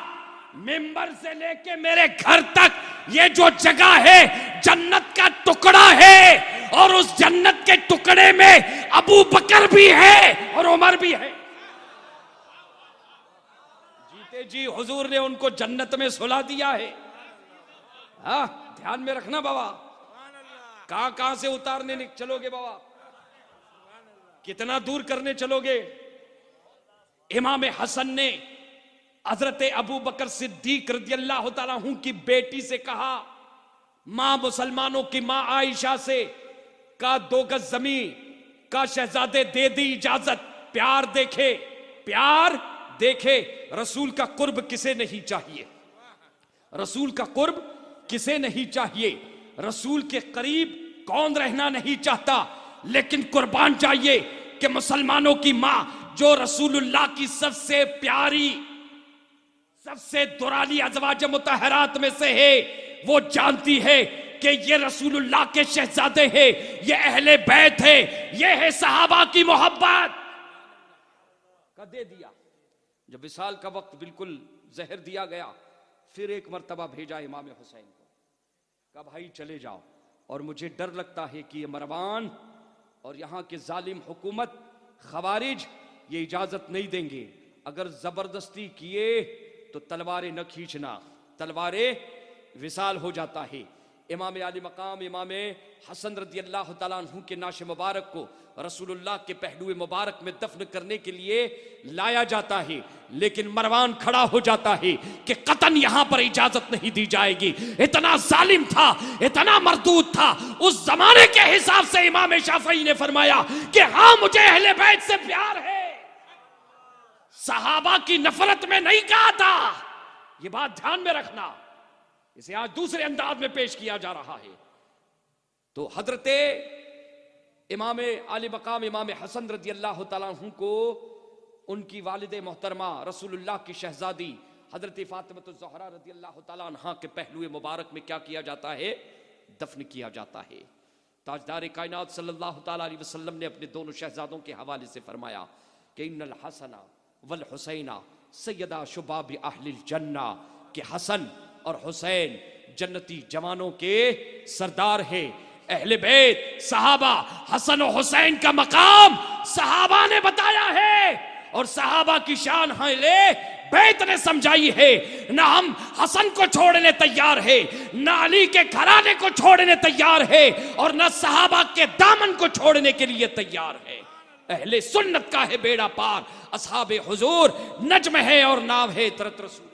मिंबर से लेके मेरे घर तक ये जो जगह है जन्नत का टुकड़ा है, और उस जन्नत के टुकड़े में अबू बकर भी है और उमर भी है। जीते जी हुजूर ने उनको जन्नत में सुला दिया है। हाँ, ध्यान में रखना बाबा, कहां से उतारने चलोगे बाबा, कितना दूर करने चलोगे। इमाम हसन ने हजरत अबू बकर सिद्दीक रज़ियल्लाहु ताला अन्हु की बेटी से कहा, मां मुसलमानों की मां आयशा से का 2 गज जमीन का शहजादे दे दी इजाजत। प्यार देखे। रसूल का कुर्ब किसे नहीं चाहिए? रसूल का कुर्ब किसे नहीं चाहिए? रसूल के करीब कौन रहना नहीं चाहता? लेकिन कुर्बान चाहिए कि मुसलमानों की मां जो रसूलुल्लाह की सबसे प्यारी, सबसे दुराली अज़वाज मुतहरात में से है, वो जानती है कि ये रसूलुल्लाह के शहजादे हैं, ये अहले बैत है, ये है सहाबा की मोहब्बत का दे दिया। जब विसाल का वक्त बिल्कुल जहर दिया गया, फिर एक मर्तबा भेजा इमाम हुसैन को, कहा भाई चले जाओ, और मुझे डर लगता है कि ये मरवान और यहाँ के जालिम हुकूमत खवारिज ये इजाजत नहीं देंगे, अगर जबरदस्ती किए तो तलवारें न खींचना, तलवारें विसाल हो जाता है। इमाम आली मकाम इमाम हसन रदी अल्लाह तआला अन्हु के नाश मुबारक को रसूलुल्लाह के पहलुए मुबारक में दफन करने के लिए लाया जाता है, लेकिन मरवान खड़ा हो जाता है कि कतन यहां पर इजाजत नहीं दी जाएगी। इतना जालिम था, इतना मरदूद था। उस जमाने के हिसाब से इमाम शाफई ने फरमाया कि हाँ मुझे अहले बैत से प्यार है, सहाबा की नफरत में नहीं कहा था। ये बात ध्यान में रखना, इसे आज दूसरे अंदाज में पेश किया जा रहा है। तो हजरते इमाम आली मकाम इमाम हसन रजी अल्लाह तआला अन्हु को उनकी वालिदे मोहतरमा रसूलुल्लाह की शहजादी हजरत फातिमा ज़हरा रजी अल्लाह तआला अन्हा के पहलुए मुबारक में क्या किया जाता है? दफन किया जाता है। ताजदार कायनात सल्लल्लाहु तआला अलैहि वसल्लम ने अपने दोनों शहजादों के हवाले से फरमाया कि इन्नल हसना वल हुसैना सैयदा शुबाब अहलिल जन्ना, कि हसन और हुसैन जन्नती जवानों के सरदार है। अहले बैत सहाबा हसन और हुसैन का मकाम सहाबा ने बताया है और सहाबा की शान अहले बैत ने समझाई है। ना हम हसन को छोड़ने तैयार है, ना अली के घराने को छोड़ने तैयार है, और ना सहाबा के दामन को छोड़ने के लिए तैयार है। अहले सुन्नत का है बेड़ा पार, असहाबे हुजूर नज्म है और नाम है तरत रसूल।